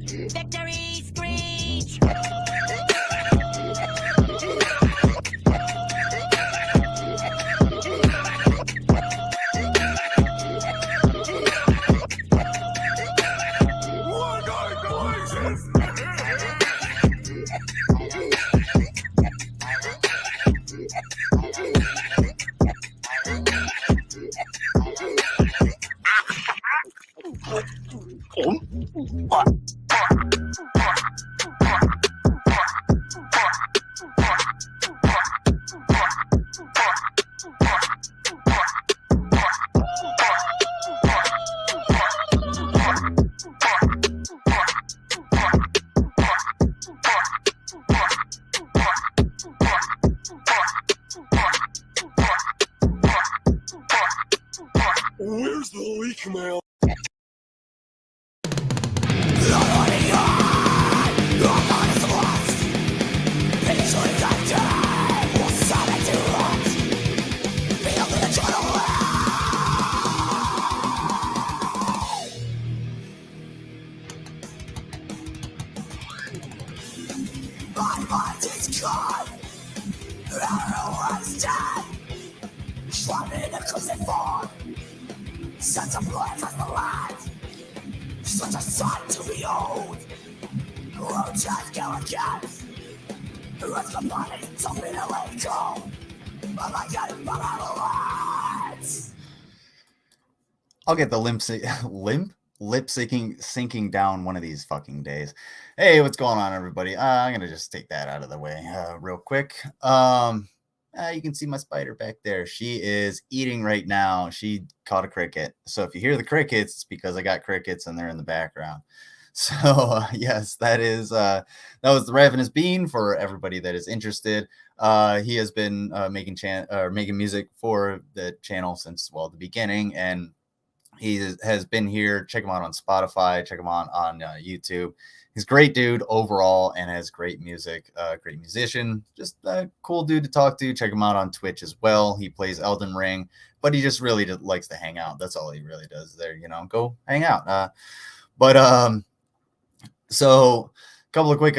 Victory screech! Where's the leak mail? My mind is gone. Everyone's dead. Swam in a crimson fog. Such a blood as the land. Such a sight to behold. Roads that go again. What's the body? Something to let go. Oh my god, my lights. I'll get the lip sinking down one of these fucking days. Hey, what's going on, everybody? I'm gonna just take that out of the way real quick. You can see my spider back there. She is eating right now. She caught a cricket. So if you hear the crickets, it's because I got crickets and they're in the background. So yes, that was the Ravenous Bean for everybody that is interested. He has been making music for the channel since the beginning, and he has been here. Check him out on Spotify. Check him out on YouTube. He's a great dude overall and has great music, great musician, just a cool dude to talk to. Check him out on Twitch as well. He plays Elden Ring, but he just really likes to hang out. That's all he really does there, go hang out. So, a couple of quick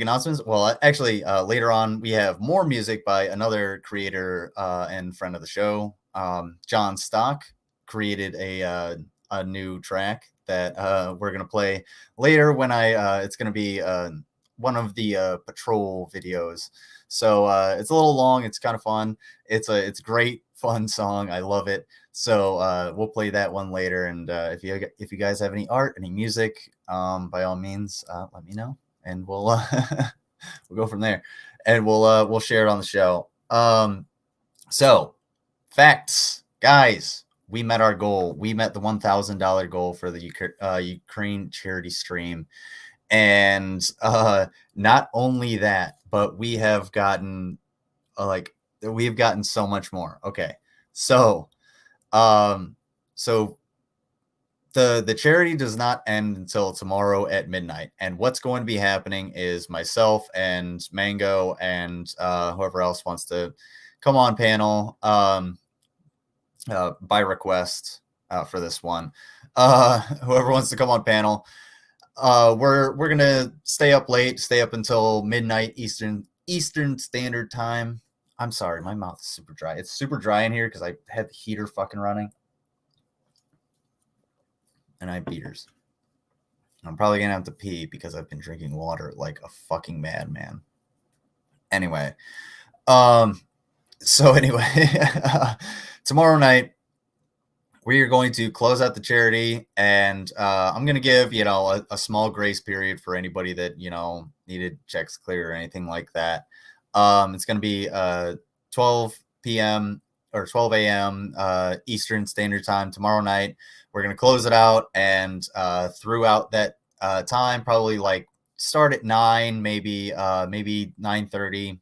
announcements. Well, actually, later on we have more music by another creator and friend of the show, John Stock, created a new track that we're gonna play later when it's gonna be one of the patrol videos. So it's a little long. It's kind of fun. It's a great fun song. I love it. So we'll play that one later. And if you guys have any art, any music, by all means, let me know, and we'll we'll go from there, and we'll share it on the show. So facts, guys. We met our goal. We met the $1,000 goal for the Ukraine charity stream. And not only that, but we have gotten so much more. Okay. So so the charity does not end until tomorrow at midnight. And what's going to be happening is myself and Mango and whoever else wants to come on panel by request for this one. Whoever wants to come on panel, we're gonna stay up late, stay up until midnight Eastern Standard Time. I'm sorry, my mouth is super dry. It's super dry in here because I had the heater fucking running, and I have beers. I'm probably gonna have to pee because I've been drinking water like a fucking madman. Anyway, so anyway, tomorrow night we are going to close out the charity, and I'm going to give, a small grace period for anybody that, needed checks clear or anything like that. It's going to be 12 p.m. or 12 a.m. Eastern Standard Time tomorrow night. We're going to close it out, and throughout that time, probably like start at 9, maybe 9:30,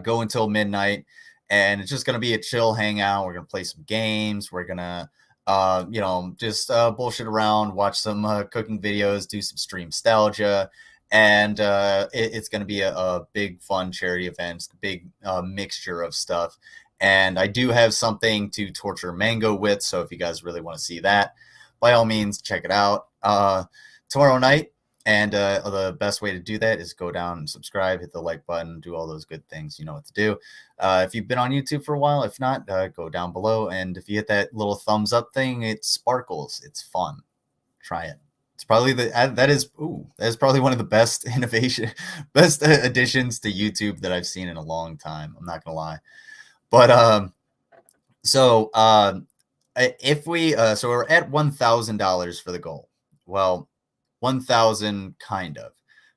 go until midnight. And it's just going to be a chill hangout. We're going to play some games. We're going to, just bullshit around, watch some cooking videos, do some stream nostalgia. And it's going to be a big, fun charity event, big mixture of stuff. And I do have something to torture Mango with. So if you guys really want to see that, by all means, check it out tomorrow night. And the best way to do that is go down and subscribe, hit the like button, do all those good things. You know what to do. If you've been on YouTube for a while, if not, go down below. And if you hit that little thumbs up thing, it sparkles. It's fun. Try it. It's probably that is probably one of the best best additions to YouTube that I've seen in a long time. I'm not gonna lie. But so if we so we're at $1,000 for the goal. Well, 1,000 kind of,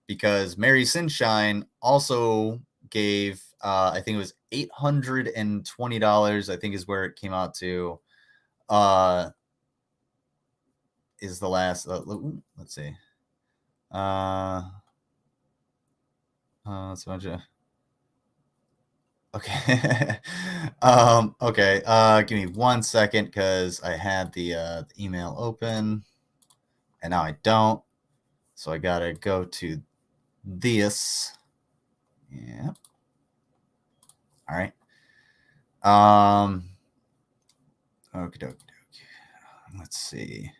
because Mary Sunshine also gave I think it was $820, I think is where it came out to. Is the last let's see. That's a bunch of okay. Okay, give me 1 second because I had the email open and now I don't. So I gotta go to this. Yeah. All right. Okay. Let's see.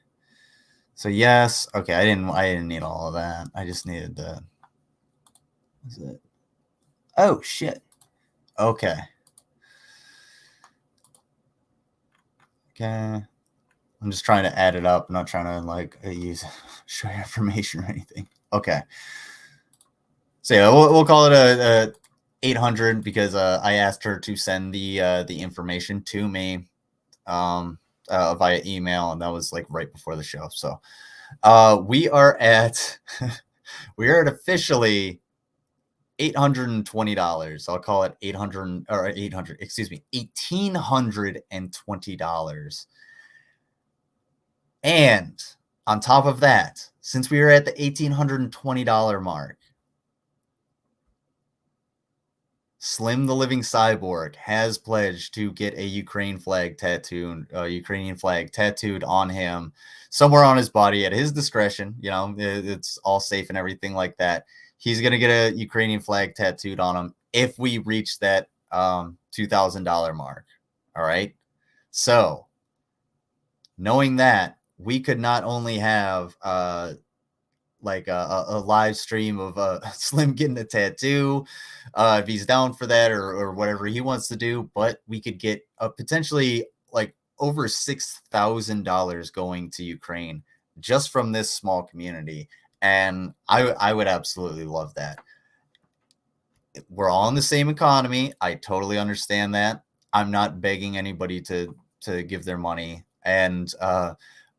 So yes. Okay. I didn't need all of that. I just needed the. Is it? Oh shit. Okay. Okay. I'm just trying to add it up. I'm not trying to show you information or anything. Okay. So yeah, we'll call it a 800 because I asked her to send the information to me via email, and that was like right before the show. So we are at officially $820. I'll call it $1,820. And on top of that, since we are at the $1,820 mark, Slim the Living Cyborg has pledged to get a Ukrainian flag tattooed on him somewhere on his body at his discretion. It's all safe and everything like that. He's going to get a Ukrainian flag tattooed on him if we reach that $2,000 mark. All right. So knowing that, we could not only have like a live stream of Slim getting a tattoo, if he's down for that, or whatever he wants to do. But we could get potentially like over $6,000 going to Ukraine just from this small community, and I would absolutely love that. We're all in the same economy. I totally understand that. I'm not begging anybody to give their money. And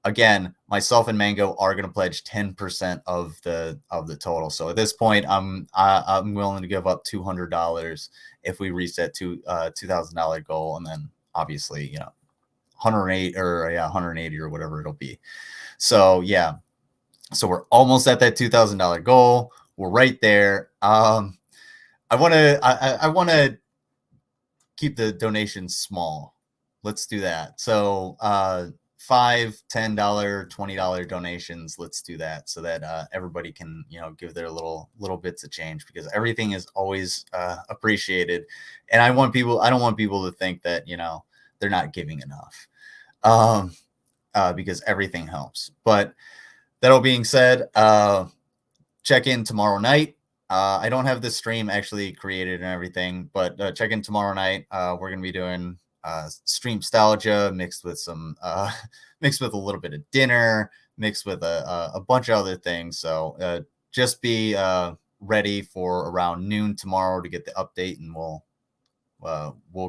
again, myself and Mango are going to pledge 10% of the total. So at this point, I'm willing to give up $200 if we reach that $2,000 goal, and then obviously 180 or whatever it'll be. So yeah, so we're almost at that $2,000 goal. We're right there. I want to keep the donations small. Let's do that. So $5, $10, $20 donations. Let's do that so that everybody can give their little bits of change, because everything is always appreciated, and I don't want people to think that they're not giving enough, because everything helps. But that all being said, check in tomorrow night. I don't have this stream actually created and everything, but check in tomorrow night. We're going to be doing stream nostalgia mixed with some mixed with a little bit of dinner, mixed with a bunch of other things. So just be ready for around noon tomorrow to get the update, and we'll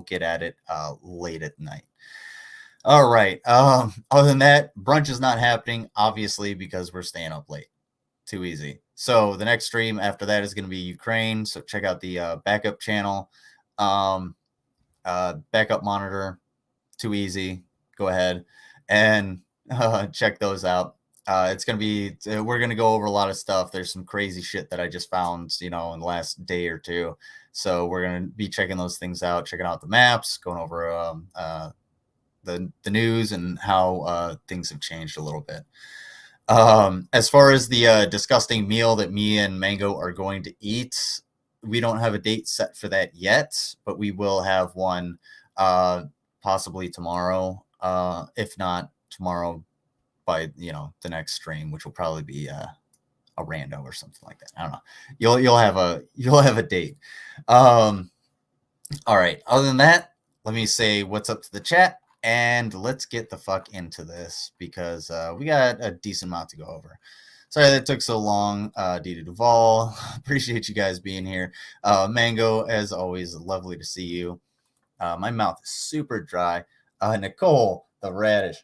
get at it late at night. All right. Other than that, brunch is not happening, obviously, because we're staying up late. Too easy. So the next stream after that is going to be Ukraine. So check out the backup channel, backup monitor. Too easy. Go ahead and check those out. It's going to be, we're going to go over a lot of stuff. There's some crazy shit that I just found, in the last day or two. So we're going to be checking those things out, checking out the maps, going over the news and how things have changed a little bit. As far as the disgusting meal that me and Mango are going to eat, we don't have a date set for that yet, but we will have one possibly tomorrow. If not tomorrow, by the next stream, which will probably be a rando or something like that. I don't know. You'll have a date. All right. Other than that, let me say what's up to the chat. And let's get the fuck into this, because we got a decent amount to go over. Sorry that took so long. Dita Duval, appreciate you guys being here. Mango, as always, lovely to see you. My mouth is super dry. Nicole, the radish.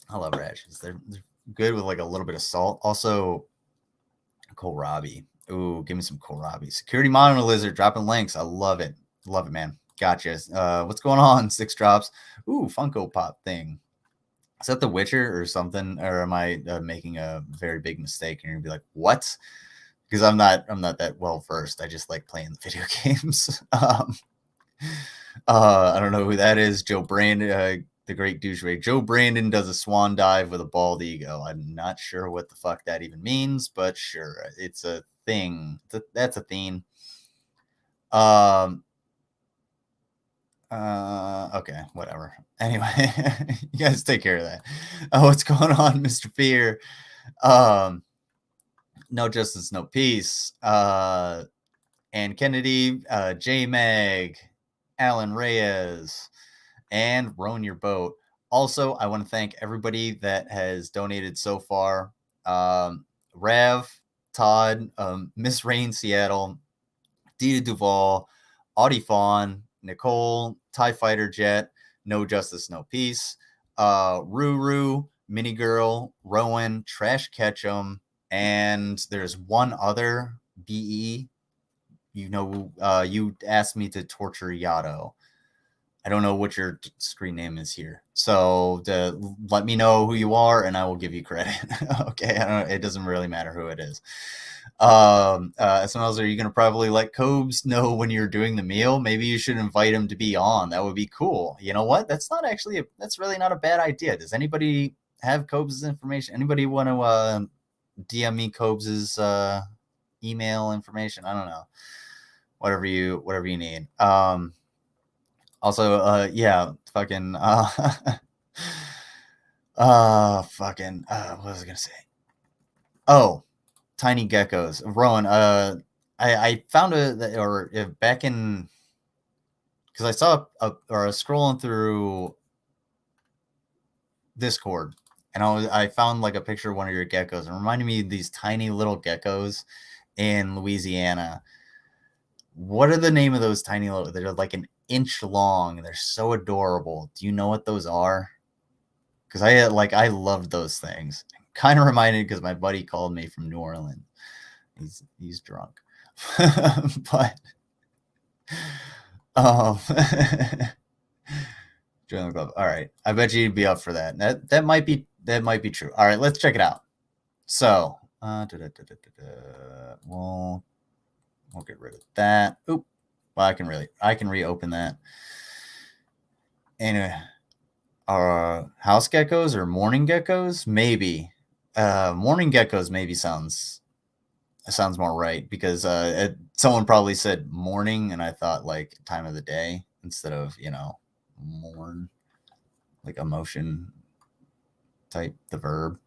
I love radishes. They're good with like a little bit of salt. Also, kohlrabi. Ooh, give me some kohlrabi. Security Monitor Lizard dropping links. I love it. Love it, man. Gotcha. What's going on? 6 drops. Ooh, Funko Pop thing. Is that The Witcher or something? Or am I making a very big mistake? And you're gonna be like, what? Because I'm not that well versed. I just like playing the video games. I don't know who that is. Joe Brandon, the great douchebag. Joe Brandon does a swan dive with a bald ego. I'm not sure what the fuck that even means, but sure, it's a thing. That's a theme. Okay, whatever. Anyway, you guys take care of that. What's going on, Mr. Fear? No justice, no peace. Ann Kennedy, J Mag, Alan Reyes, and Rowing Your Boat. Also, I want to thank everybody that has donated so far. Rav, Todd, Miss Rain Seattle, Dita Duval, Audie Fawn, Nicole, TIE Fighter Jet, No Justice, No Peace, Ruru, Mini Girl, Rowan, Trash Ketchum, and there's one other BE. You asked me to torture Yato. I don't know what your screen name is here. So let me know who you are and I will give you credit. Okay, it doesn't really matter who it is. SMLs, are you going to probably let Cobes know when you're doing the meal? Maybe you should invite him to be on. That would be cool. You know what? That's really not a bad idea. Does anybody have Cobes' information? Anybody want to DM me Cobes' email information? I don't know. Whatever you need. Also, yeah, fucking What was I gonna say? Oh, tiny geckos. Rowan, I found back in, because I saw or I was scrolling through Discord, and I found like a picture of one of your geckos, and reminded me of these tiny little geckos in Louisiana. What are the name of those tiny little? They're like an inch long. They're so adorable. Do you know what those are? Because I loved those things. Kind of reminded, because my buddy called me from New Orleans. He's drunk, but join the club. All right, I bet you'd be up for that. That might be true. All right, let's check it out. So, we'll get rid of that. Oop. Well, I can reopen that. Anyway, house geckos or morning geckos? Maybe. Morning geckos maybe sounds more right, because someone probably said morning, and I thought like time of the day instead of, mourn, like emotion type the verb.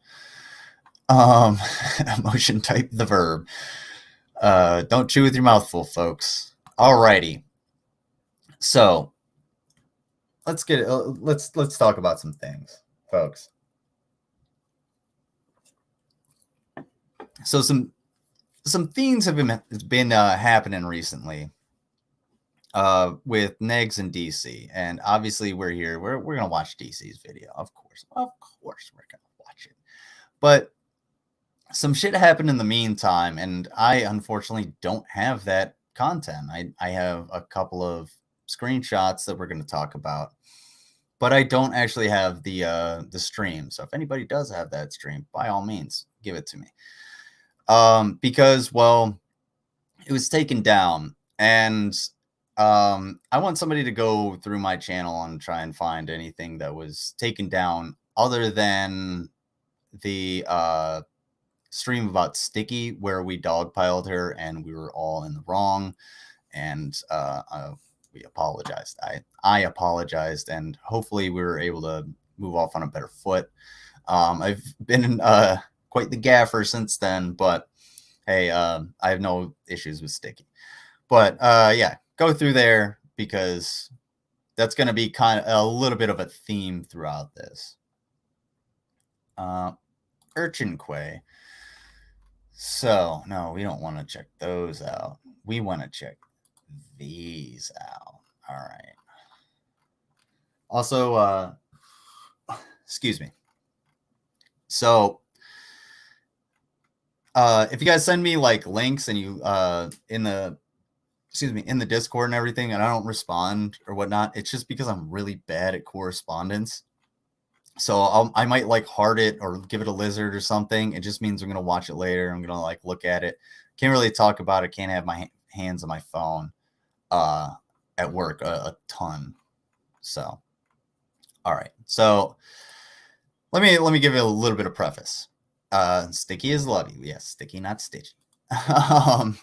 Emotion type the verb. Don't chew with your mouth full, folks. Alrighty. So let's talk about some things, folks. So some things have been happening recently with Negz and DC, and obviously we're here. We're gonna watch DC's video, of course we're gonna watch it. But some shit happened in the meantime, and I unfortunately don't have that content. I have a couple of screenshots that we're going to talk about, but I don't actually have the stream. So if anybody does have that stream, by all means, give it to me. Because, well, it was taken down, and I want somebody to go through my channel and try and find anything that was taken down other than the stream about Sticky, where we dogpiled her and we were all in the wrong, and we apologized. I apologized, and hopefully we were able to move off on a better foot. I've been quite the gaffer since then, but hey, I have no issues with Sticky. But yeah, go through there, because that's going to be kind of a little bit of a theme throughout this. Urchin Quay. So, no, we don't want to check those out. We want to check these out. All right. Also, excuse me. So, if you guys send me like links and you in the Discord and everything, and I don't respond or whatnot, it's just because I'm really bad at correspondence. So I might like heart it or give it a lizard or something. It just means I'm going to watch it later. I'm going to like look at it. Can't really talk about it. Can't have my hands on my phone at work a ton. So, all right. So let me give you a little bit of preface. Sticky is love you. Yes, Sticky, not Stitchy.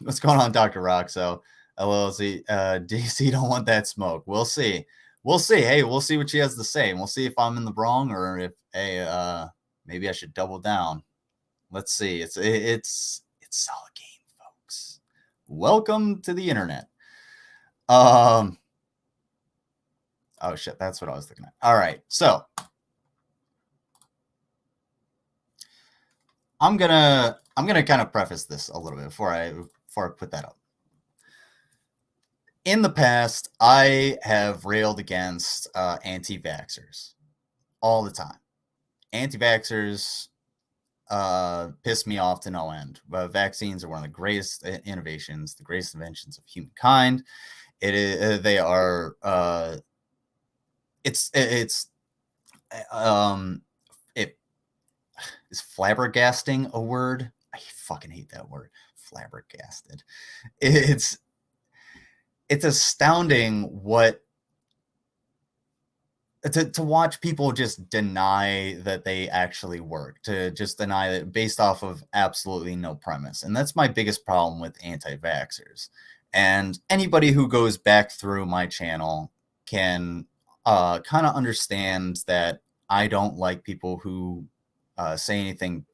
What's going on, Dr. Rock? So LLC, DC don't want that smoke. We'll see. We'll see. Hey, we'll see what she has to say. And we'll see if I'm in the wrong, or if, hey, maybe I should double down. Let's see. It's solid game, folks. Welcome to the internet. Oh shit, that's what I was looking at. All right, so I'm gonna kind of preface this a little bit before I put that up. In the past, I have railed against anti-vaxxers all the time. Anti-vaxxers piss me off to no end. Vaccines are one of the greatest innovations, the greatest inventions of humankind. Is flabbergasting a word? I fucking hate that word, flabbergasted. It's astounding what to watch people just deny that they actually work, to just deny that based off of absolutely no premise. And that's my biggest problem with anti-vaxxers. And anybody who goes back through my channel can kind of understand that I don't like people who say anything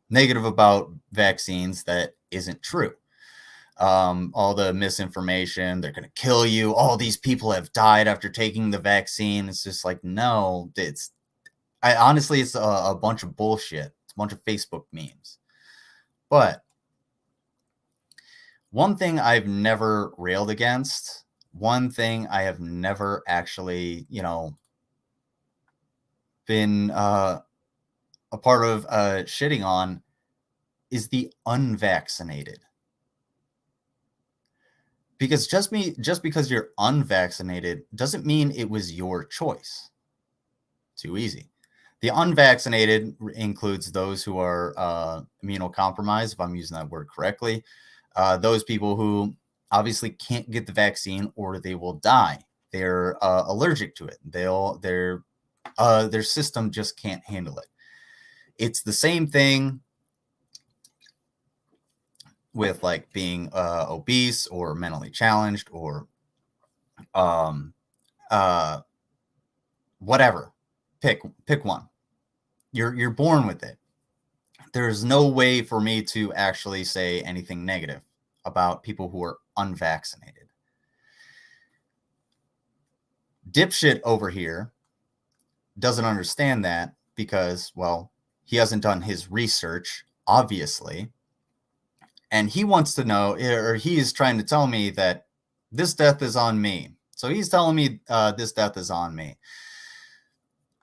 negative about vaccines that isn't true. All the misinformation, they're going to kill you. All these people have died after taking the vaccine. It's just like, no, honestly, it's a bunch of bullshit. It's a bunch of Facebook memes. But one thing I've never railed against, one thing I have never actually, been a part of shitting on is the unvaccinated. Because just because you're unvaccinated doesn't mean it was your choice. Too easy. The unvaccinated includes those who are immunocompromised, if I'm using that word correctly. Those people who obviously can't get the vaccine or they will die. They're allergic to it. Their system just can't handle it. It's the same thing with like being obese or mentally challenged or whatever. Pick one. You're born with it. There's no way for me to actually say anything negative about people who are unvaccinated. Dipshit over here doesn't understand that because, well, he hasn't done his research, obviously. And he wants to know, or he is trying to tell me that this death is on me. So he's telling me this death is on me.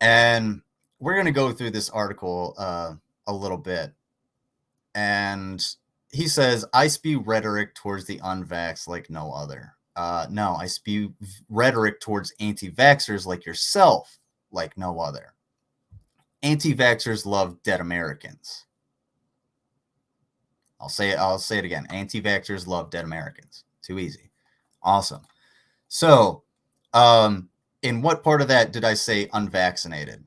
And we're going to go through this article a little bit. And he says, I spew rhetoric towards the unvaxxed like no other. No, I spew rhetoric towards anti-vaxxers like yourself like no other. Anti-vaxxers love dead Americans. I'll say it again. Anti-vaxxers love dead Americans. Too easy. Awesome. So, in what part of that did I say unvaccinated?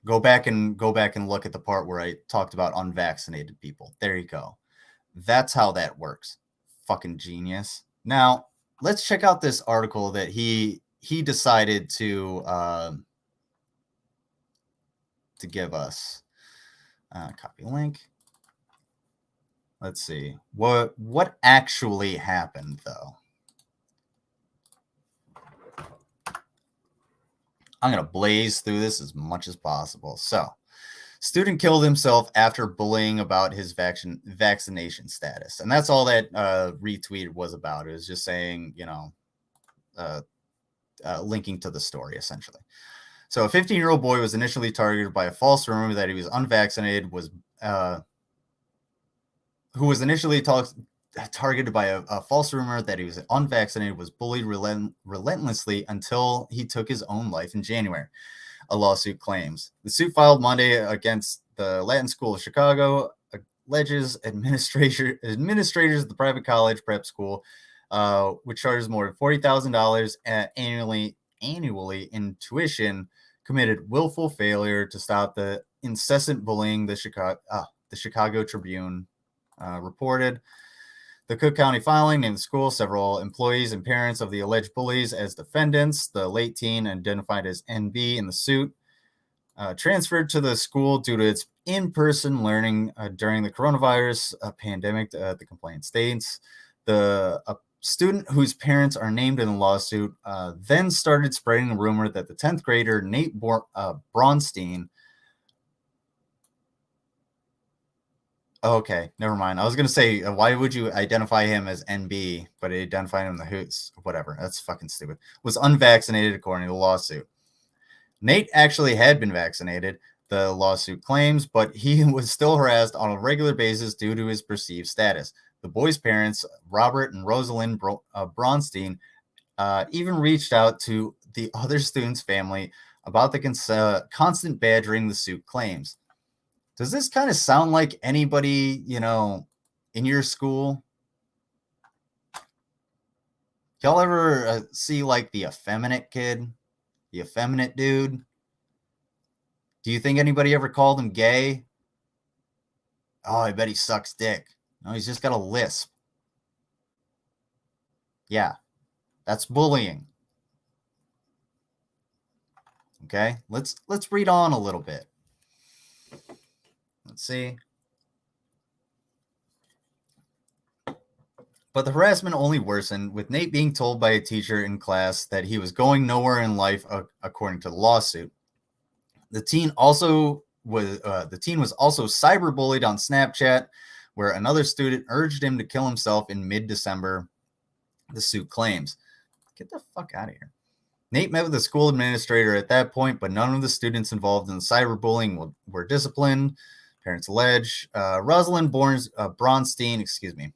Go back and look at the part where I talked about unvaccinated people. There you go. That's how that works. Fucking genius. Now, let's check out this article that he decided to give us. Copy link. Let's see. What actually happened, though? I'm going to blaze through this as much as possible. So, student killed himself after bullying about his vaccination status. And that's all that retweet was about. It was just saying, linking to the story, essentially. So, a 15-year-old boy was initially targeted by a false rumor that he was unvaccinated, who was initially targeted by a false rumor that he was unvaccinated, was bullied relentlessly until he took his own life in January, a lawsuit claims. The suit filed Monday against the Latin School of Chicago alleges administrators of the private college prep school, which charges more than $40,000 annually in tuition, committed willful failure to stop the incessant bullying, the Chicago Tribune reported. The Cook County filing named the school, several employees and parents of the alleged bullies as defendants. The late teen, identified as NB in the suit, transferred to the school due to its in-person learning during the coronavirus pandemic, the complaint states. The student whose parents are named in the lawsuit then started spreading a rumor that the 10th grader Nate Bronstein. Okay, never mind. I was going to say, why would you identify him as NB, but identify him in the hoots? Whatever. That's fucking stupid. Was unvaccinated, according to the lawsuit. Nate actually had been vaccinated, the lawsuit claims, but he was still harassed on a regular basis due to his perceived status. The boy's parents, Robert and Rosalind Bronstein, even reached out to the other student's family about the constant badgering the suit claims. Does this kind of sound like anybody, in your school? Y'all ever see like the effeminate kid? The effeminate dude? Do you think anybody ever called him gay? Oh, I bet he sucks dick. No, he's just got a lisp. Yeah, that's bullying. Okay, let's read on a little bit. Let's see. But the harassment only worsened, with Nate being told by a teacher in class that he was going nowhere in life, according to the lawsuit. The teen was also cyberbullied on Snapchat, where another student urged him to kill himself in mid-December, the suit claims. Get the fuck out of here. Nate met with the school administrator at that point, but none of the students involved in the cyberbullying were disciplined, parents allege. Rosalind Bronstein,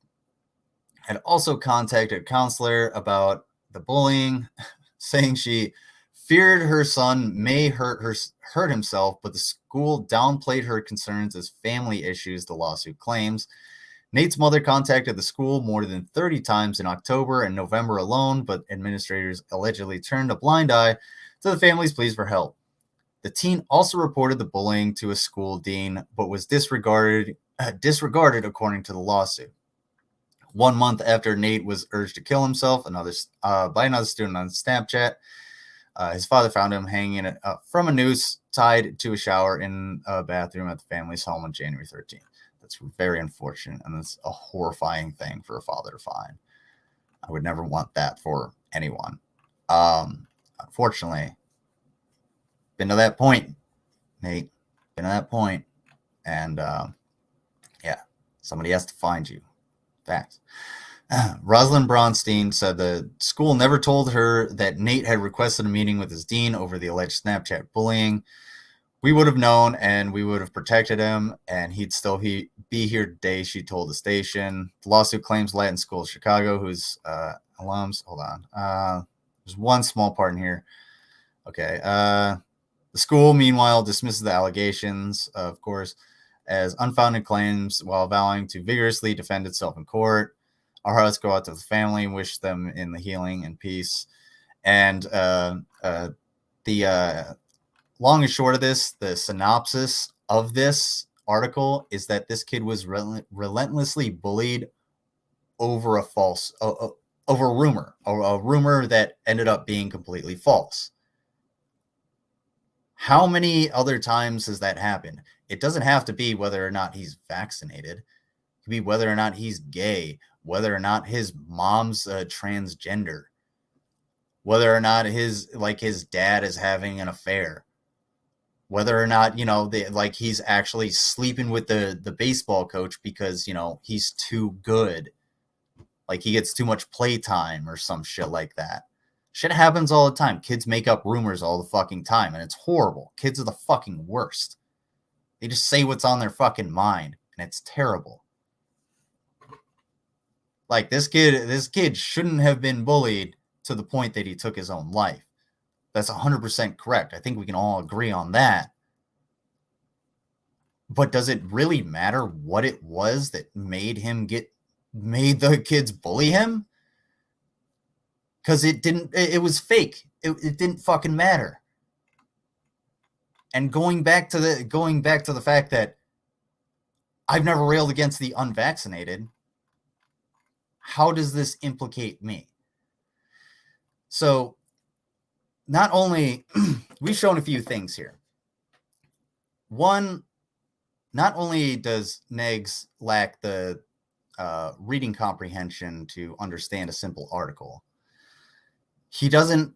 had also contacted a counselor about the bullying, saying she feared her son may hurt himself, but the school downplayed her concerns as family issues, the lawsuit claims. Nate's mother contacted the school more than 30 times in October and November alone, but administrators allegedly turned a blind eye to the family's pleas for help. The teen also reported the bullying to a school dean, but was disregarded according to the lawsuit. 1 month after Nate was urged to kill himself by another student on Snapchat, his father found him hanging from a noose tied to a shower in a bathroom at the family's home on January 13th. That's very unfortunate, and it's a horrifying thing for a father to find. I would never want that for anyone. Unfortunately, been to that point, Nate. Been to that point, and yeah, somebody has to find you. Facts. Rosalind Bronstein said the school never told her that Nate had requested a meeting with his dean over the alleged Snapchat bullying. We would have known, and we would have protected him, and he'd still be here today, she told the station. The lawsuit claims Latin School of Chicago, whose alums. Hold on. There's one small part in here. Okay. The school, meanwhile, dismisses the allegations, of course, as unfounded claims while vowing to vigorously defend itself in court. Our hearts go out to the family and wish them in the healing and peace. And the long and short of this, the synopsis of this article is that this kid was relentlessly bullied over a rumor that ended up being completely false. How many other times has that happened? It doesn't have to be whether or not he's vaccinated. It could be whether or not he's gay, whether or not his mom's transgender, whether or not his dad is having an affair, whether or not, he's actually sleeping with the baseball coach because, he's too good. Like he gets too much playtime or some shit like that. Shit happens all the time. Kids make up rumors all the fucking time, and it's horrible. Kids are the fucking worst. They just say what's on their fucking mind, and it's terrible. Like this kid shouldn't have been bullied to the point that he took his own life. That's 100% correct. I think we can all agree on that. But does it really matter what it was that made the kids bully him? Because it was fake. It didn't fucking matter. And going back to the fact that I've never railed against the unvaccinated, how does this implicate me? So not only we've shown a few things here. One, not only does Negz lack the reading comprehension to understand a simple article, he doesn't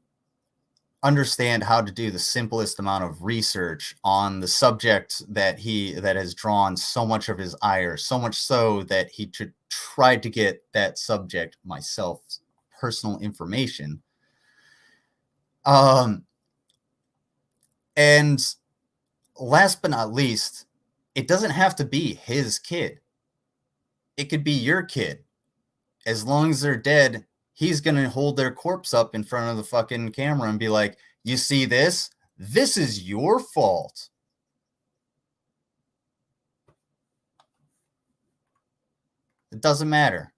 understand how to do the simplest amount of research on the subject that has drawn so much of his ire, so much so that he tried to get that subject myself personal information. And last but not least, it doesn't have to be his kid. It could be your kid. As long as they're dead, he's going to hold their corpse up in front of the fucking camera and be like, you see this? This is your fault. It doesn't matter.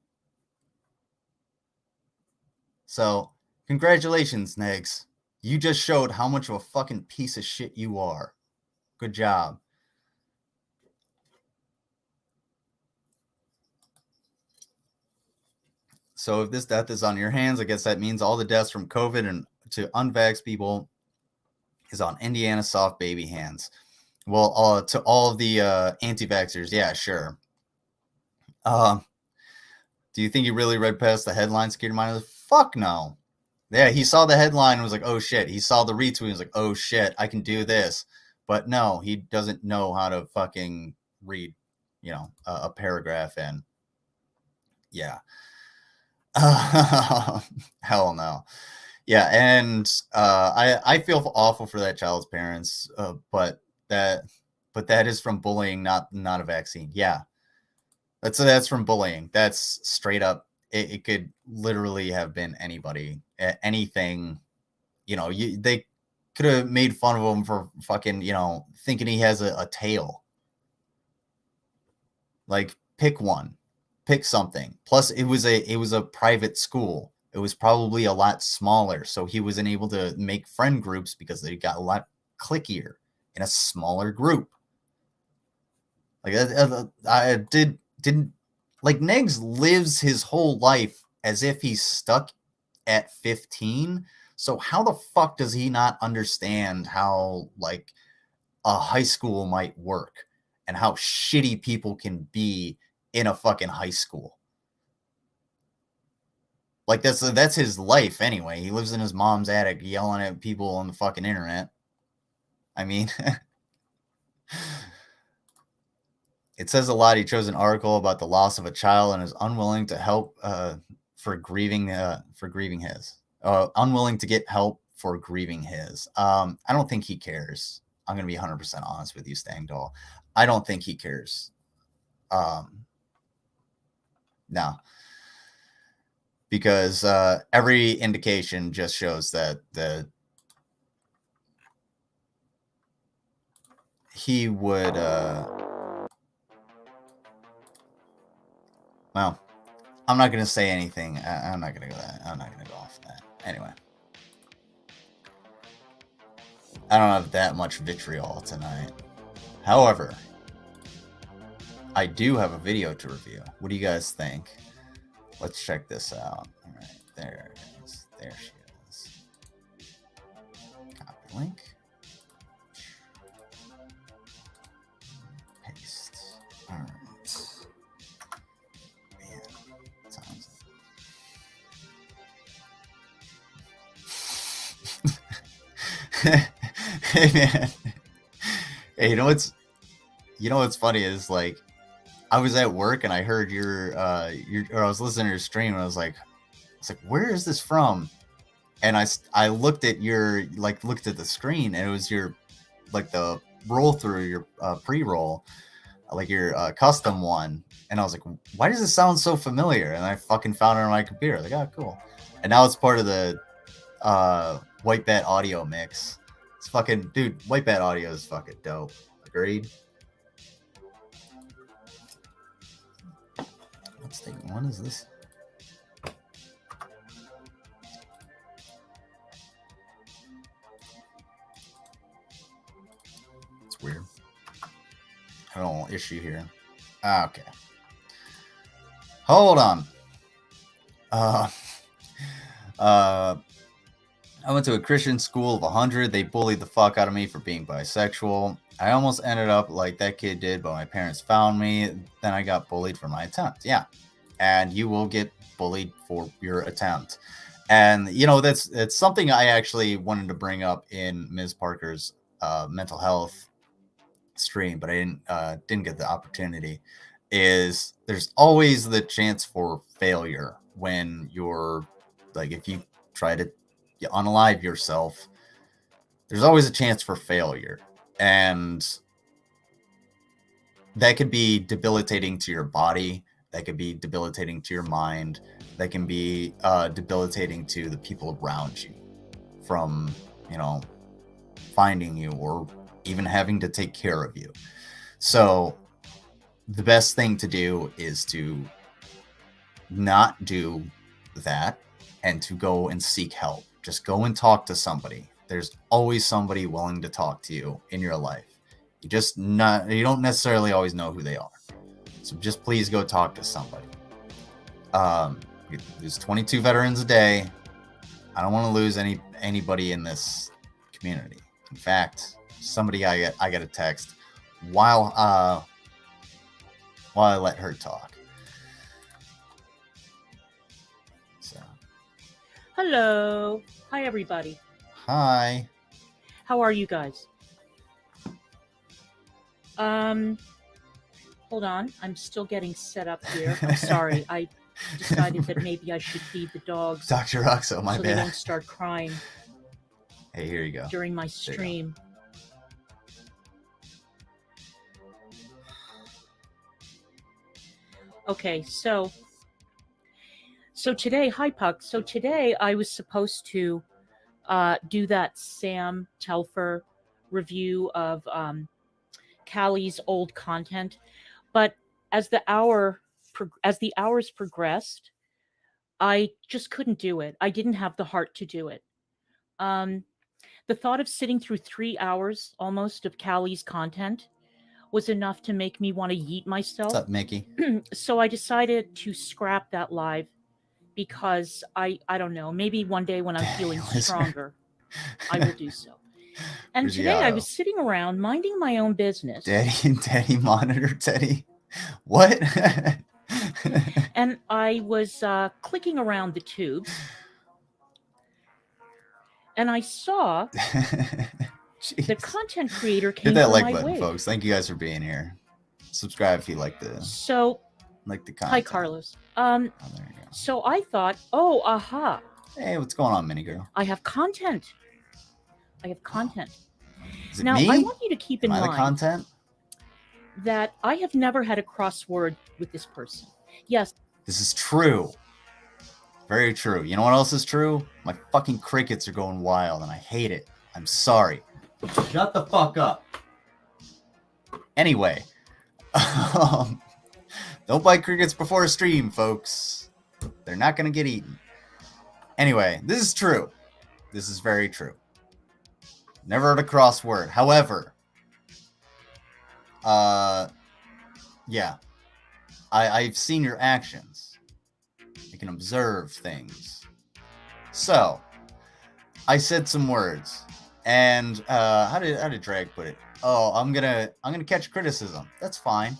So, congratulations, Negz. You just showed how much of a fucking piece of shit you are. Good job. So if this death is on your hands, I guess that means all the deaths from COVID and to unvaxxed people is on Indiana soft baby hands. Well, to all of the anti-vaxxers, yeah, sure. Do you think he really read past the headline, scared your mind? Fuck no. Yeah, he saw the headline and was like, oh shit. He saw the retweet and was like, oh shit, I can do this. But no, he doesn't know how to fucking read, a paragraph in. Yeah. Hell no. Yeah, and I feel awful for that child's parents, but that is from bullying, not a vaccine. Yeah, that's from bullying. That's straight up. It could literally have been anybody, anything. They could have made fun of him for fucking, thinking he has a tail. Like, pick one, pick something. Plus, it was a private school. It was probably a lot smaller, so he wasn't able to make friend groups because they got a lot clickier in a smaller group. Like, I didn't like Negz lives his whole life as if he's stuck at 15. So how the fuck does he not understand how like a high school might work and how shitty people can be in a fucking high school? Like that's his life anyway. He lives in his mom's attic yelling at people on the fucking internet. I mean, it says a lot. He chose an article about the loss of a child and is unwilling to help for grieving his. Unwilling to get help for grieving his. I don't think he cares. I'm going to be 100% honest with you, Stangdoll. I don't think he cares. No. Because every indication just shows that he would... well, I'm not going to say anything. I'm not going to go that. I'm not going to go off that. Anyway. I don't have that much vitriol tonight. However, I do have a video to review. What do you guys think? Let's check this out. All right, there it is. There she is. Copy link. Paste. All right. Man, sounds. Hey man. Hey, you know what's funny is like I was at work and I heard or I was listening to your stream and I was like, where is this from? And I looked at looked at the screen and it was your like the roll through your pre-roll, like your custom one. And I was like, why does it sound so familiar? And I fucking found it on my computer. Like, oh, cool. And now it's part of the White Bat audio mix. It's fucking, dude, White Bat audio is fucking dope. Agreed? What is this? It's weird. I don't know, issue here. Okay. Hold on. I went to a Christian school of 100. They bullied the fuck out of me for being bisexual. I almost ended up like that kid did, but my parents found me. Then I got bullied for my attempt. Yeah. And you will get bullied for your attempt. And, that's something I actually wanted to bring up in Ms. Parker's mental health stream, but I didn't get the opportunity, is there's always the chance for failure when you're, like, if you try to unalive yourself, there's always a chance for failure. And that could be debilitating to your body. That could be debilitating to your mind. That can be debilitating to the people around you from, finding you or even having to take care of you. So the best thing to do is to not do that and to go and seek help. Just go and talk to somebody. There's always somebody willing to talk to you in your life. You don't necessarily always know who they are. So just please go talk to somebody. There's 22 veterans a day. I don't want to lose anybody in this community. In fact, somebody I got a text while I let her talk. So, Hello. Hi, everybody. hi. How are you guys? Hold on. I'm still getting set up here. I'm sorry. I decided that maybe I should feed the dogs Dr. Roxo, my so bad. they don't start crying Hey, here you go. during my stream. Okay, so today, hi Puck. So today I was supposed to do that Sam Telfer review of Callie's old content, but as the hours progressed, I just couldn't do it. I didn't have the heart to do it. The thought of sitting through 3 hours almost of Callie's content was enough to make me want to yeet myself. What's up, Mickey? So I decided to scrap that live because I don't know, maybe one day when I'm feeling stronger, I will do so. And today I was sitting around minding my own business. Daddy monitor, Teddy. What? And I was clicking around the tubes. And I saw the content creator came Hit that from like my button, way. folks. Thank you guys for being here. Subscribe if you like the content. Hi, Carlos. Oh, there you go. So I thought, oh, aha. Hey, what's going on, mini girl? I have content. Is it Now, me? I want you to keep in Am I the mind content? that I have never had a crossword with this person. Yes. This is true. Very true. You know what else is true? My fucking crickets are going wild and I hate it. I'm sorry. Shut the fuck up. Anyway. Don't buy crickets before a stream, folks. They're not going to get eaten. Anyway, this is true. This is very true. Never heard a crossword. However, yeah. I've seen your actions. I can observe things. So, I said some words. And how did Drag put it? Oh, I'm gonna catch criticism. That's fine.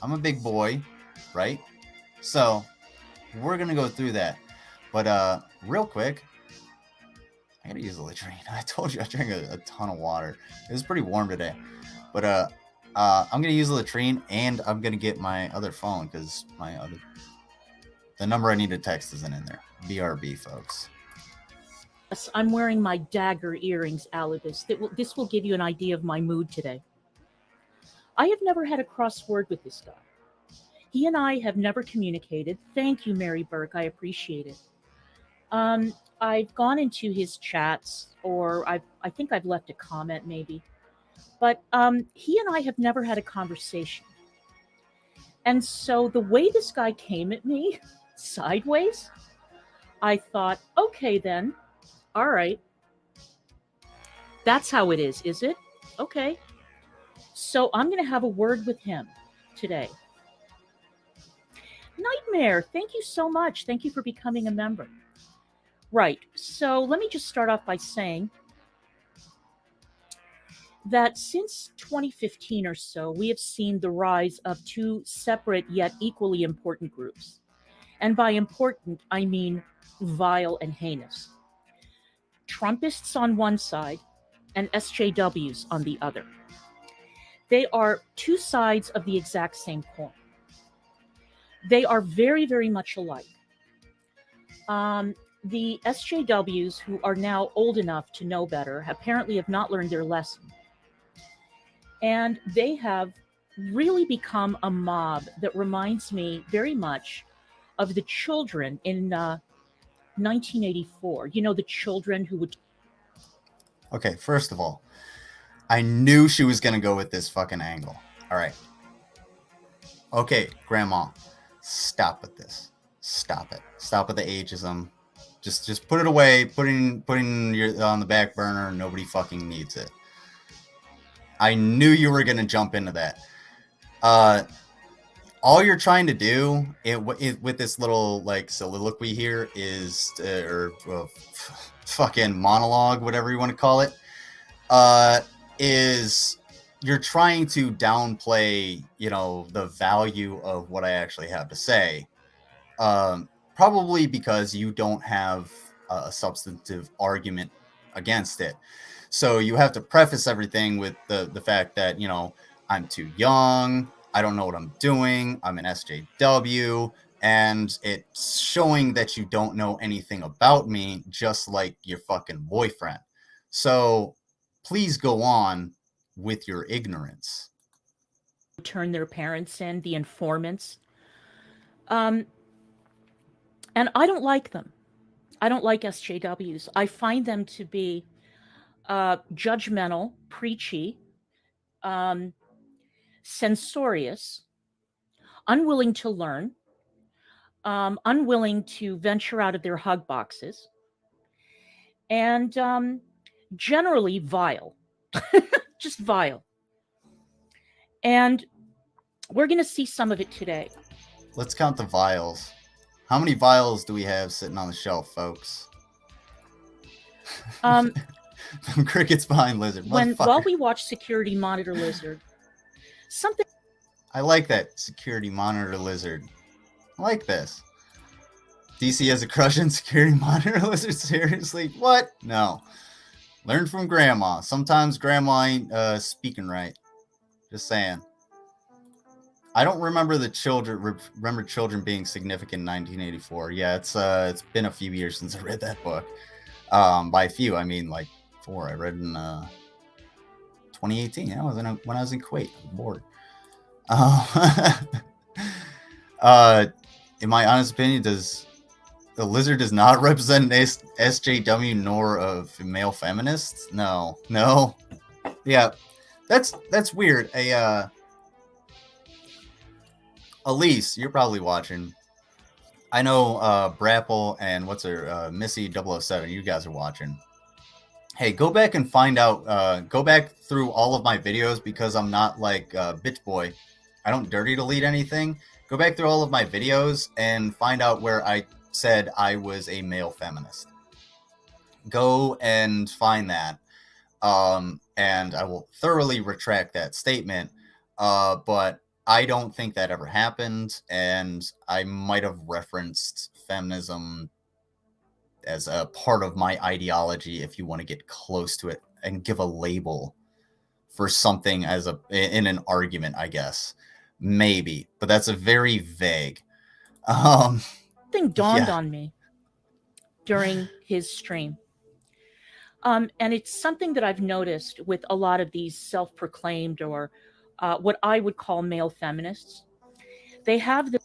I'm a big boy, right? So, we're gonna go through that. But real quick, I gotta use the latrine. I told you I drank a ton of water. It was pretty warm today. But I'm gonna use the latrine and I'm gonna get my other phone because the number I need to text isn't in there. BRB, folks. Yes, I'm wearing my dagger earrings, Alibis. This will give you an idea of my mood today. I have never had a crossword with this guy. He and I have never communicated. Thank you, Mary Burke. I appreciate it. I've gone into his chats, or I think I've left a comment maybe. But he and I have never had a conversation. And so the way this guy came at me, sideways, I thought, okay then, all right. That's how it is it? Okay. So I'm going to have a word with him today. Nightmare, thank you so much. Thank you for becoming a member. Right. So let me just start off by saying that since 2015 or so, we have seen the rise of two separate yet equally important groups. And by important, I mean vile and heinous. Trumpists on one side and SJWs on the other. They are two sides of the exact same coin. They are very, very much alike. The SJWs, who are now old enough to know better, apparently have not learned their lesson. And they have really become a mob that reminds me very much of the children in 1984. You know, the children who would... Okay, first of all, I knew she was going to go with this fucking angle. All right. Okay, Grandma, stop with this. Stop it. Stop with the ageism. Just put it away. Putting your on the back burner. Nobody fucking needs it. I knew you were going to jump into that. All you're trying to do with this little like soliloquy here is fucking monologue, whatever you want to call it, is you're trying to downplay, the value of what I actually have to say. Probably because you don't have a substantive argument against it. So you have to preface everything with the fact that, I'm too young, I don't know what I'm doing, I'm an SJW, and it's showing that you don't know anything about me, just like your fucking boyfriend. So please go on with your ignorance. Turn their parents in, the informants. And I don't like them. I don't like SJWs. I find them to be judgmental, preachy, censorious, unwilling to learn, unwilling to venture out of their hug boxes, and generally vile. Just vile. And we're going to see some of it today. Let's count the vials. How many vials do we have sitting on the shelf, folks? Crickets behind Lizard. While we watch Security Monitor Lizard, something... I like that, Security Monitor Lizard. I like this. DC has a crush on Security Monitor Lizard? Seriously? What? No. Learn from Grandma. Sometimes Grandma ain't speaking right. Just saying. I don't remember children being significant in 1984. Yeah, it's been a few years since I read that book. By a few, I mean like 4. I read in 2018. Yeah, when I was in Kuwait. I was bored. In my honest opinion, the Lizard does not represent an SJW nor a male feminist? No. Yeah, that's weird. Elise, you're probably watching. I know Brapple and what's her Missy 007. You guys are watching. Hey, go back and find out. Go back through all of my videos because I'm not like Bitch Boy. I don't dirty delete anything. Go back through all of my videos and find out where I said I was a male feminist. Go and find that. And I will thoroughly retract that statement. But I don't think that ever happened, and I might have referenced feminism as a part of my ideology if you want to get close to it and give a label for something in an argument, I guess. Maybe, but that's a very vague. Something dawned on me during his stream. And it's something that I've noticed with a lot of these self-proclaimed or what I would call male feminists. They have the...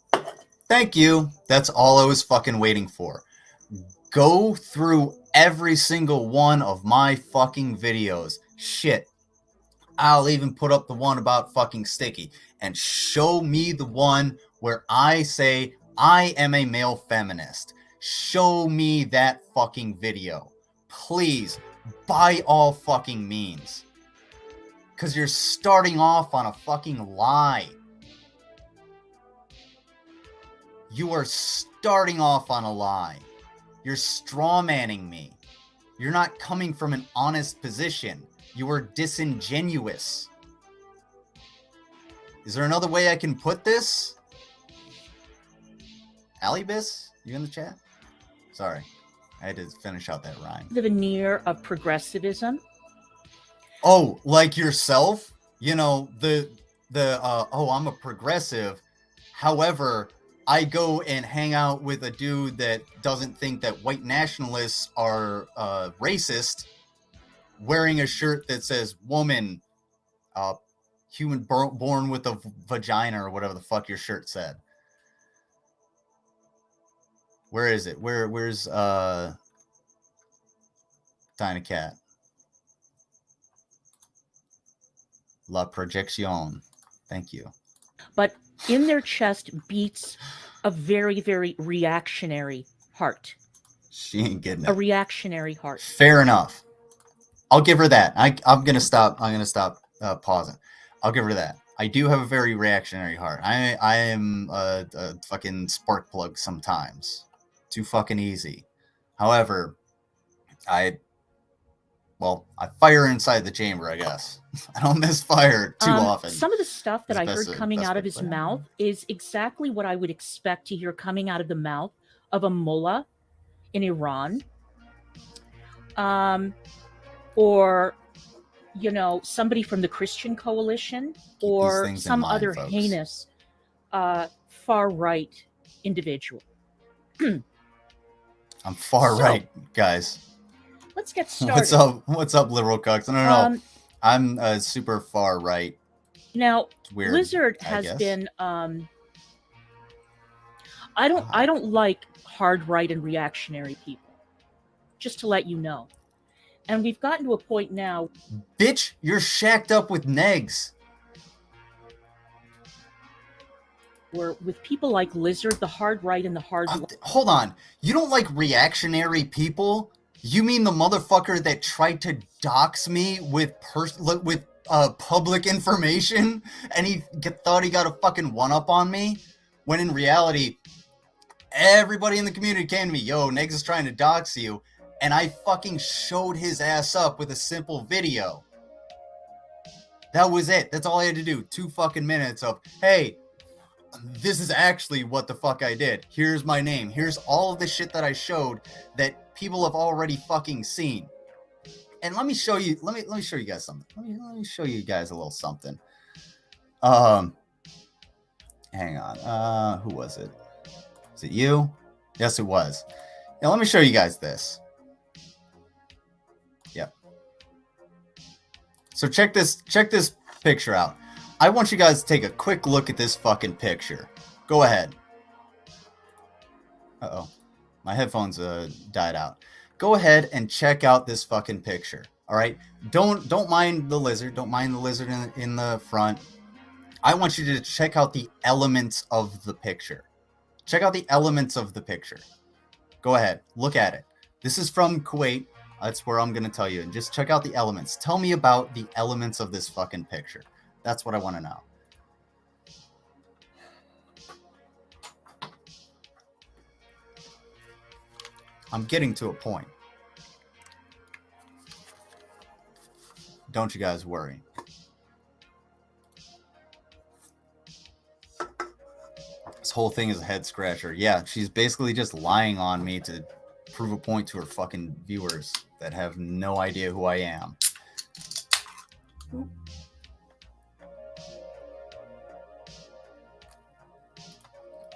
Thank you. That's all I was fucking waiting for. Go through every single one of my fucking videos. Shit. I'll even put up the one about fucking Sticky and show me the one where I say I am a male feminist. Show me that fucking video. Please, by all fucking means. Because you're starting off on a fucking lie. You are starting off on a lie. You're strawmanning me. You're not coming from an honest position. You are disingenuous. Is there another way I can put this? Alibis, you in the chat? Sorry, I had to finish out that rhyme. The veneer of progressivism. Oh, like yourself? You know, I'm a progressive. However, I go and hang out with a dude that doesn't think that white nationalists are racist, wearing a shirt that says woman, human born with a vagina, or whatever the fuck your shirt said. Where is it? Where's Tiny Cat? La projection. Thank you. But in their chest beats a very, very reactionary heart. She ain't getting it. A reactionary heart. Fair enough. I'll give her that. I'm gonna stop pausing. I'll give her that. I do have a very reactionary heart. I am a fucking spark plug sometimes. Too fucking easy. However, well, I fire inside the chamber, I guess. I don't misfire too often. Some of the stuff that I heard coming out of his way. mouth is exactly what I would expect to hear coming out of the mouth of a mullah in Iran, or somebody from the Christian coalition, or some other heinous far right individual. I'm far right, guys. Let's get started. What's up, liberal cucks? No. I'm super far right. Now, weird, Lizard has been. I don't like hard right and reactionary people. Just to let you know, and we've gotten to a point now. Bitch, you're shacked up with Negz. Where with people like Lizard, the hard right and the hard. Hold on, you don't like reactionary people? You mean the motherfucker that tried to dox me with public information, and he thought he got a fucking one-up on me, when in reality, everybody in the community came to me, yo, Negz is trying to dox you, and I fucking showed his ass up with a simple video. That was it. That's all I had to do. 2 fucking minutes of, hey, this is actually what the fuck I did. Here's my name. Here's all of the shit that I showed that people have already fucking seen. And let me show you. Let me show you guys something. Let me show you guys a little something. Hang on. Who was it? Is it you? Yes, it was. Now let me show you guys this. Yep. So check this picture out. I want you guys to take a quick look at this fucking picture. Go ahead. Uh-oh. My headphones died out. Go ahead and check out this fucking picture. All right? Don't mind the lizard. Don't mind the lizard in the front. I want you to check out the elements of the picture. Check out the elements of the picture. Go ahead. Look at it. This is from Kuwait. That's where I'm going to tell you. And just check out the elements. Tell me about the elements of this fucking picture. That's what I want to know. I'm getting to a point. Don't you guys worry. This whole thing is a head scratcher. Yeah, she's basically just lying on me to prove a point to her fucking viewers that have no idea who I am.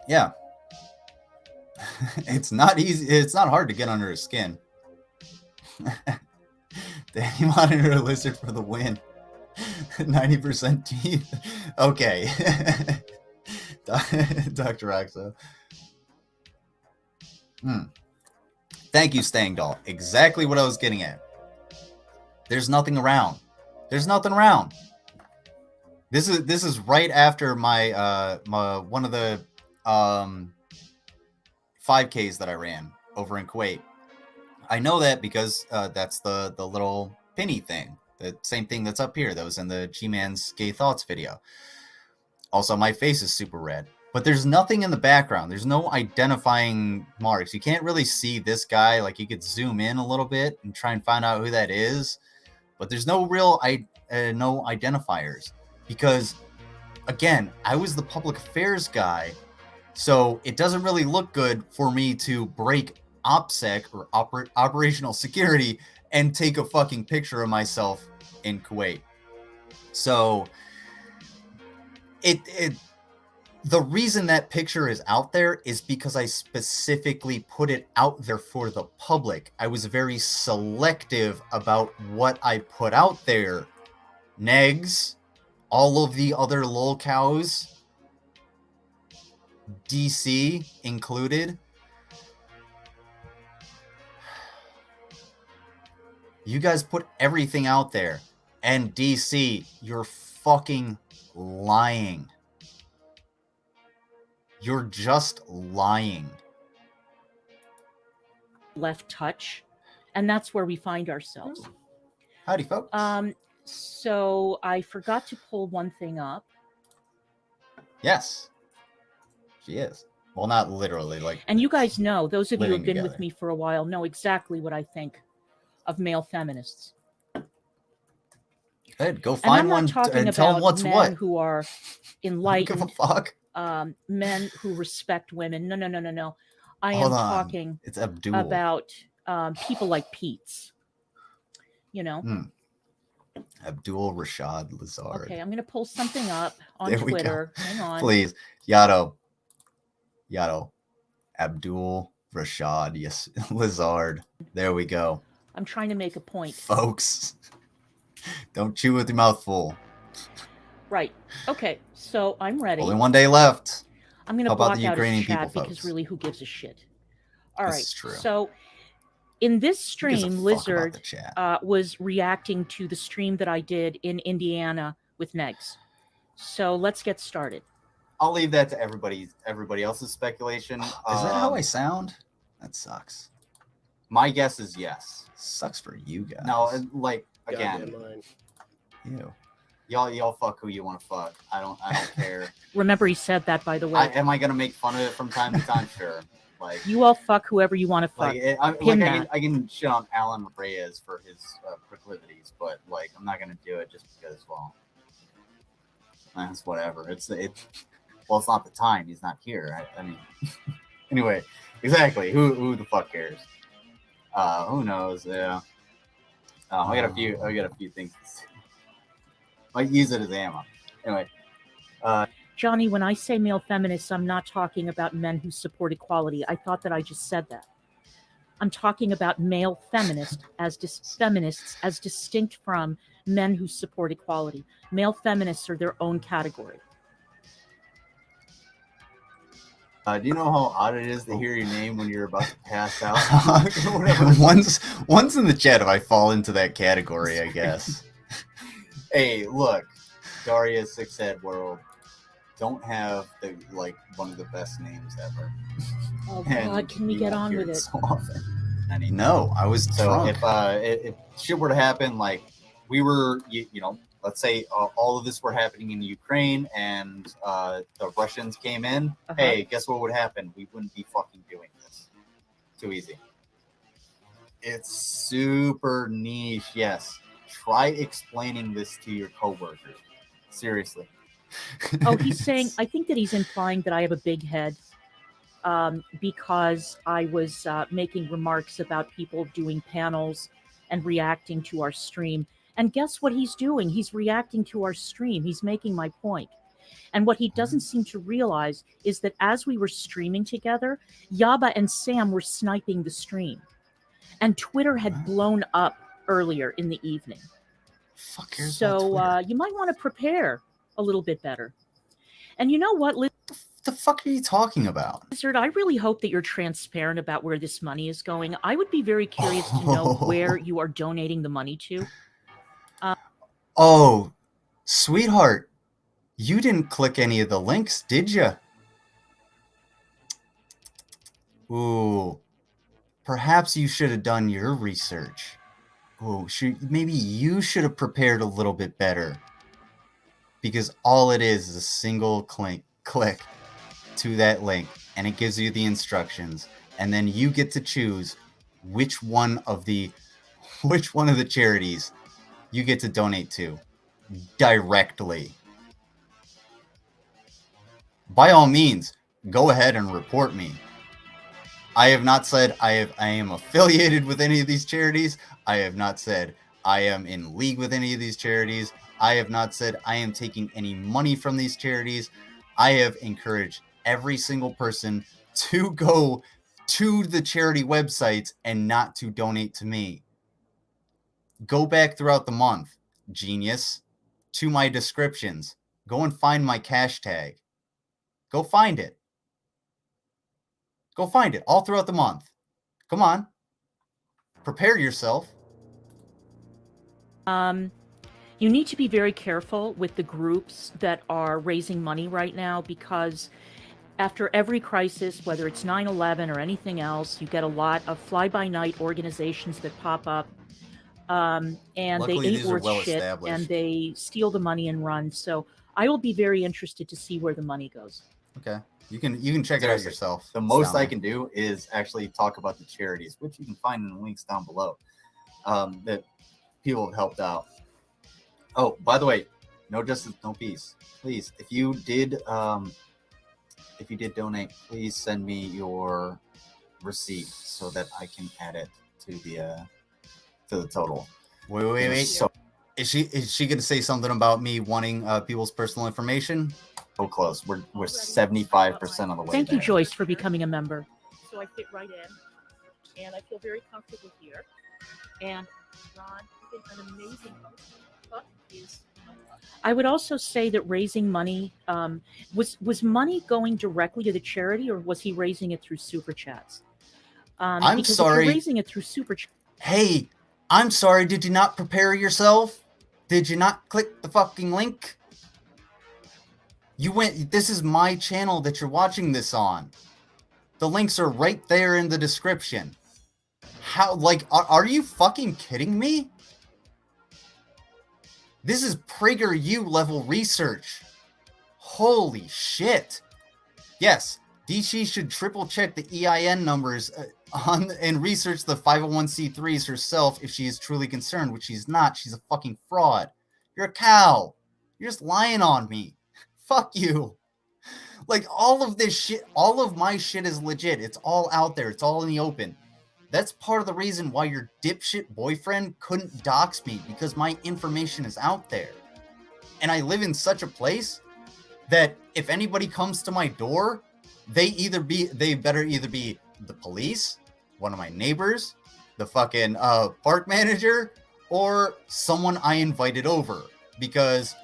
Yeah. It's not easy. It's not hard to get under his skin. Danny Monitor Lizard for the win. 90% teeth. Okay. Dr. Roxo. Thank you, Stang Doll. Exactly what I was getting at. There's nothing around. There's nothing around. This is right after my one of the 5Ks that I ran over in Kuwait. I know that because that's the little penny thing. The same thing that's up here that was in the G-Man's Gay Thoughts video. Also, my face is super red. But there's nothing in the background. There's no identifying marks. You can't really see this guy. Like, you could zoom in a little bit and try and find out who that is. But there's no real no identifiers. Because, again, I was the public affairs guy. So it doesn't really look good for me to break OPSEC or operational security and take a fucking picture of myself in Kuwait. So the reason that picture is out there is because I specifically put it out there for the public. I was very selective about what I put out there. Negz, all of the other lol cows, DC included. You guys put everything out there. And DC, you're fucking lying. You're just lying. Left touch. And that's where we find ourselves. Howdy, folks. So I forgot to pull one thing up. Yes. She is. Well, not literally, like. And you guys know, those of you who have been together with me for a while know exactly what I think of male feminists. Ed, go And find I'm not one talking and tell them about what's men what. who are I don't give a enlightened, fuck. men who respect women. No. I Hold am on. talking It's Abdul. about people like Pete's. You know. Abdul Rashad Lazard. Okay, I'm going to pull something up on There we go. Twitter. Hang on. Please. Yato. Abdul Rashad. Yes. Lazard. There we go. I'm trying to make a point. Folks. Don't chew with your mouth full. Right. Okay, so I'm ready. Only one day left. I'm going to How about block the out his Ukrainian chat people, because folks? really, who gives a shit? All This right. is true. So in this Who gives a stream, fuck about Lizard the chat? was reacting to the stream that I did in Indiana with Negz. So let's get started. I'll leave that to everybody else's speculation. Is that how I sound? That sucks. My guess is yes. Sucks for you guys. No, like again. Ew. Y'all fuck who you want to fuck. I don't care. Remember, he said that, by the way. Am I gonna make fun of it from time to time? Sure. Like you all fuck whoever you want to fuck. I can shit on Alan Reyes for his proclivities, but like I'm not gonna do it just because, well, that's whatever. It's not the time. He's not here. I mean, anyway, exactly. Who the fuck cares? Who knows? Yeah. I got a few things to say. Might use it as ammo. Anyway. Johnny, when I say male feminists, I'm not talking about men who support equality. I thought that I just said that. I'm talking about male feminists as distinct from men who support equality. Male feminists are their own category. Do you know how odd it is to hear your name when you're about to pass out? once in the chat, if I fall into that category, I guess. Hey, look, Daria Six Head World don't have one of the best names ever. Oh God, can we get on with it? So often. No, I was drunk. If shit were to happen, like we were, let's say all of this were happening in Ukraine and the Russians came in. Hey, guess what would happen? We wouldn't be fucking doing this. Too easy. It's super niche. Yes. Try explaining this to your coworkers. Seriously. Oh, he's saying, I think that he's implying that I have a big head because I was making remarks about people doing panels and reacting to our stream. And guess what he's doing? He's reacting to our stream. He's making my point. And what he doesn't seem to realize is that as we were streaming together, Yaba and Sam were sniping the stream. And Twitter had blown up earlier in the evening. So you might want to prepare a little bit better. And you know what, the fuck are you talking about? Lizard, I really hope that you're transparent about where this money is going. I would be very curious to know where you are donating the money to. Oh, sweetheart, you didn't click any of the links, did you? Ooh, perhaps you should have done your research. Oh, maybe you should have prepared a little bit better. Because all it is a single click to that link, and it gives you the instructions, and then you get to choose which one of the charities you get to donate to directly. By all means, go ahead and report me. I have not said I am affiliated with any of these charities. I have not said I am in league with any of these charities. I have not said I am taking any money from these charities. I have encouraged every single person to go to the charity websites and not to donate to me. Go back throughout the month, genius, to my descriptions. Go and find my cash tag. Go find it. Go find it all throughout the month. Come on. Prepare yourself. You need to be very careful with the groups that are raising money right now, because after every crisis, whether it's 9/11 or anything else, you get a lot of fly-by-night organizations that pop up, and Luckily, they ain't worth shit, and they steal the money and run. So I will be very interested to see where the money goes. Okay. You can check it out yourself. The most I can do is actually talk about the charities, which you can find in the links down below, that people have helped out. Oh, by the way, no justice, no peace. Please, if you did donate, please send me your receipt so that I can add it to the total. Wait. So, is she gonna say something about me wanting people's personal information? So close. We're 75% on the way. Thank you, there. Joyce, for becoming a member. So I fit right in, and I feel very comfortable here. And Ron, you've been an amazing host. I would also say that raising money was money going directly to the charity, or was he raising it through super chats? I'm because sorry. If you're raising it through super chats. Hey, I'm sorry. Did you not prepare yourself? Did you not click the fucking link? You went. This is my channel that you're watching this on. The links are right there in the description. How? Like, are you fucking kidding me? This is PragerU level research. Holy shit. Yes, DC should triple check the EIN numbers and research the 501c3s herself if she is truly concerned, which she's not. She's a fucking fraud. You're a cow. You're just lying on me. Fuck you. Like, all of this shit, all of my shit is legit. It's all out there. It's all in the open. That's part of the reason why your dipshit boyfriend couldn't dox me, because my information is out there. And I live in such a place that if anybody comes to my door, they better either be the police, one of my neighbors, the fucking park manager, or someone I invited over. Because,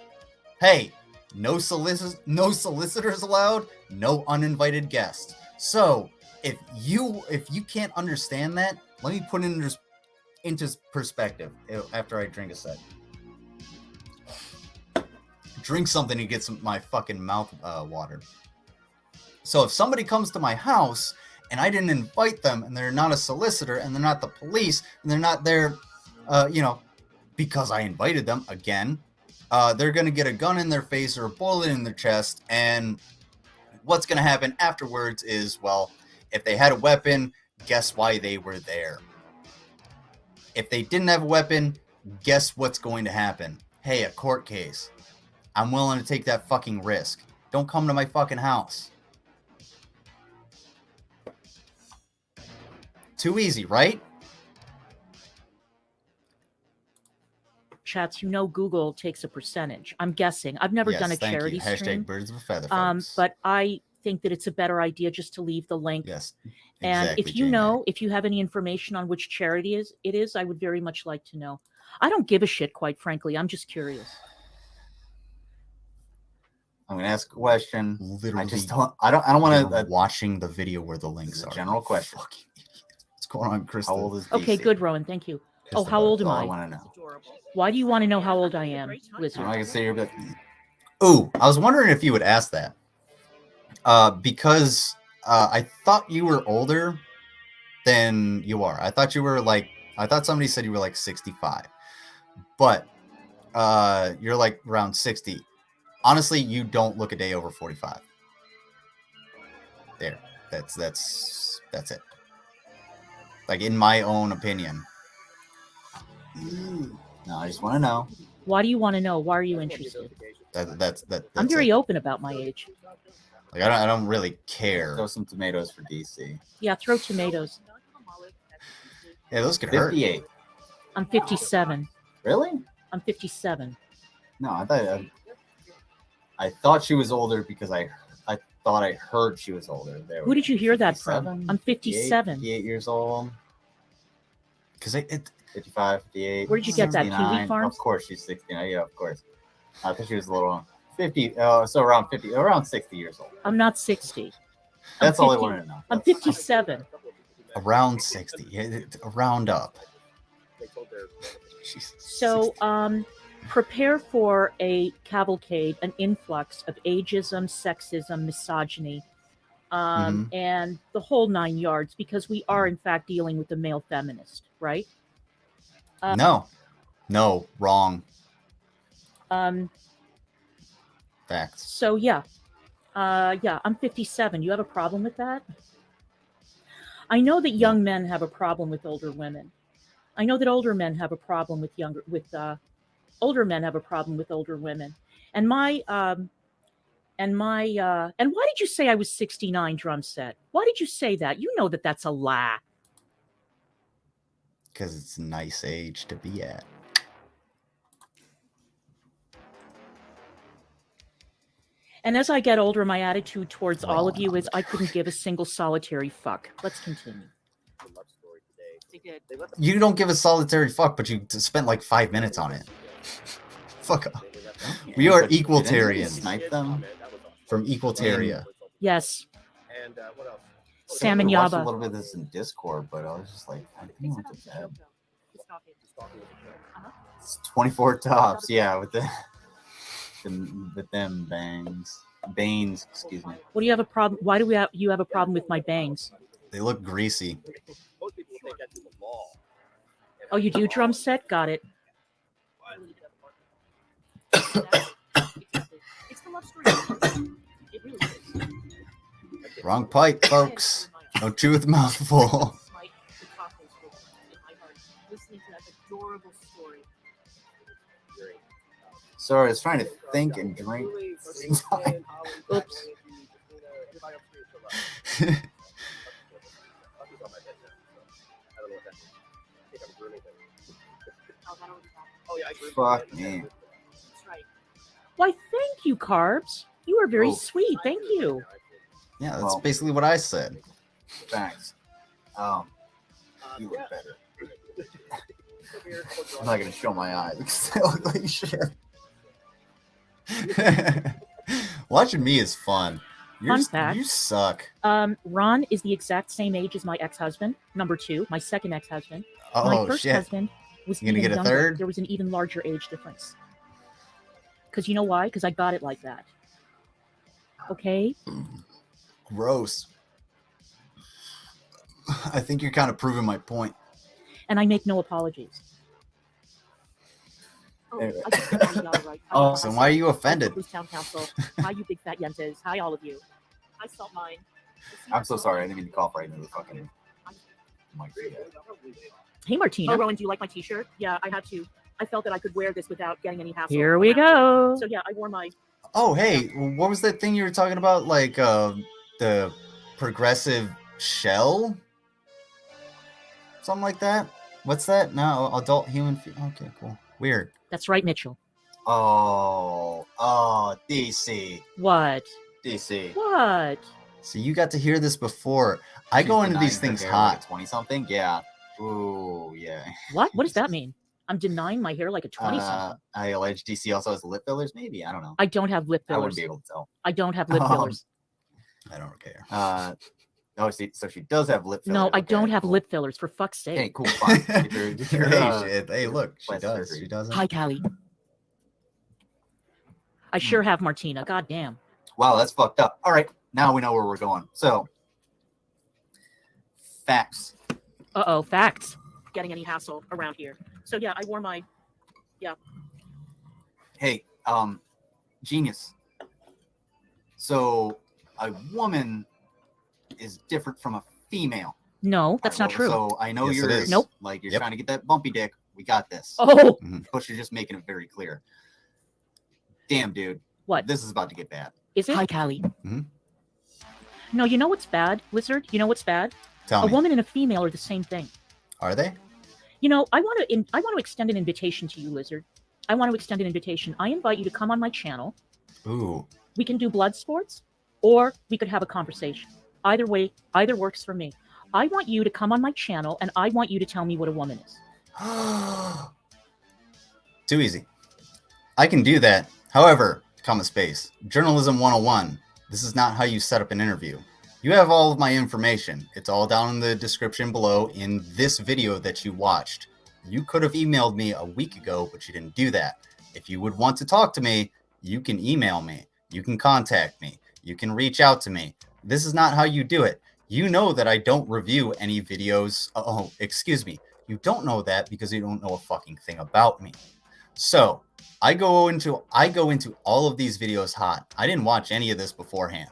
hey, no solicitors allowed, no uninvited guests. So if you can't understand that, let me put it into perspective after I drink a sec. Drink something to get my fucking mouth watered. So if somebody comes to my house and I didn't invite them, and they're not a solicitor, and they're not the police, and they're not there, because I invited them, again, they're going to get a gun in their face or a bullet in their chest, and what's going to happen afterwards is, well, if they had a weapon, guess why they were there? If they didn't have a weapon, guess what's going to happen? Hey, a court case. I'm willing to take that fucking risk. Don't come to my fucking house. Too easy, right? Chats, Google takes a percentage. I'm guessing. I've never done a charity stream. Birds of a feather, folks. But I think that it's a better idea just to leave the link. Yes. And exactly, if if you have any information on which charity it is, I would very much like to know. I don't give a shit, quite frankly. I'm just curious. I'm gonna ask a question. Literally, I don't want to. Watching the video where the links are. General question. What's going on, Chris? How old is DC? Okay, good, Rowan. Thank you. Oh, how old am I? I want to know. Why do you want to know how old I am, Lizard? I can say you're. Ooh, I was wondering if you would ask that. Because I thought you were older than you are. I thought you were I thought somebody said you were 65, but you're around 60. Honestly, you don't look a day over 45. There, that's it. In my own opinion. No, I just want to know. Why do you want to know? Why are you interested? That's I'm very open about my age. I don't really care. Throw some tomatoes for DC. Yeah, throw tomatoes. Yeah, those could hurt. 58. I'm 57. Really? I'm 57. No, I thought she was older because I thought I heard she was older. Who did you hear that from? I'm 57. 58 years old. Because 55, 58. Where did you get that? Kiwi Farms? Of course, she's 69. Yeah, of course. I thought she was a little 50. So around 50, around 60 years old. I'm not 60. That's all I wanted to know. I'm 57. Around 60. Round up. So, prepare for a cavalcade, an influx of ageism, sexism, misogyny, and the whole 9 yards, because we are, in fact, dealing with a male feminist, right? No, wrong. Facts. So, yeah, I'm 57. You have a problem with that? I know that young men have a problem with older women. I know that older men have a problem with older men have a problem with older women. And and why did you say I was 69, drum set? Why did you say that? You know that that's a lie. Because it's a nice age to be at. And as I get older, my attitude towards all of you is I couldn't give a single solitary fuck. Let's continue. You don't give a solitary fuck, but you spent like 5 minutes on it. Fuck off. We are equalitarians. Snipe them. From Equalitaria. Yes. And what else? Sam and I watched a Yaba. little bit of this in Discord, but I was just like, I think I went to bed. It's 24 tops, yeah, with with them banes, excuse me. What do you have a problem? Why do you have a problem with my bangs? They look greasy. Most people think that's the law. Oh, you do, drum set? Got it. It's the love story. It really is. Wrong pipe, folks. Don't chew with the mouth full. Listening to that adorable story. Sorry, I was trying to think and drink. Oops. Fuck me. Why, thank you, Carbs. You are very Oh. sweet. Thank you. Yeah, that's Well. basically what I said. Thanks. You look better. I'm not gonna show my eyes because they look like shit. Watching me is fun. Fun fact. You suck. Ron is the exact same age as my ex-husband, number 2, my second ex-husband. My Oh first shit. husband was You gonna even get a younger. third? There was an even larger age difference. Because you know why? Because I got it like that. Okay? Gross. I think you're kind of proving my point. And I make no apologies. Anyway. I just got you all right. Oh, So why are you offended? Bruce Town Council. Hi, you big fat yentes. Hi, all of you. I felt mine. I'm so sorry. I didn't mean to cough right into the fucking mic. Hey, Martina. Oh, Rowan, do you like my t-shirt? Yeah, I had to. I felt that I could wear this without getting any hassle. Here we go. So yeah, I wore my. Oh, hey, what was that thing you were talking about? Like the progressive shell? Something like that? What's that? No, adult human. Okay, cool. Weird. That's right, Mitchell. Oh, DC. What? DC. What? So you got to hear this before. I go into these things hot. 20 something? Yeah. Ooh, yeah. What? What does that mean? I'm denying my hair like a 20-something. I allege DC also has lip fillers. Maybe, I don't know. I don't have lip I wouldn't fillers. be able to tell. I don't have lip Um, fillers. I don't care. Oh, so she does have lip fillers. No, I Okay, don't have cool. lip fillers. For fuck's sake. Okay, cool, fine. If you're, Hey, look, she plastic does. surgery. She doesn't. Hi, Callie. I sure have Martina. God damn. Wow, that's fucked up. All right, now we know where we're going. So, facts. Uh-oh, facts. Getting any hassle around here. So yeah, I wore my. Hey, genius. So, a woman is different from a female. No, that's not true. So I know Yes, it you're is. Nope. like you're Yep. trying to get that bumpy dick. We got this. Oh, But you're just making it very clear. Damn, dude. what? This is about to get bad. Is it? Hi, Callie. Mhm. No, you know what's bad, Lizard? You know what's bad? Tell A me. woman and a female are the same thing. Are they? You know, I want to extend an invitation to you, Lizard. I want to extend an invitation. I invite you to come on my channel. Ooh. We can do blood sports, or we could have a conversation. Either way, either works for me. I want you to come on my channel, and I want you to tell me what a woman is. Too easy. I can do that. However, comma space. Journalism 101. This is not how you set up an interview. You have all of my information. It's all down in the description below in this video that you watched. You could have emailed me a week ago, but you didn't do that. If you would want to talk to me, you can email me. You can contact me. You can reach out to me. This is not how you do it. You know that I don't review any videos. Oh, excuse me. You don't know that because you don't know a fucking thing about me. So I go into all of these videos hot. I didn't watch any of this beforehand.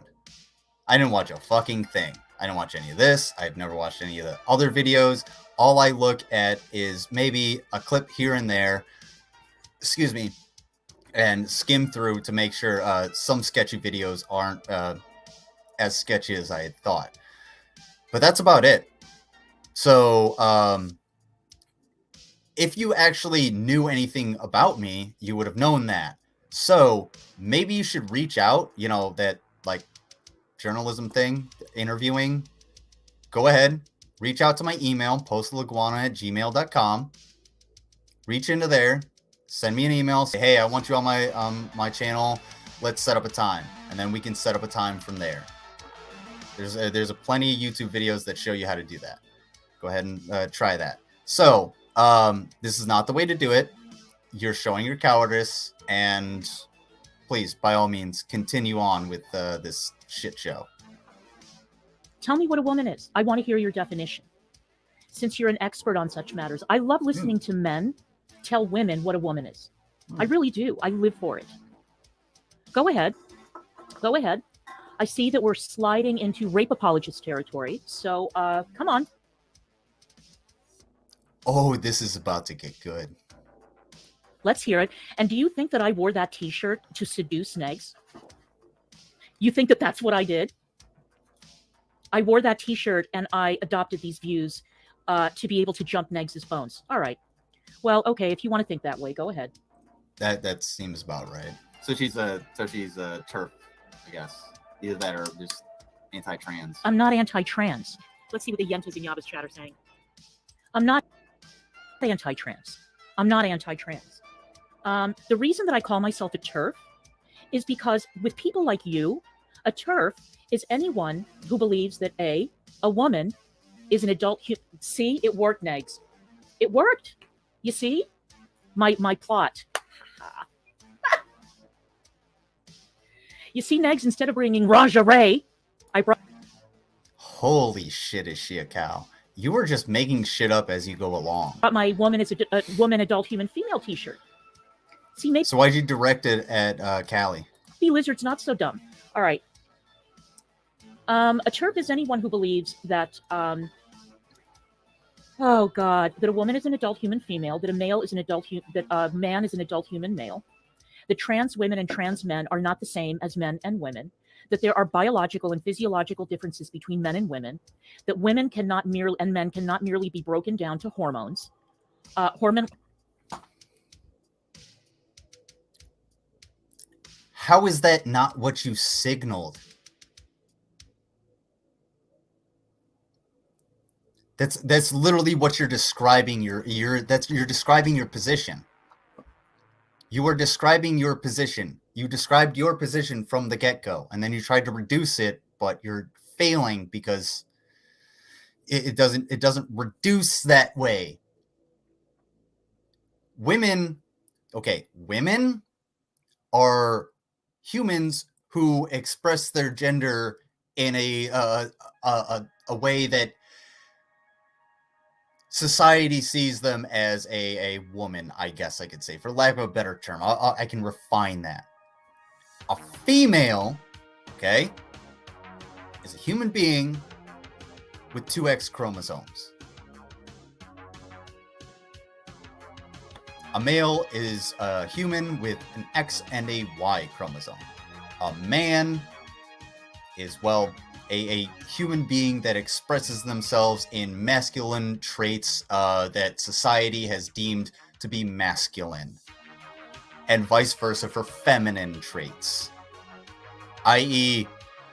I didn't watch a fucking thing. I didn't watch any of this. I've never watched any of the other videos. All I look at is maybe a clip here and there. excuse me, and skim through to make sure some sketchy videos aren't as sketchy as I had thought. But that's about it. So if you actually knew anything about me, you would have known that. So maybe you should reach out, you know, that like journalism thing, interviewing. Go ahead, reach out to my email, postalaguana@gmail.com. Reach into there, send me an email, say, hey, I want you on my channel. Let's set up a time. And then we can set up a time from there. There's a plenty of YouTube videos that show you how to do that. Go ahead and try that. So this is not the way to do it. You're showing your cowardice, and please, by all means, continue on with this shit show. Tell me what a woman is. I want to hear your definition. Since you're an expert on such matters, I love listening to men tell women what a woman is. I really do. I live for it. Go ahead. Go ahead. I see that we're sliding into rape apologist territory. So come on. Oh, this is about to get good. Let's hear it. And do you think that I wore that t-shirt to seduce Negz? You think that that's what I did? I wore that t-shirt and I adopted these views to be able to jump Negz's phones. All right. Well, okay, if you want to think that way, go ahead. That seems about right. So she's a TERF, I guess. Either that or just anti-trans. I'm not anti-trans. Let's see what the Yentas and Yabas chat are saying. I'm not anti-trans. I'm not anti-trans. The reason that I call myself a TERF is because with people like you, a TERF is anyone who believes that a woman is an adult. See, it worked, Negz. It worked. You see, my plot. You see, Negz, instead of bringing Raja Ray, I brought. Holy shit, is she a cow? You were just making shit up as you go along. My woman is a woman, adult, human, female t-shirt. See, maybe. So why'd you direct it at Callie? The lizard's not so dumb. All right. A TERF is anyone who believes that, oh God, that a woman is an adult human female, that a male is an adult, that a man is an adult human male, that trans women and trans men are not the same as men and women, that there are biological and physiological differences between men and women, that women cannot merely and men cannot merely be broken down to hormones. How is that not what you signaled? That's literally what you're describing. You're describing your position. You are describing your position. You described your position from the get-go, and then you tried to reduce it, but you're failing because it doesn't reduce that way. Women are humans who express their gender in a way that society sees them as a woman, I guess I could say, for lack of a better term. I can refine that. A female, okay, is a human being with 2 X chromosomes. A male is a human with an X and a Y chromosome. A man is, well, a human being that expresses themselves in masculine traits that society has deemed to be masculine, and vice versa for feminine traits, i.e.,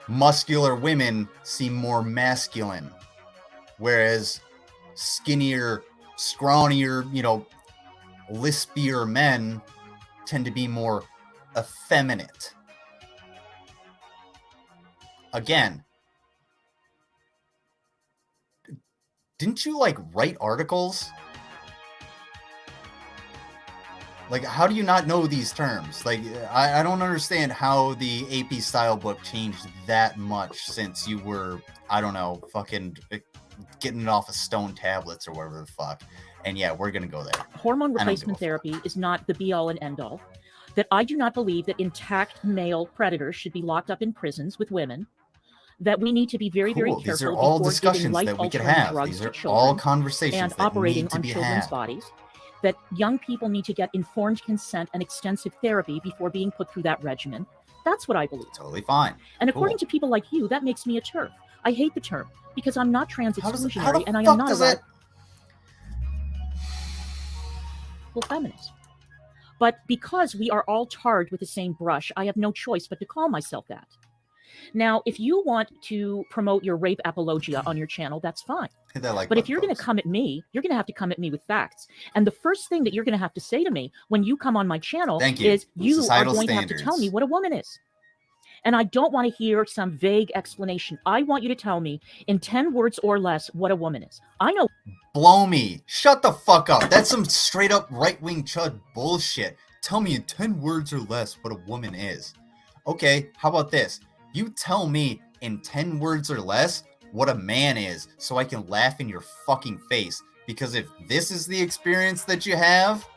muscular women seem more masculine, whereas skinnier, scrawnier, lispier men tend to be more effeminate. Again, didn't you write articles? How do you not know these terms? I don't understand how the AP style book changed that much since you were, I don't know, fucking getting it off of stone tablets or whatever the fuck. And yeah, we're going to go there. Hormone replacement therapy is not the be all and end all. That I do not believe that intact male predators should be locked up in prisons with women. That we need to be very, very careful. These are all before discussions giving that we could life-altering have. drugs These to are children all conversations and that operating need to on be children's had. bodies. that young people need to get informed consent and extensive therapy before being put through that regimen. That's what I believe. Totally fine. And according Cool. to people like you, that makes me a TERF. I hate the term because I'm not trans How the exclusionary and I fuck am not a does that? radical feminist. But because we are all tarred with the same brush, I have no choice but to call myself that. Now, if you want to promote your rape apologia on your channel, that's fine. Hit that like But if button, you're going to folks. come at me, you're going to have to come at me with facts. And the first thing that you're going to have to say to me when you come on my channel Thank you. is you Societal are going to have to tell me standards. what a woman is. And I don't want to hear some vague explanation. I want you to tell me in 10 words or less what a woman is. I know. Blow me. Shut the fuck up. That's some straight up right-wing chud bullshit. Tell me in 10 words or less what a woman is. Okay, how about this? You tell me in 10 words or less what a man is so I can laugh in your fucking face. Because if this is the experience that you have,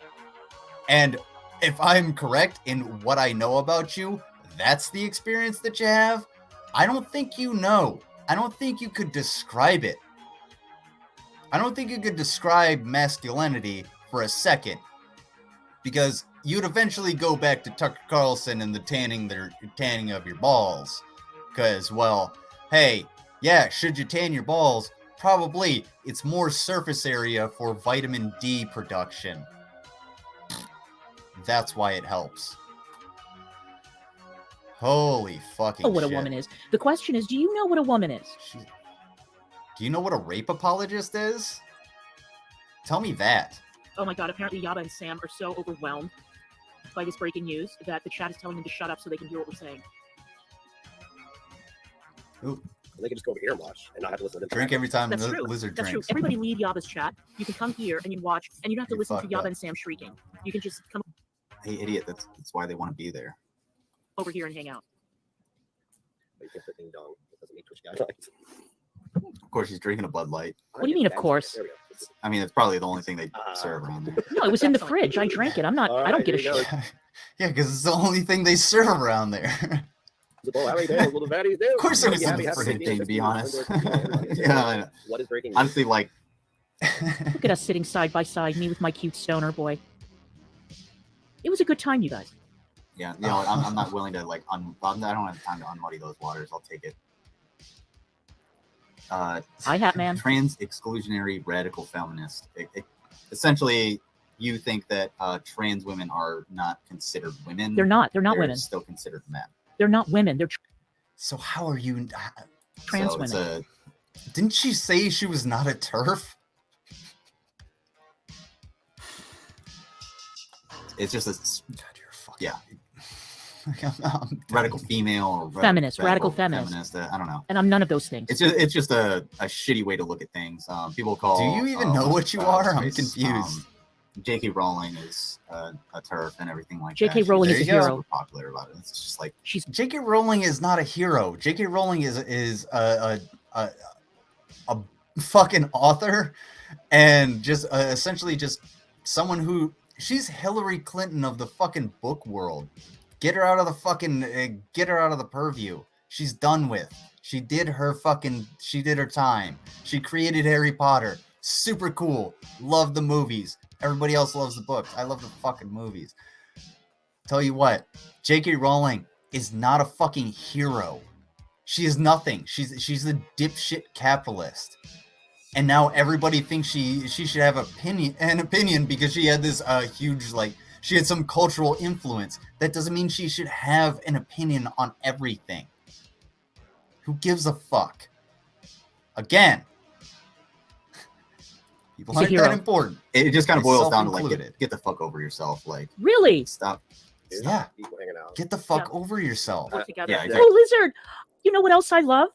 and if I'm correct in what I know about you, that's the experience that you have, I don't think you know. I don't think you could describe it. I don't think you could describe masculinity for a second, because you'd eventually go back to Tucker Carlson and the tanning of your balls. Because, well, hey, yeah, should you tan your balls? Probably. It's more surface area for vitamin D production. That's why it helps. Holy fucking what a shit. woman is. The question is, do you know what a woman is? Do you know what a rape apologist is? Tell me that. Oh my God, apparently Yaba and Sam are so overwhelmed by this breaking news that the chat is telling them to shut up so they can hear what we're saying. Ooh, They can just go over here and watch and not have to listen to them. drink every time That's the true. lizard That's drinks. true. Everybody leave Yaba's chat. You can come here and you can watch, and you don't have to You listen to fucked Yaba up. and Sam shrieking. You can just come Hey, idiot. That's why they want to be there. over here and hang out. But you can't put ding dong. It doesn't meet Twitch guidelines. Of course, he's drinking a Bud Light. What do you mean, of course? There we go. I mean, it's probably the only thing they serve around there. No, it was in the fridge. I drank it. I'm not. I don't give a All right, shit. here Yeah, because it's the only thing they serve around there. Well, how many days will the baddies do? Of course it was Yeah, in we the have fridge, 15, to be 16, honest. 17, Yeah, I know. What is breaking news? Honestly, like, Look at us sitting side by side, me with my cute stoner boy. It was a good time, you guys. yeah, you know, I'm not willing to, like, I don't have time to unmuddy those waters. I'll take it. Hi, Hat Man. Trans exclusionary radical feminist. Essentially, you think that trans women are not considered women. They're not. They're not They're women. still considered men. They're not women. They're So how are you? trans So it's women. Didn't she say she was not a TERF? it's just a God, you're a fucking. yeah I'm radical female or Feminist, radical feminist. I don't know. And I'm none of those things. It's just a shitty way to look at things. People call. Do you even know what you are? I'm confused. J.K. Rowling is a TERF and everything like J.K. that. Rowling is a She's hero. super popular about it. It's just like She's J.K. Rowling is not a hero. J.K. Rowling is a fucking author, and just essentially just someone who she's Hillary Clinton of the fucking book world. Get her out of the fucking get her out of the purview. She's done with. She did her time. She created Harry Potter. Super cool. Love the movies. Everybody else loves the books. I love the fucking movies. Tell you what, J.K. Rowling is not a fucking hero. She is nothing. She's a dipshit capitalist. And now everybody thinks she should have an opinion because she had this huge, like, she had some cultural influence. That doesn't mean she should have an opinion on everything. Who gives a fuck? Again, people She's a aren't hero. that important. it just kind of boils down to like Self-included. get the fuck over yourself. Like really stop. Yeah. People hanging out. Get the fuck Yeah. over yourself. work together. yeah, Oh, Lizard! You know what else I love?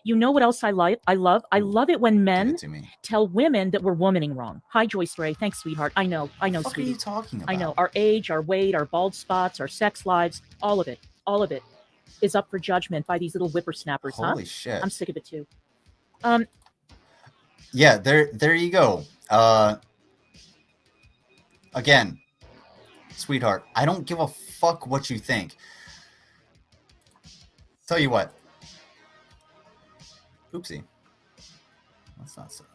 You know what else I like? I love it when Give men it to me. tell women that we're womaning wrong. Hi, Joyce Ray. Thanks, sweetheart. I know, What are sweetie. you talking about? I know. Our age, our weight, our bald spots, our sex lives, all of it is up for judgment by these little whippersnappers, Holy huh? shit. I'm sick of it too. Yeah, there you go. Again, sweetheart, I don't give a fuck what you think. Tell you what. Oopsie.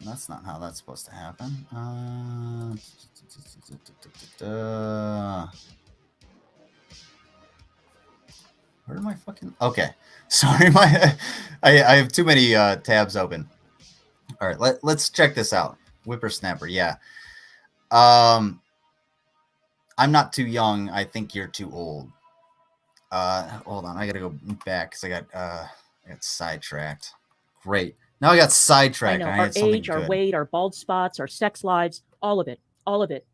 That's not how that's supposed to happen. Where am I fucking? Okay, sorry, I have too many tabs open. All right, let's check this out. Whippersnapper, yeah. I'm not too young. I think you're too old. Hold on, I gotta go back because I got sidetracked. Great. Now I got sidetracked. I know. I Our had something age, our good. weight, our bald spots, our sex lives, all of it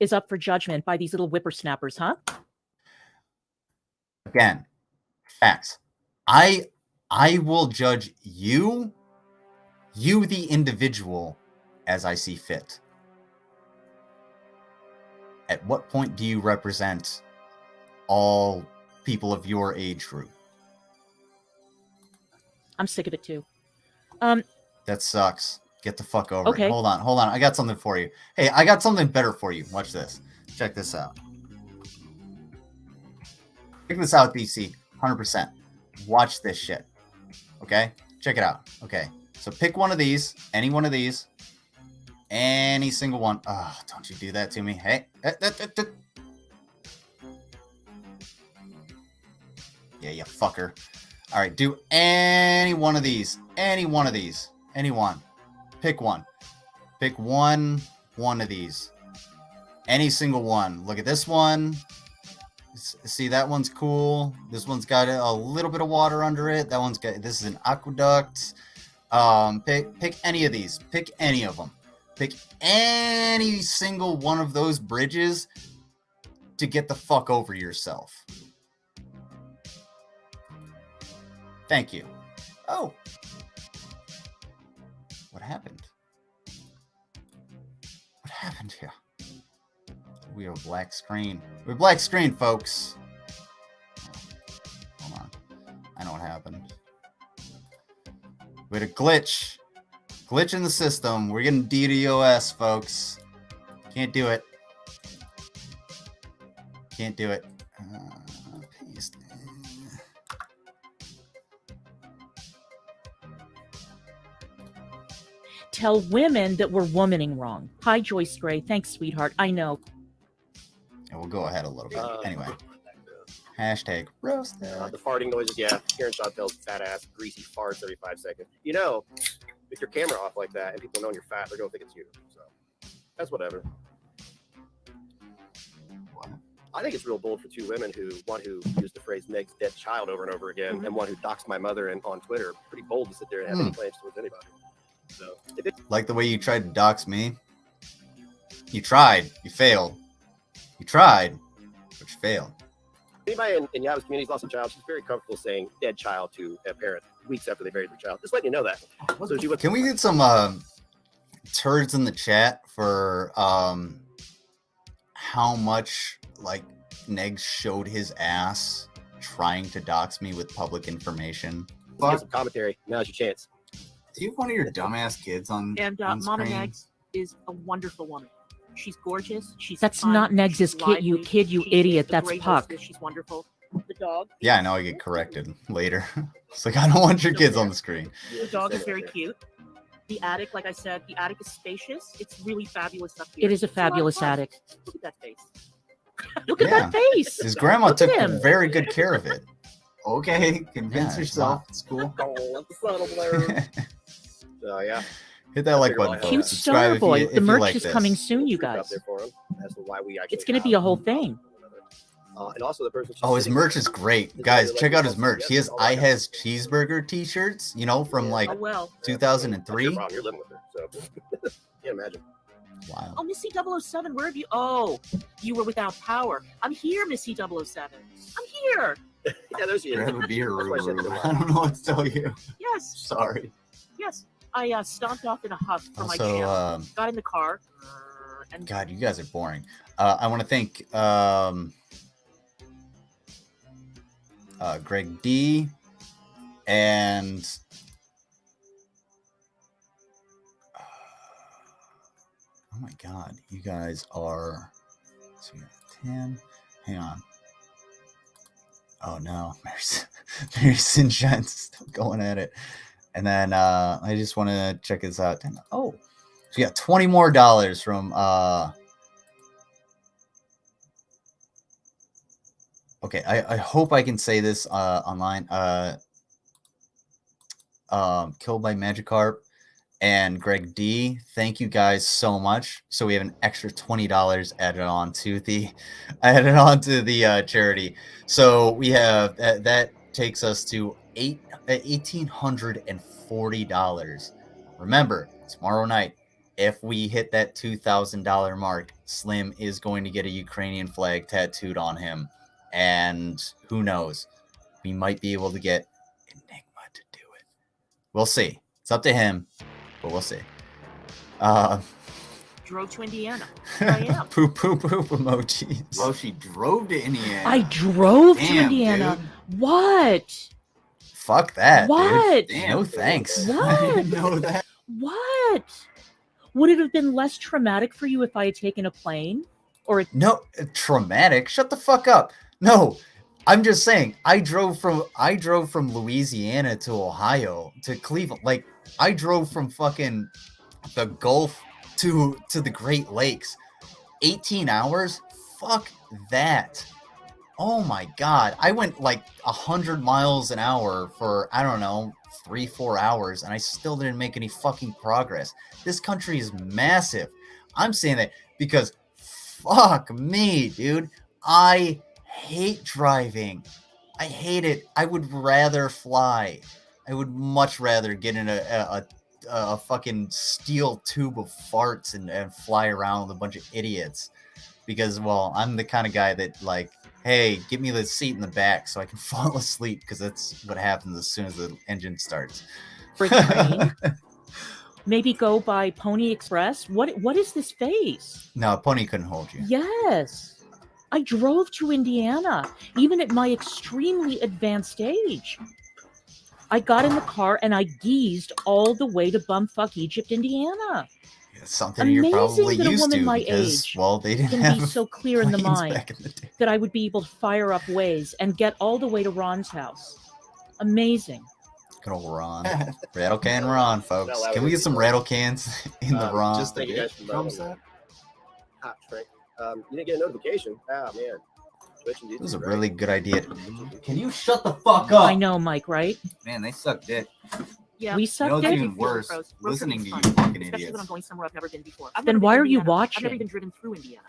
is up for judgment by these little whippersnappers, huh? Again, facts. I will judge you the individual, as I see fit. At what point do you represent all people of your age group? I'm sick of it too. That sucks. Get the fuck over Okay. it. Hold on. I got something for you. Hey, I got something better for you. Watch this. Check this out. Check this out, DC. 100%. Watch this shit. Okay? Check it out. Okay. So pick one of these. Any one of these. Any single one. Oh, don't you do that to me. Hey. Yeah, you fucker. All right, do any one of these. Any one of these. Any one. Pick one. Pick one of these. Any single one. Look at this one. See, that one's cool. This one's got a little bit of water under it. That one's got, this is an aqueduct. Pick any of these. Pick any of them. Pick any single one of those bridges to get the fuck over yourself. Thank you. Oh. What happened? What happened here? We have a black screen. We're black screen, folks. Hold on. I know what happened. We had a glitch. Glitch in the system. We're getting DDoS, folks. Can't do it. Can't do it. Paste. Tell women that we're womaning wrong. Hi, Joyce Gray. Thanks, sweetheart. I know. And we'll go ahead a little bit. Anyway. Hashtag roasted. The farting noises, yeah. Karen Shottel's fat ass, greasy farts every 5 seconds. You know, if your camera off like that and people know you're fat, they're going to think it's you. So that's whatever. I think it's real bold for two women one who used the phrase Negz dead child over and over again, and one who doxed my mother on Twitter. Pretty bold to sit there and have any claims towards anybody. So, like the way you tried to dox me. You tried. You failed. You tried, but you failed. Anybody in Yava's community lost a child, she's very comfortable saying dead child to a parent weeks after they buried their child. Just letting you know that. So Can we get some turds in the chat for how much like Negz showed his ass trying to dox me with public information? Get some commentary. Now's your chance. Do you have one of your dumbass kids on? And on Mama screen? Negz is a wonderful woman. She's gorgeous. She's That's fun, not Negz's she's kid, you lively, you she's idiot. a That's great Puck. hostess, She's wonderful. The dog. Yeah, I know I get corrected later. It's like, I don't want your kids on the screen. The dog is very cute. The attic, like I said, the attic is spacious. It's really fabulous up here. It is a It's lot of fabulous fun. attic. Look at that face. Look at that face. His grandma Look at took him. very good care of it. Okay, convince Yeah, it's yourself. It's cool. Oh, the sun over there. So yeah. Hit that like button, Cute folks. stoner boy. if The merch like is this. coming soon, you Truth out guys. there for him as to why we actually It's going to be have a whole thing. and also the person. Oh, his merch is great. Guys, check out his merch. He has I Has Cheeseburger t-shirts, you know, from like Oh, well. 2003. Your mom, you're living with her, so can't imagine. Wow. Oh, Missy 007, where have you? Oh, you were without power. I'm here, Missy 007. I'm here. Yeah, there's you. Grab a beer. That's why I said it. I don't know what to tell you. Yes, Sorry. yes. I stomped off in a huff for my Also, channel. Got in the car. And God, you guys are boring. I want to thank Greg D and oh my God, you guys are. So we got 10. Hang on. Oh no, Mary Sinchan's still going at it. And then I just want to check this out. Oh, so we got $20 more from okay, I hope I can say this online. Killed by Magikarp and Greg D. Thank you guys so much. So we have an extra $20 added on to the charity. So we have that takes us to $1,840. Remember, tomorrow night, if we hit that $2,000 mark, Slim is going to get a Ukrainian flag tattooed on him. And who knows? We might be able to get Enigma to do it. We'll see. It's up to him, but we'll see. Drove to Indiana. Here I am. Poop emojis. Oh, she drove to Indiana. I drove to Damn, Indiana. dude. What? Fuck that, What? dude. No thanks. What? I didn't know that. What? Would it have been less traumatic for you if I had taken a plane? Or No, traumatic. Shut the fuck up. No, I'm just saying. I drove from Louisiana to Ohio to Cleveland. Like I drove from fucking the Gulf to the Great Lakes. 18 hours? Fuck that. Oh my god. I went like 100 miles an hour for, I don't know, 3-4 hours, and I still didn't make any fucking progress. This country is massive. I'm saying that because fuck me, dude. I hate driving. I hate it. I would rather fly. I would much rather get in a fucking steel tube of farts and fly around with a bunch of idiots. Because, well, I'm the kind of guy that, like, hey, give me the seat in the back so I can fall asleep, because that's what happens as soon as the engine starts. for a train? Maybe go by Pony Express? What is this face? No, Pony couldn't hold you. Yes. I drove to Indiana, even at my extremely advanced age. I got in the car and I geezed all the way to bumfuck Egypt, Indiana. It's something you're Amazing probably that a used woman to my because, age well, they didn't Can have be so clear in the planes mind back in the day. that I would be able to fire up Waze and get all the way to Ron's house. Amazing. Good old Ron. Rattle can Ron, folks. Well, Can we get some rattle cans in the Ron? Just Thank you guys for drum that. set. Hot drink. You didn't get a notification. Ah, man. Twitch and It was a YouTube, really right? good idea. Can you shut the fuck up? I know, Mike, right? Man, they suck dick. Yeah. We You know sucked what's it. even worse? Road Listening to trip's you fun, fucking especially when I'm idiots. going somewhere I've never been before. I've Then never why been are to you Indiana. I've watching? never even driven through Indiana.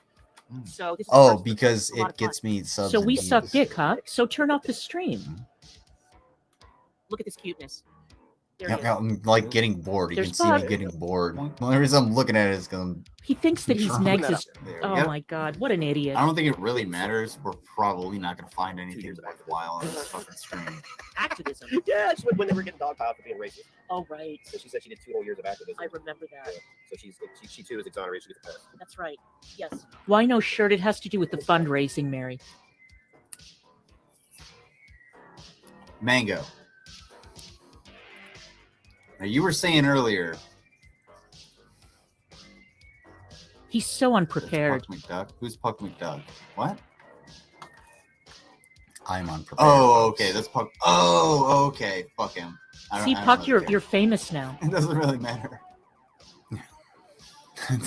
Mm. So this is the Oh, first one. because It's a lot it of fun. gets me subs. So and we views. suck dick, huh? So turn off the stream. Look at this cuteness. There Yeah, it is. yeah, I'm like getting bored. You There's can see me Bug. getting bored. The only reason I'm looking at it is because He thinks that he's Drunk. Negz's. There we Oh go. my god, what an idiot. I don't think it really matters. We're probably not going to find anything years back. worthwhile on this fucking stream. Activism. Yeah, it's when they were getting dogpiled for being racist. Oh right. So she said she did 2 whole years of activism. I remember that. So she too is exonerated. She gets a pass. That's right. Yes. Why no shirt? It has to do with the fundraising, Mary. Mango. Now, you were saying earlier. He's so There's unprepared. Puck McDuck. Who's Puck McDuck? What? I'm unprepared. Oh, folks. okay. That's Puck. Oh, okay. Fuck him. See, Puck, you're famous now. It doesn't really matter.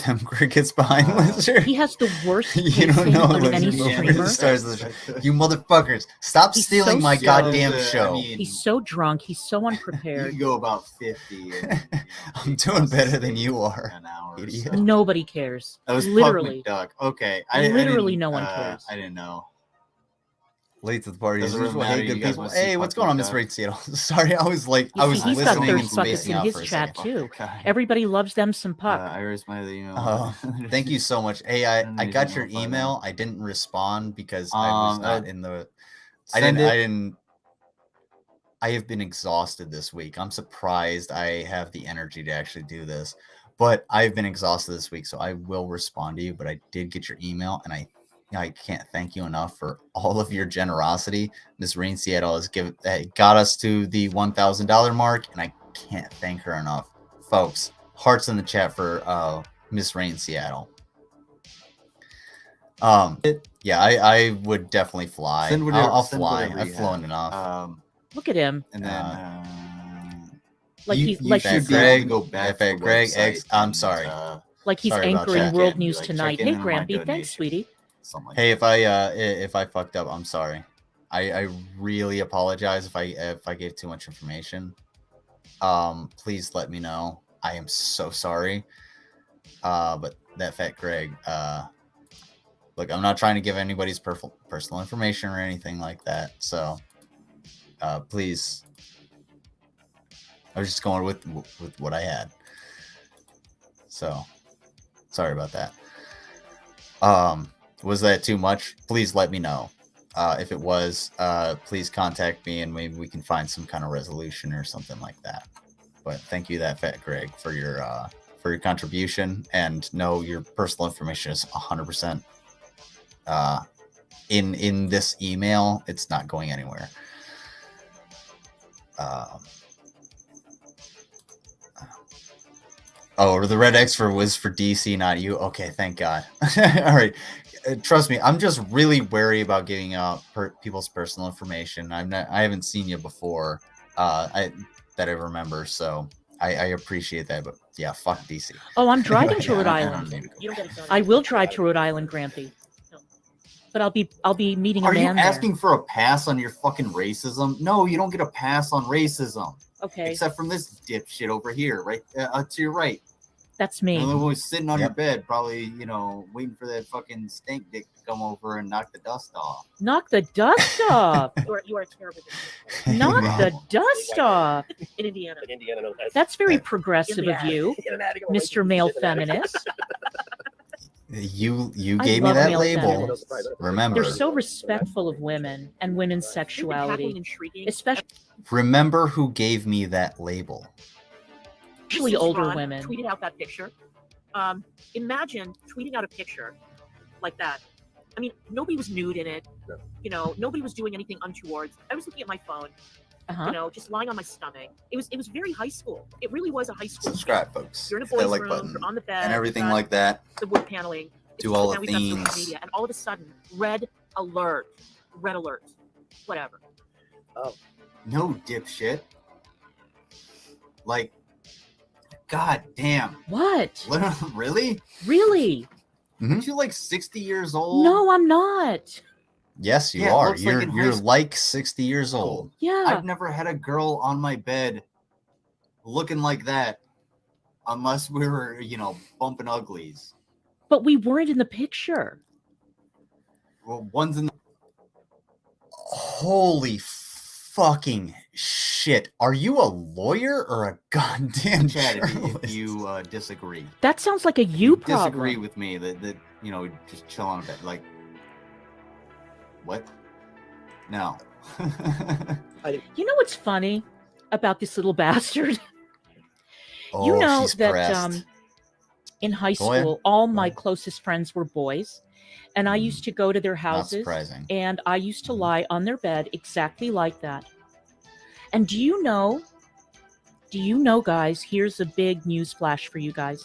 Them crickets behind Lizard. He has the worst You don't pacing know of any Lizard before streamer. it starts the show. You motherfuckers, stop He's stealing so my slow. goddamn I show. mean, He's so drunk. He's so you unprepared. can go about 50. And, I'm doing better than you are, An hour. or idiot. so. Nobody cares. That was Literally. Puck McDuck. Okay. Literally didn't, no one cares. I didn't know. Late to the party. Doesn't As really usual. matter, Hey, you good guys people. must see Hey, what's Puck going on, Miss McDuck. Raid Seattle? Sorry, I was like, You I see, was he's got listening and thirst buckets spacing in out his for a chat second. too. God. Everybody loves them some Puck. Iris, my email. Thank you so much. Hey, I need got to your notify email. I didn't respond because I was not in the. I Send didn't. I have been exhausted this week. I'm surprised I have the energy to actually do this, but I've been exhausted this week, so I will respond to you. But I did get your email, and I can't thank you enough for all of your generosity. Miss Rain Seattle has got us to the $1,000 mark, and I can't thank her enough, folks. Hearts in the chat for Miss Rain Seattle. Yeah, I would definitely fly. Send whatever- I'll send fly. whatever I've you flown have. enough. Look at him. And then Like you, he's you like should he's be able to Greg, go back Fat to the Greg, website I'm and, sorry. like he's Sorry about anchoring that. World and be News like, tonight. check Hey, in on my Grampy, thanks, donation. sweetie. Something like Hey, that. if I fucked up, I'm sorry. I really apologize if I gave too much information. Please let me know. I am so sorry. But that Fat Greg, look, I'm not trying to give anybody's personal information or anything like that. So, please, I was just going with what I had. So, sorry about that. Was that too much? Please let me know. If it was, please contact me and maybe we can find some kind of resolution or something like that. But thank you, that Fat Greg, for your contribution. And no, your personal information is 100% in this email. It's not going anywhere. Oh, the red X was for DC, not you. Okay, thank God. All right. Trust me, I'm just really wary about giving out people's personal information. I haven't seen you before, that I remember, so I appreciate that. But yeah, fuck DC. Oh, I'm driving to Yeah, Rhode I don't Island. need to go. You don't get excited. I will drive to Rhode Island, Grampy. But I'll be meeting a Are you man there. asking for a pass on your fucking racism? No, you don't get a pass on racism. Okay, Except from this dipshit over here, right to your right. that's me. And the one who's sitting on your Yep. bed, probably, waiting for that fucking stink dick to come over and knock the dust off. Knock the dust off. You are a terrible person. Knock Wow. the dust off. In Indiana. In Indiana, no, That's very Right. progressive of you, Cincinnati, Mr. Male Cincinnati. Feminist. You I gave me love that male label. feminists. Remember. They're so respectful of women and women's They've been cackling sexuality, and shrieking. especially Remember who gave me that label. This older Ron women. tweeted out that picture. Imagine tweeting out a picture like that. I mean, nobody was nude in it. No. Nobody was doing anything untoward. I was looking at my phone, just lying on my stomach. It was very high school. It really was a high school. Subscribe, folks. You're in a Hit that boys' like room. button You're on the bed. and everything you've got like that. the wood paneling. It's Do just all that the now we've got social themes. media, and all of a sudden, red alert, whatever. No, dipshit. Like, god damn. what? Really? Really? Aren't you like 60 years old? No, I'm not. Yes, you Yeah, it are. looks like You're in high you're school. like 60 years old. Yeah. I've never had a girl on my bed looking like that unless we were, bumping uglies. But we weren't in the picture. Well, one's in the Holy fucking shit. Are you a lawyer or a goddamn chat if journalist? you disagree. That sounds like a you problem. Disagree with me that just chill on a bed. Like, what? No. You know what's funny about this little bastard? Oh, You know she's that pressed. in high Go ahead. school, all my ahead. closest friends were boys, and I used to go to their Not houses, surprising. and I used to Mhm. lie on their bed exactly like that. And do you know, guys, here's a big news flash for you guys.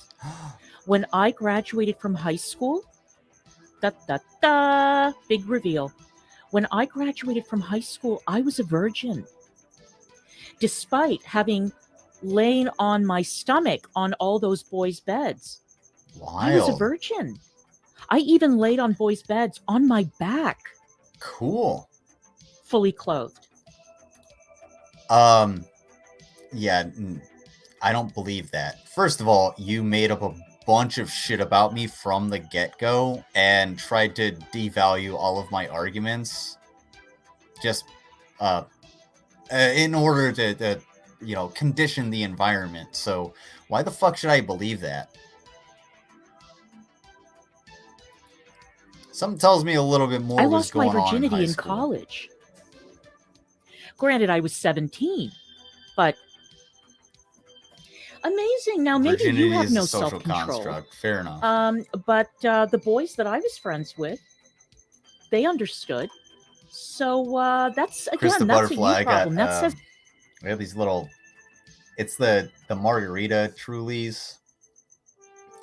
When I graduated from high school, big reveal. When I graduated from high school, I was a virgin. Despite having lain on my stomach on all those boys' beds, I was a Wild. virgin. I even laid on boys' beds on my back, Cool. fully clothed. Yeah, I don't believe that. First of all, you made up a bunch of shit about me from the get-go and tried to devalue all of my arguments just in order to condition the environment. So why the fuck should I believe that? Something tells me a little bit more I was lost my going on in virginity high in school. college. Granted, I was 17, but amazing. Now, maybe Virginity you have is no a social self-control. construct. Fair enough. But the boys that I was friends with, they understood. So that's Chris the again, that's a Butterfly, I you got problem. That says we have these little, it's the margarita Trulies.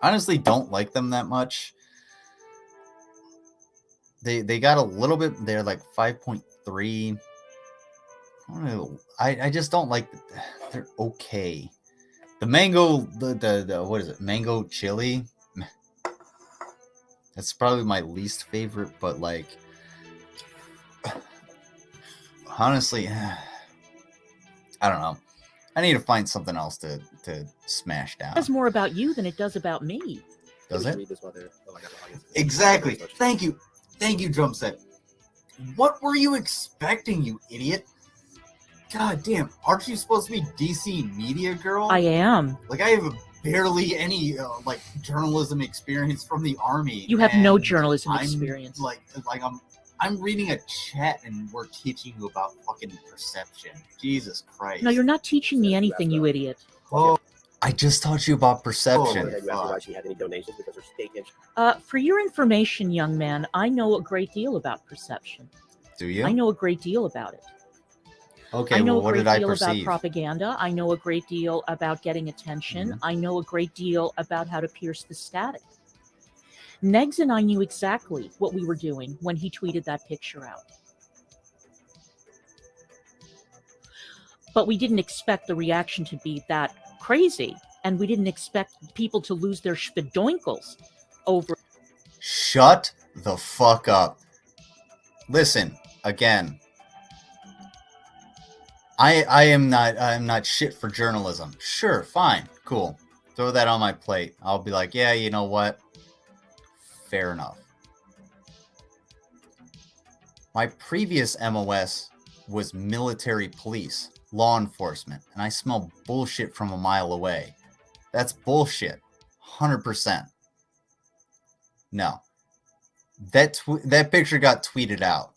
Honestly, don't like them that much. They got a little bit, they're like 5.3 I just don't like. They're okay. The mango, the what is it? Mango chili. That's probably my least favorite, but like, honestly, I don't know. I need to find something else to smash down. It's more about you than it does about me. Does We should it? read this while they're- oh, I got the audience. Exactly. Thank you, drum set. What were you expecting, you idiot? God damn, aren't you supposed to be DC media girl? I am. Like, I have barely any like journalism experience from the army. You have no and journalism I'm, experience. Like I'm reading a chat and we're teaching you about fucking perception. Jesus Christ. No, you're not teaching me anything, you idiot. Oh, I just taught you about Go perception. ahead, you asked her why she had any donations because her state interest. For your information, young man, I know a great deal about perception. Do you? I know a great deal about it. Okay, I know well, a what great did I deal about perceive? propaganda. I know a great deal about getting attention. Mhm. I know a great deal about how to pierce the static. Negz and I knew exactly what we were doing when he tweeted that picture out. But we didn't expect the reaction to be that crazy, and we didn't expect people to lose their spadoinkles over. Shut the fuck up. Listen, again. I'm not shit for journalism. Sure, fine, cool. Throw that on my plate. I'll be like, yeah, you know what? Fair enough. My previous MOS was military police, law enforcement, and I smell bullshit from a mile away. That's bullshit. 100%. No. That picture got tweeted out.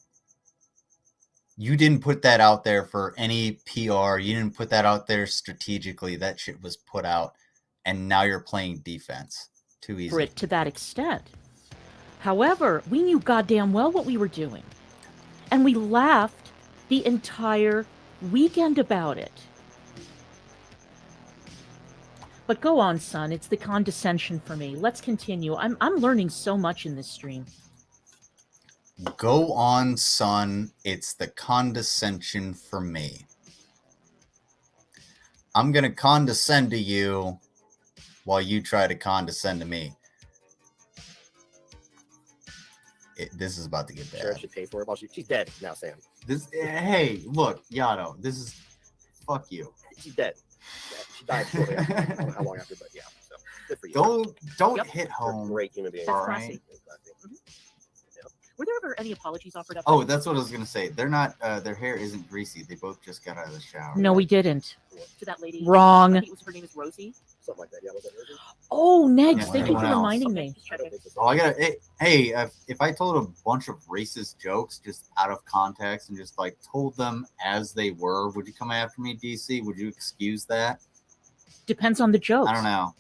You didn't put that out there for any PR. You didn't put that out there strategically. That shit was put out, and now you're playing defense. Too easy. For it to that extent. However, we knew goddamn well what we were doing. And we laughed the entire weekend about it. But go on, son. It's the condescension for me. Let's continue. I'm learning so much in this stream. Go on, son. It's the condescension for me. I'm going to condescend to you while you try to condescend to me. This is about to get bad. Sure, should pay for it. Well, she's dead now, Sam. Hey, look, Yato, this is fuck you. She's dead. Yeah, she died shortly after. I don't know how long after, but yeah. So good for you. Don't Yep. hit You're a home. great human being. That's All classy. right. Exactly. Were there ever any apologies offered up? Oh, that's what I was gonna say. They're not. Their hair isn't greasy. They both just got out of the shower. No, we didn't. To that lady? Wrong. I think it was, her name is Rosie. Something like that. Yeah, was that Rosie? Oh, Negs, Yeah, thank you for everyone else. reminding Okay, me. just I don't checking. think so. Oh, I gotta. Hey, if I told a bunch of racist jokes just out of context and just like told them as they were, would you come after me, DC? Would you excuse that? Depends on the jokes. I don't know.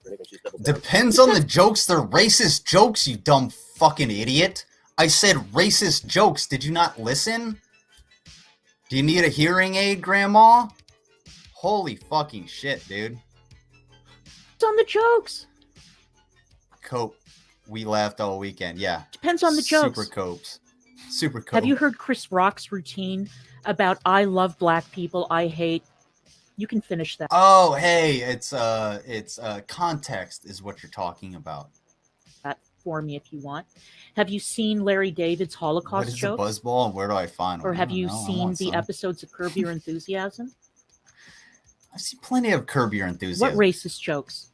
I think she's doubled down. Depends on the jokes. They're racist jokes, you dumb fucking idiot. I said racist jokes. Did you not listen? Do you need a hearing aid, Grandma? Holy fucking shit, dude. Depends on the jokes. Cope. We laughed all weekend. Yeah. Depends on the jokes. Super copes. Super cope. Have you heard Chris Rock's routine about I love black people, I hate? You can finish that. Oh, hey, it's context is what you're talking about. For me if you want. Have you seen Larry David's What Holocaust is a joke? buzzball and where do I find one? Or I have don't you know. I seen want the some. episodes of Curb Your Enthusiasm? I've seen plenty of Curb Your Enthusiasm. What racist jokes?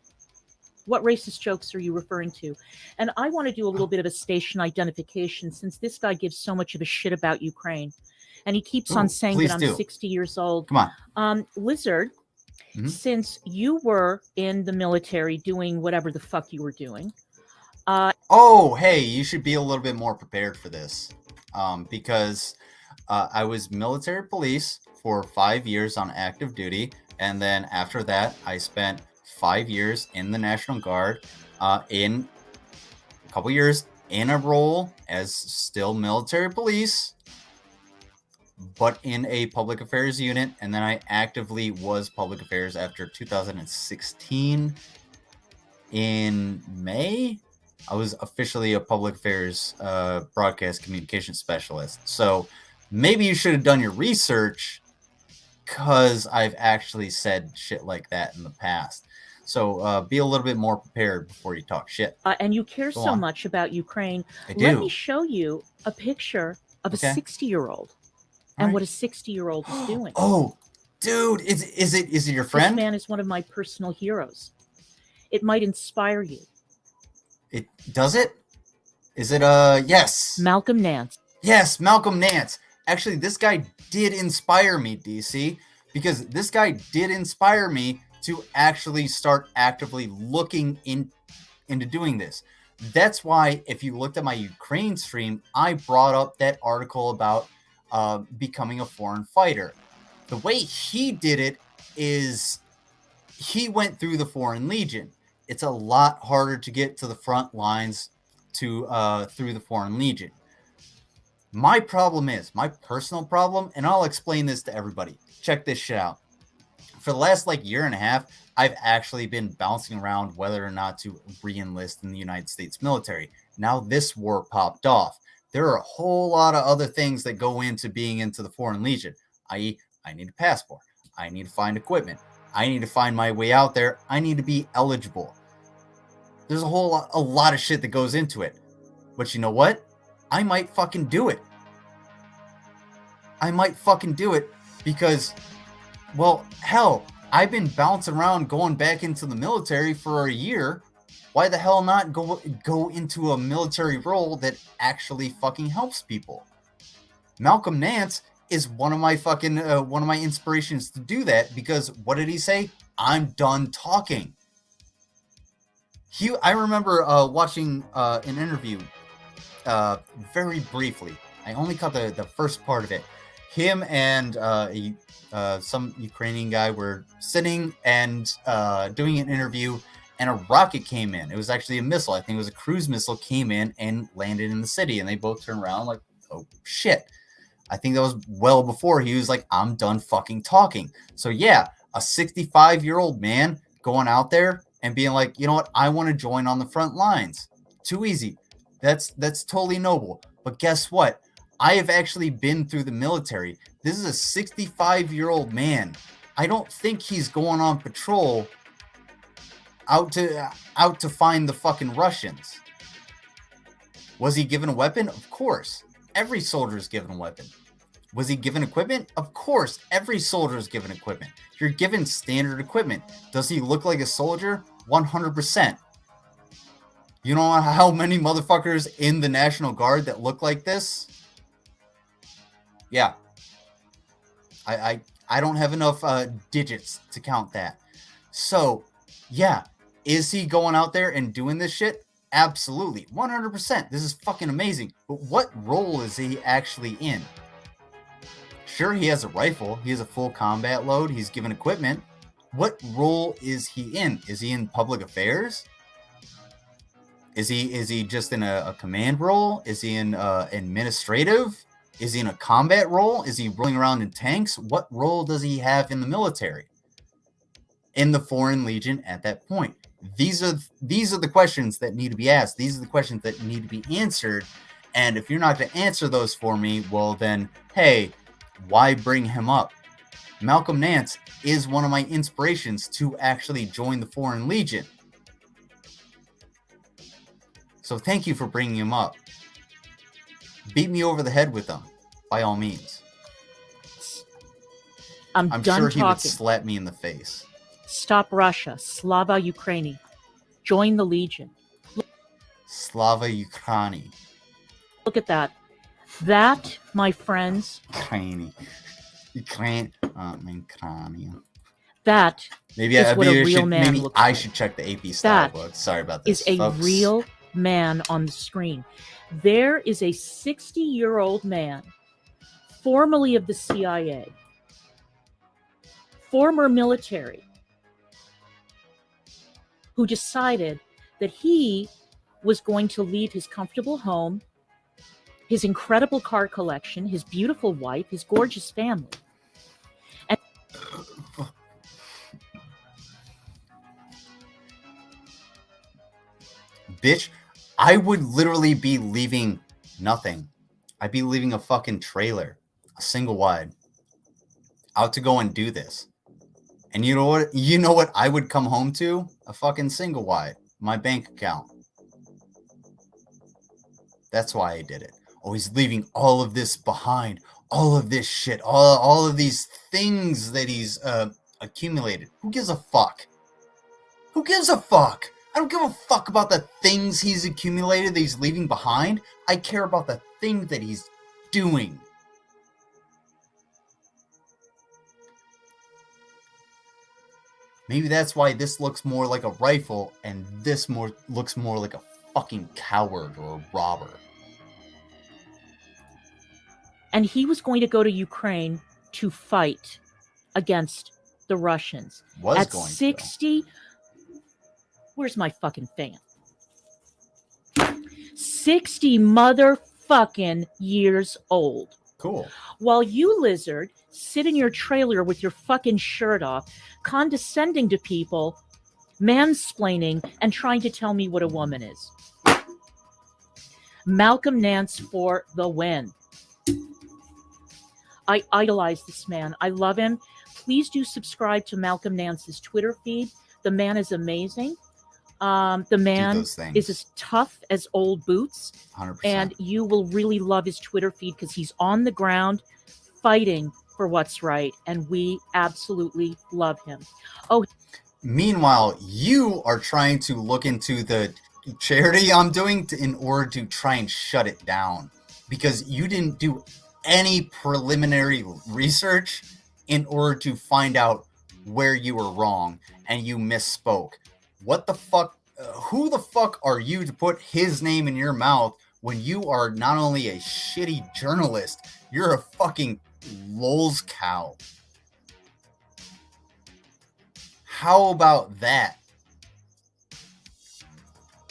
What racist jokes are you referring to? And I want to do a little bit of a station identification since this guy gives so much of a shit about Ukraine. And he keeps on Ooh, saying please that I'm do. 60 years old. Come on. Lizard, Mhm. since you were in the military doing whatever the fuck you were doing, Oh, hey, you should be a little bit more prepared for this. Because I was military police for 5 years on active duty. And then after that, I spent 5 years in the National Guard, in a couple years in a role as still military police, but in a public affairs unit. And then I actively was public affairs after 2016 in May. I was officially a public affairs broadcast communication specialist. So maybe you should have done your research, because I've actually said shit like that in the past. So be a little bit more prepared before you talk shit. And you care Go so on. much about Ukraine. I Let do. me show you a picture of Okay. a 60-year-old and Alright. what a 60-year-old is doing. Oh, dude, is it your This friend? man is one of my personal heroes. It might inspire you. It does it? Is it yes. Malcolm Nance. Yes, Malcolm Nance. Actually, this guy did inspire me, DC, because this guy did inspire me to actually start actively looking into doing this. That's why, if you looked at my Ukraine stream, I brought up that article about becoming a foreign fighter. The way he did it is he went through the Foreign Legion. It's a lot harder to get to the front lines through the Foreign Legion. My problem is, my personal problem, and I'll explain this to everybody. Check this shit out. For the last year and a half, I've actually been bouncing around whether or not to re-enlist in the United States military. Now this war popped off. There are a whole lot of other things that go into being into the Foreign Legion, i.e., I need a passport. I need to find equipment. I need to find my way out there. I need to be eligible. There's a lot of shit that goes into it. But you know what? I might fucking do it. I might fucking do it because, well, hell, I've been bouncing around going back into the military for a year. Why the hell not go into a military role that actually fucking helps people? Malcolm Nance is one of my inspirations to do that, because what did he say? I'm done talking. I remember watching an interview very briefly. I only caught the first part of it. Him and some Ukrainian guy were sitting and doing an interview, and a rocket came in. It was actually a missile. I think it was a cruise missile, came in and landed in the city, and they both turned around like, oh shit. I think that was well before he was like, I'm done fucking talking. So yeah, a 65-year-old man going out there and being like, you know what, I want to join on the front lines. Too easy. That's totally noble. But guess what? I have actually been through the military. This is a 65-year-old man. I don't think he's going on patrol out to find the fucking Russians. Was he given a weapon? Of course. Every soldier is given a weapon. Was he given equipment? Of course. Every soldier is given equipment. You're given standard equipment. Does he look like a soldier? 100%. You know how many motherfuckers in the National Guard that look like this? Yeah. I don't have enough digits to count that. So, yeah. Is he going out there and doing this shit? Absolutely. 100%. This is fucking amazing. But what role is he actually in? Sure, he has a rifle. He has a full combat load. He's given equipment. What role is he in? Is he in public affairs? Is he just in a command role? Is he in administrative? Is he in a combat role? Is he rolling around in tanks? What role does he have in the military? In the Foreign Legion at that point? These are the questions that need to be asked. These are the questions that need to be answered. And if you're not going to answer those for me, well then, hey, why bring him up? Malcolm Nance is one of my inspirations to actually join the Foreign Legion. So thank you for bringing him up. Beat me over the head with them, by all means. I'm done sure he would talking. slap me in the face. Stop Russia. Slava Ukraini. Join the Legion. Slava Ukraini. Look at that. That, my friends, Ukraini. Ukraine. that Maybe is what a real should, man maybe looks I like. should check the AP style That book. Sorry about this, is a folks. real man on the screen. There is a 60-year-old man, formerly of the CIA, former military, who decided that he was going to leave his comfortable home, his incredible car collection, his beautiful wife, his gorgeous family. Bitch, I would literally be leaving nothing. I'd be leaving a fucking trailer. a single wide, out to go and do this. And you know what? You know what I would come home to? A fucking single wide, my bank account. That's why I did it. Oh, he's leaving all of this behind. All of this shit. All of these things that he's accumulated. Who gives a fuck? Who gives a fuck? I don't give a fuck about the things he's accumulated that he's leaving behind. I care about the thing that he's doing. Maybe that's why this looks more like a rifle and this looks more like a fucking coward or a robber. And he was going to go to Ukraine to fight against the Russians. At 60, where's my fucking fan? 60 motherfucking years old. Cool. While you, lizard, sit in your trailer with your fucking shirt off, condescending to people, mansplaining, and trying to tell me what a woman is. Malcolm Nance for the win. I idolize this man. I love him. Please do subscribe to Malcolm Nance's Twitter feed. The man is amazing. The man is as tough as old boots. 100%. And you will really love his Twitter feed because he's on the ground fighting for what's right. And we absolutely love him. Oh, meanwhile, you are trying to look into the charity I'm doing in order to try and shut it down because you didn't do any preliminary research in order to find out where you were wrong and you misspoke. What the fuck? Who the fuck are you to put his name in your mouth when you are not only a shitty journalist, you're a fucking lol's cow? How about that?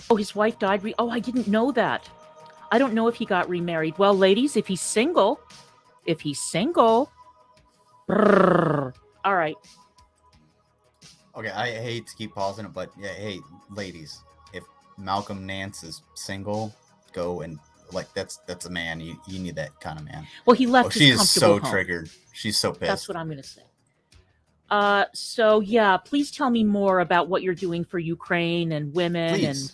oh, his wife died. Oh, I didn't know that. I don't know if he got remarried. Well, ladies, if he's single, brrr. All right. Okay, I hate to keep pausing it, but yeah, hey, ladies, if Malcolm Nance is single, go and that's a man. You need that kind of man. Well, he left. She his is so home. triggered. She's so pissed. That's what I'm going to say. So yeah, please tell me more about what you're doing for Ukraine and women Please.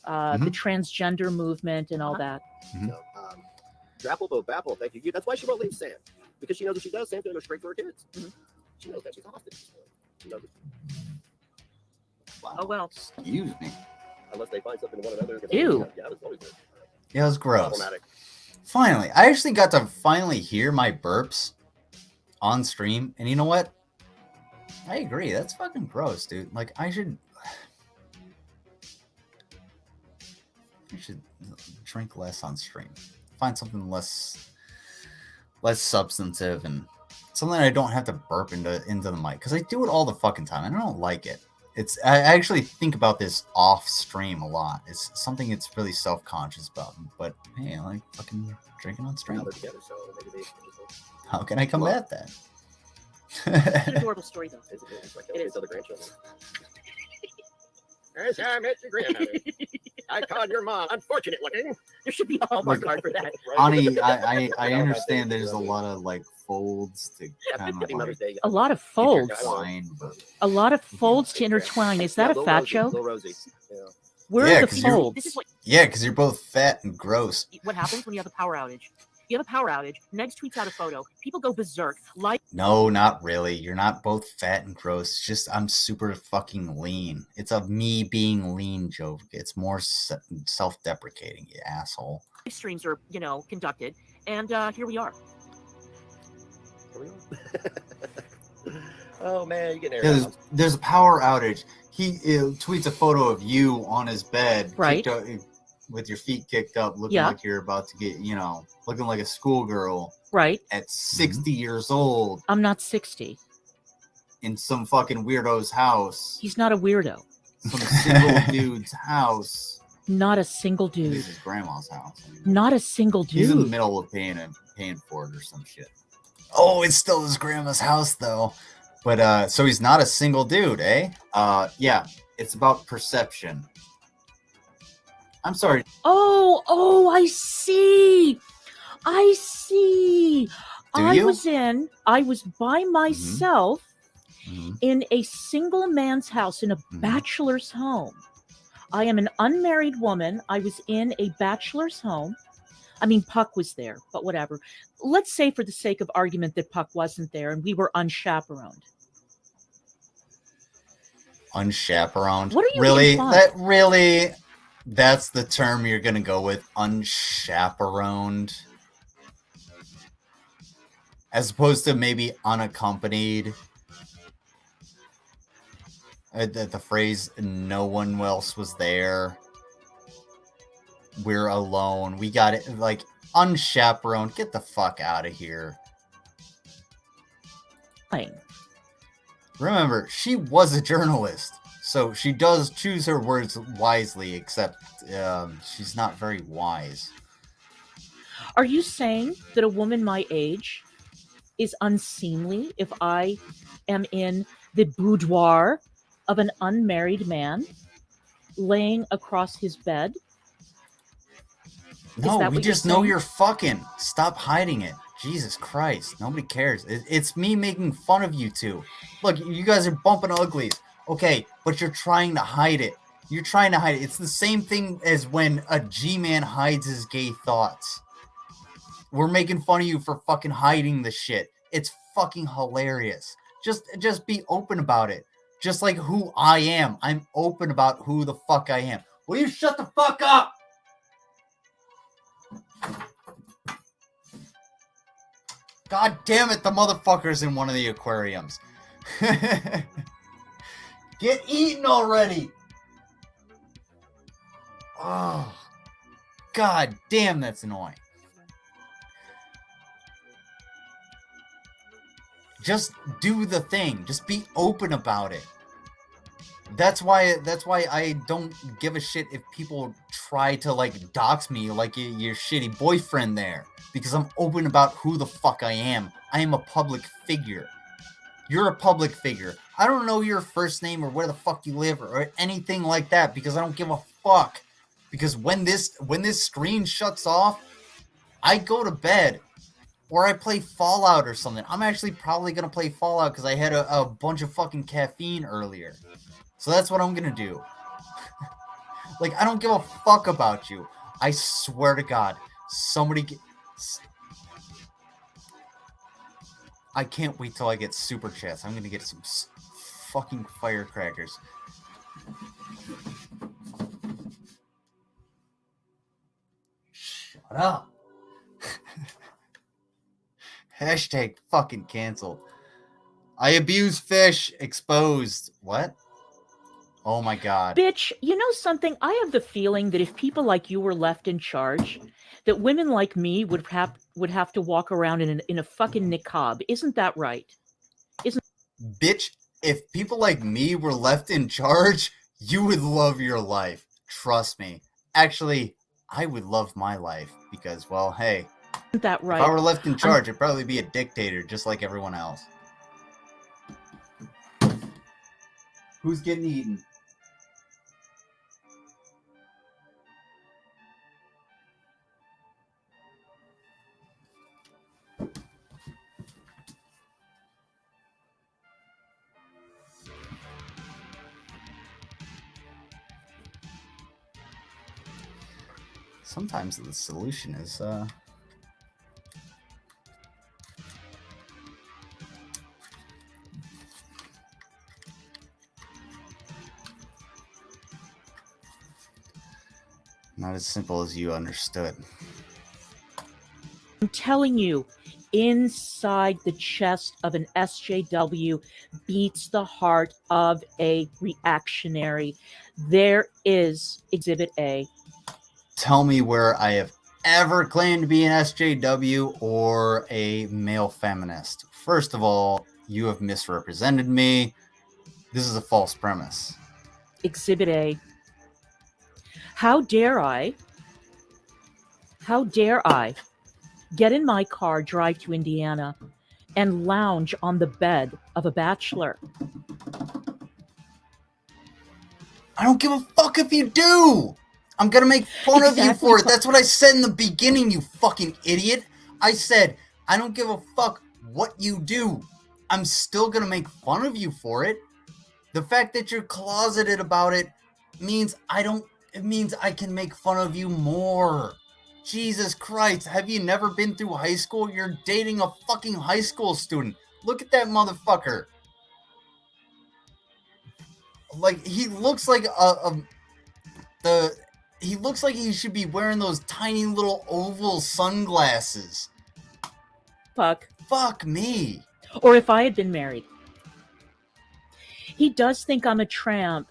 and the transgender movement and all that. Mm-hmm. So, Drapple, Bapple, thank you. That's why she won't leave Sam. Because she knows if she does, Sam's going to go straight for her kids. Mm-hmm. She knows that she's a hostage. She knows it. Oh, well. Excuse me. Unless they find something in one another. Ew. Yeah, that's always good. Yeah, it was gross. Problematic. Finally, I actually got to finally hear my burps on stream, and you know what? I agree. That's fucking gross, dude. Like, I should drink less on stream. Find something less substantive and something I don't have to burp into the mic, because I do it all the fucking time and I don't like it. I actually think about this off stream a lot. It's something it's really self-conscious about. But hey, I like fucking drinking on stream. Now they're together, so maybe they How can I combat that? It's an adorable story, though. it's like It is. other grandchildren. There's I met your grandmother. I called your mom unfortunate looking. There should be a Hallmark card for that. Ani, I understand there's a lot of like folds to kind of Happy Mother's like Day. A lot of folds. intertwine, but A lot of folds to intertwine. Is that a fat joke? Little Rosie. Yeah. Where Yeah, are the 'cause you're- folds? This is what yeah, because you're both fat and gross. happens when you have a power outage. You have a power outage. Negz tweets out a photo. People go berserk. Like No, not really. You're not both fat and gross. It's just I'm super fucking lean. It's a me being lean joke. It's more self-deprecating, you asshole. streams are, conducted, and here we are. Oh man, you get Yeah, air. there's a power outage. He tweets a photo of you on his bed, Right. with your feet kicked up, looking Yeah. like you're about to get, looking like a schoolgirl Right. at 60 years old I'm not 60. in some fucking weirdo's house, He's not a weirdo. some single dude's house. Not a single I think dude. it's his grandma's house. Not a single He's in the dude. middle of paying for it or some shit. Oh, it's still his grandma's house though. But so he's not a single dude, eh? Yeah, it's about perception. I'm sorry. Oh, I see. I was by myself in a single man's house, in a bachelor's home. I am an unmarried woman. I was in a bachelor's home. I mean, Puck was there, but whatever. Let's say, for the sake of argument, that Puck wasn't there and we were unchaperoned. Unchaperoned? What are you really? implying? That's the term you're gonna go with? Unchaperoned? As opposed to maybe unaccompanied? The phrase, no one else was there. We're alone. We got it. Like, unchaperoned. Get the fuck out of here. Remember, she was a journalist, so she does choose her words wisely, except she's not very wise. Are you saying that a woman my age is unseemly if I am in the boudoir of an unmarried man laying across his bed? No, we just know you're fucking. Stop hiding it. Jesus Christ. Nobody cares. It's me making fun of you two. Look, you guys are bumping uglies. Okay, but you're trying to hide it. You're trying to hide it. It's the same thing as when a G-man hides his gay thoughts. We're making fun of you for fucking hiding the shit. It's fucking hilarious. Just be open about it. Just like who I am. I'm open about who the fuck I am. Will you shut the fuck up? God damn it, the motherfucker's in one of the aquariums. Get eaten already! Oh, God damn, that's annoying. Just do the thing. Just be open about it. That's why I don't give a shit if people try to like dox me like your shitty boyfriend there, because I'm open about who the fuck I am. I am a public figure. You're a public figure. I don't know your first name or where the fuck you live or anything like that, because I don't give a fuck. Because when this screen shuts off, I go to bed or I play Fallout or something. I'm actually probably gonna play Fallout because I had a bunch of fucking caffeine earlier. So that's what I'm gonna do. Like, I don't give a fuck about you. I swear to God, I can't wait till I get super chats. I'm gonna get some fucking firecrackers. Shut up. Hashtag fucking canceled. I abuse fish. Exposed. What? Oh my God. Bitch, you know something? I have the feeling that if people like you were left in charge, that women like me would have to walk around in a fucking niqab. Isn't that right? Bitch, if people like me were left in charge, you would love your life. Trust me. Actually, I would love my life because, well, hey. Isn't that right? If I were left in charge, I'd probably be a dictator just like everyone else. Who's getting eaten? Sometimes the solution is not as simple as you understood. I'm telling you, inside the chest of an SJW beats the heart of a reactionary. There is Exhibit A. Tell me where I have ever claimed to be an SJW or a male feminist. First of all, you have misrepresented me. This is a false premise. Exhibit A. How dare I get in my car, drive to Indiana, and lounge on the bed of a bachelor? I don't give a fuck if you do. I'm gonna make fun of you for it. That's what I said in the beginning, you fucking idiot. I said, I don't give a fuck what you do. I'm still gonna make fun of you for it. The fact that you're closeted about it means it means I can make fun of you more. Jesus Christ, have you never been through high school? You're dating a fucking high school student. Look at that motherfucker. Like, he looks like he looks like he should be wearing those tiny little oval sunglasses. Fuck me. Or if I had been married. He does think I'm a tramp.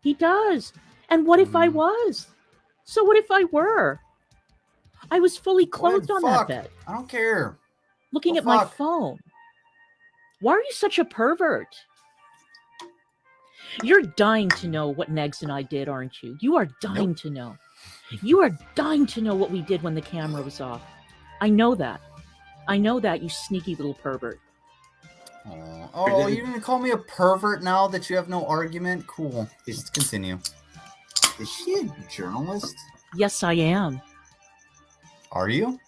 He does. And what if I was? So what if I were? I was fully clothed on that bed. I don't care. Looking at my phone. Why are you such a pervert? You're dying to know what Negz and I did, aren't you? You are dying to know. You are dying to know what we did when the camera was off. I know that. I know that, you sneaky little pervert. Oh, you're gonna call me a pervert now that you have no argument? Cool. Let's continue. Is she a journalist? Yes, I am. Are you?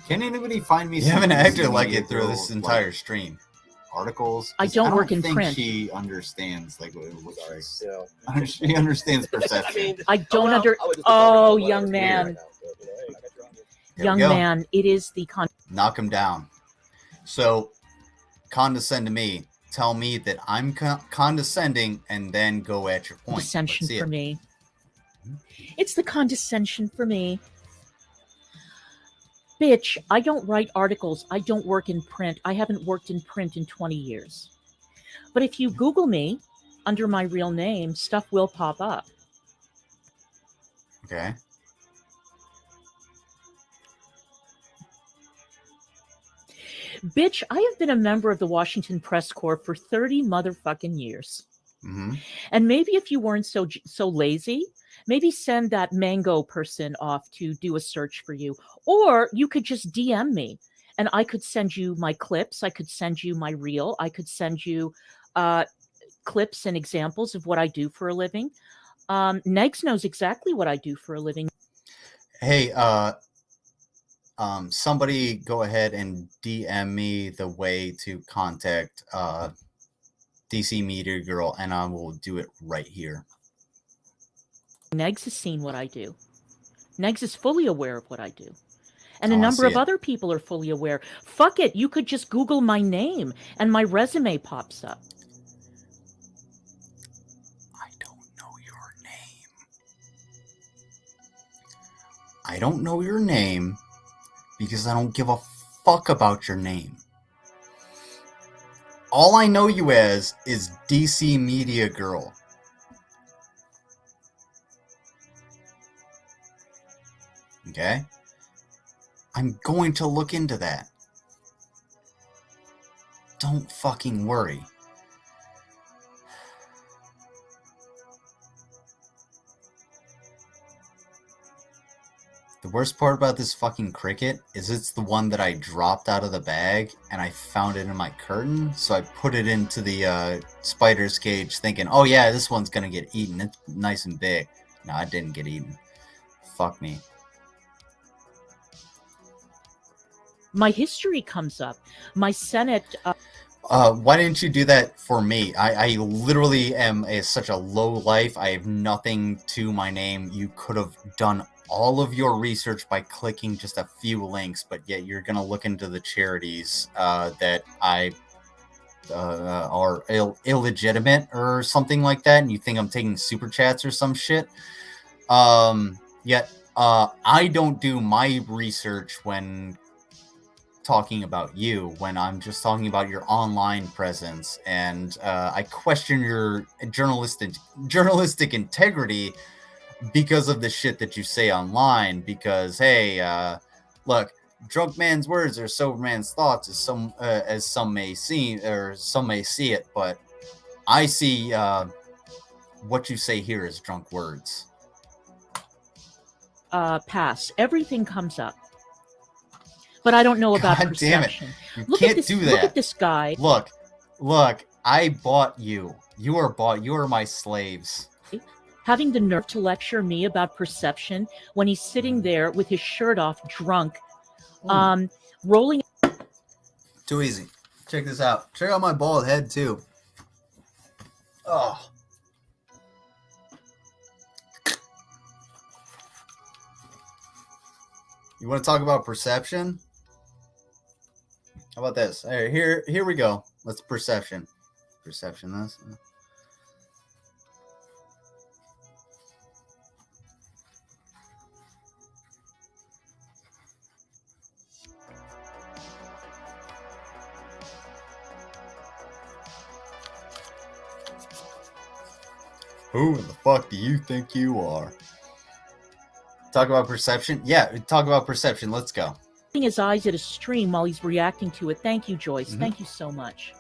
Can anybody find me? You haven't some acted like media it through this girl, entire stream. Articles. I don't work in think print. She understands like what she's, You know, she understands perception. I don't I would just Oh, decide young whether man. it's weird right now, but, you know, hey, I got your audience. There Young we go. man, it is the Knock him down. So, condescend to me. Tell me that I'm condescending, and then go at your point. Let's condescension see for it. me. It's the condescension for me. Bitch, I don't write articles. I don't work in print. I haven't worked in print in 20 years. But if you Google me under my real name, stuff will pop up. Okay. Bitch, I have been a member of the Washington Press Corps for 30 motherfucking years. Mm-hmm. And maybe if you weren't so lazy, maybe send that Mango person off to do a search for you. Or you could just DM me and I could send you my clips. I could send you my reel. I could send you clips and examples of what I do for a living. Negz knows exactly what I do for a living. Hey, somebody go ahead and DM me the way to contact DC Meteor Girl, and I will do it right here. Negz has seen what I do. Negz is fully aware of what I do. And a I wanna number see of it. other people are fully aware. Fuck it, you could just Google my name and my resume pops up. I don't know your name. I don't know your name because I don't give a fuck about your name. All I know you as is DC Media Girl. Okay? I'm going to look into that. Don't fucking worry. The worst part about this fucking cricket is it's the one that I dropped out of the bag and I found it in my curtain, so I put it into the spider's cage thinking, oh yeah, this one's gonna get eaten. It's nice and big. No, it didn't get eaten. Fuck me. My history comes up. My Senate... Why didn't you do that for me? I literally am such a low life. I have nothing to my name. You could have done all of your research by clicking just a few links, but yet you're going to look into the charities that I are illegitimate or something like that, and you think I'm taking super chats or some shit. Yet I don't do my research when talking about you, when I'm just talking about your online presence, and I question your journalistic integrity because of the shit that you say online. Because hey, look, drunk man's words are sober man's thoughts, as some may see, or some may see it, but I see what you say here as drunk words. Pass. Everything comes up. But I don't know about God damn it. perception. You Look can't at this, do that. Look at this guy. Look, I bought you. You are bought. You are my slaves. Having the nerve to lecture me about perception when he's sitting there with his shirt off, drunk, rolling. Too easy. Check this out. Check out my bald head too. Oh. You want to talk about perception? How about this? All right, here we go. Let's perception. Perception this. Who the fuck do you think you are? Talk about perception? Yeah, talk about perception. Let's go. His eyes at a stream while he's reacting to it. Thank you, Joyce. Mhm. Thank you so much.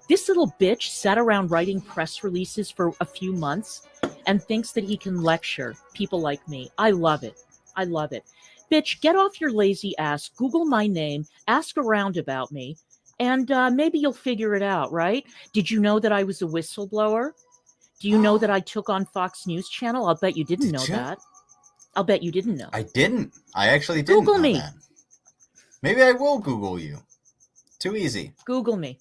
This little bitch sat around writing press releases for a few months and thinks that he can lecture people like me. I love it. I love it. Bitch, get off your lazy ass, Google my name, ask around about me, and maybe you'll figure it out, right? Did you know that I was a whistleblower? Do you know that I took on Fox News Channel? I'll bet you didn't Did know you? that. I'll bet you didn't know. I didn't. I actually didn't Google know me. that. Maybe I will Google you. Too easy. Google me.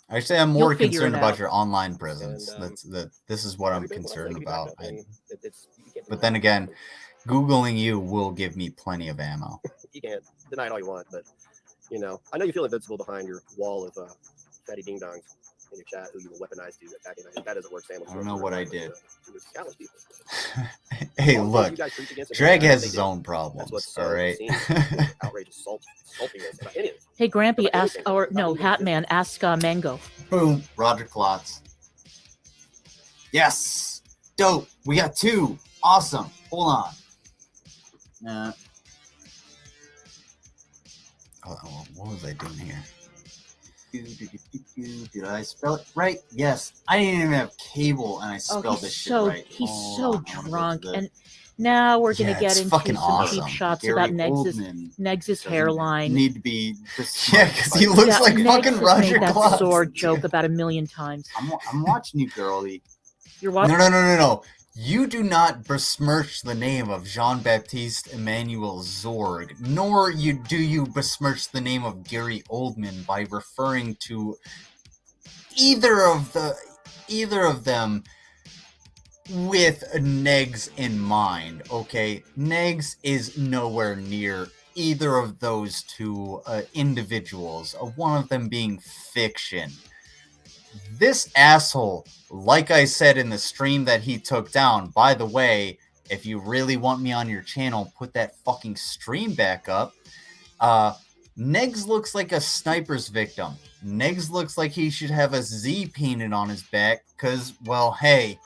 Actually, I'm more You'll figure concerned it about out. your online presence. And, This is what I'm everybody- well, concerned I think about. I mean, it's, you can't But deny then it. again, Googling you will give me plenty of ammo. You can't deny it all you want, but you know, I know you feel invincible behind your wall of fatty ding dongs in your chat who you will weaponize to attack you. That doesn't work. I don't know what I did. To countless people. Hey, All the things look, you guys preach against, Drag they has do. his own That's problems. what's All right. seen. Outrageous saltiness about any of it. Hey, Grampy, About ask, anything. or About no, anything. Hatman, ask Mango. Boom. Roger Klotz. Yes. Dope. We got 2. Awesome. Hold on. What was I doing here? Did I spell it right? Yes. I didn't even have cable, and I Oh, spelled he's this shit so right. he's Hold so on, I wanna go drunk, to the- and now we're gonna Yeah, get it's into fucking some awesome. cheap shots Gary about Negz's Oldman doesn't hairline. Need to be. Yeah, because he looks Yeah, like Negz fucking has Roger made that Klotz. sword joke about 1,000,000 times. I'm watching you, girlie. You're watching. No. You do not besmirch the name of Jean-Baptiste Emmanuel Zorg, nor do you besmirch the name of Gary Oldman by referring to either of them with Negz in mind, okay? Negz is nowhere near either of those two individuals, one of them being fiction. This asshole, like I said in the stream that he took down, by the way, if you really want me on your channel, put that fucking stream back up. Negz looks like a sniper's victim. Negz looks like he should have a Z painted on his back, because, well, hey,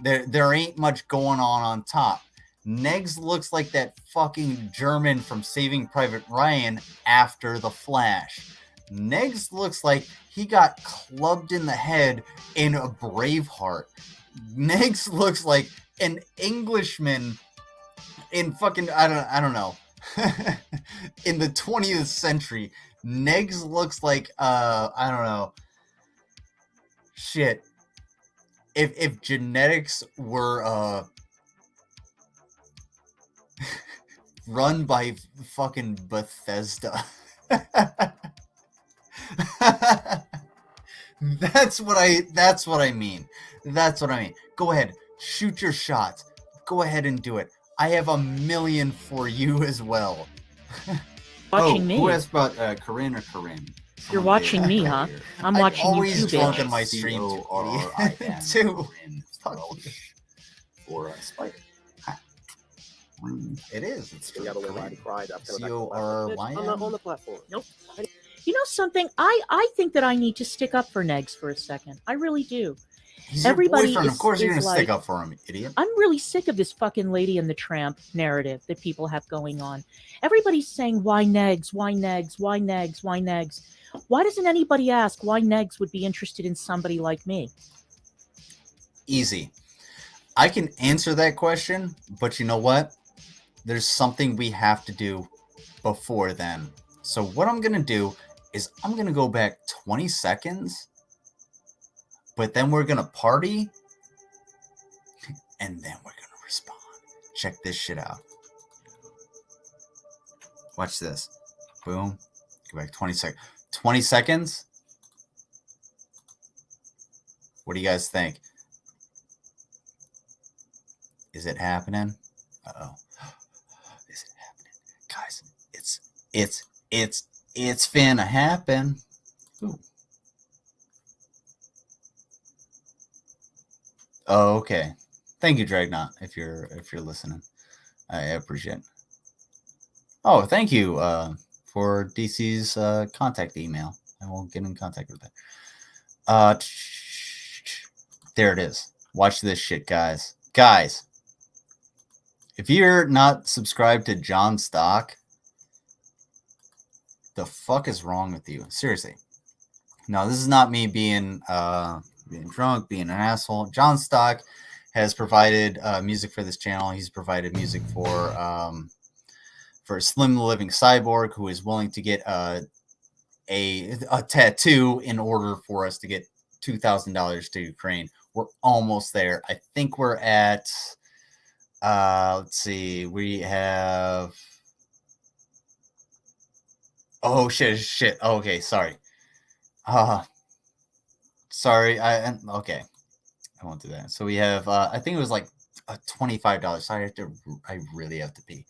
there ain't much going on top. Negz looks like that fucking German from Saving Private Ryan after The Flash. Negz looks like he got clubbed in the head in a Braveheart. Negz looks like an Englishman in fucking, I don't know. In the 20th century. Negz looks like, I don't know. Shit. If genetics were, run by fucking Bethesda. That's what I mean. Go ahead, shoot your shots. Go ahead and do it. I have 1,000,000 for you as well. Watching me. Who asked about Corinne or Corinne? You're watching me, huh? I'm watching you always too, drunk bitch. on my stream C-O-R-R-I-N. too. Fuck you. For Spider. It is. It's You true. gotta learn why to cry. That's kinda back to the C-O-R-Y-N? platform. Bitch, I'm not on the platform. Nope. You know something? I think that I need to stick up for Negz for a second. I really do. He's your Everybody boyfriend. is- Of course you're is going to stick like- up for him, idiot. I'm really sick of this fucking Lady and the Tramp narrative that people have going on. Everybody's saying, why Negz? Why Negz? Why Negz? Why Negz? Why doesn't anybody ask why Negz would be interested in somebody like me? Easy. I can answer that question, but you know what? There's something we have to do before then. So what I'm going to do is I'm going to go back 20 seconds, but then we're going to party, and then we're going to respond. Check this shit out. Watch this. Boom. Go back 20 seconds. 20 seconds? What do you guys think? Is it happening? Uh-oh. Is it happening? Guys, it's finna happen. Ooh. Oh, okay. Thank you, Dragnot, if you're listening. I appreciate it. Oh, thank you for DC's contact email. I will get in contact with that. There it is. Watch this shit, guys. Guys, if you're not subscribed to John Stock, the fuck is wrong with you? Seriously. No, this is not me being drunk, being an asshole. John Stock has provided music for this channel. He's provided music for Slim the Living Cyborg, who is willing to get a tattoo in order for us to get $2,000 to Ukraine. We're almost there. I think we're at let's see, we have shit. Okay, sorry. Sorry, okay. I won't do that. So we have I think it was like $25. Sorry, I really have to pee.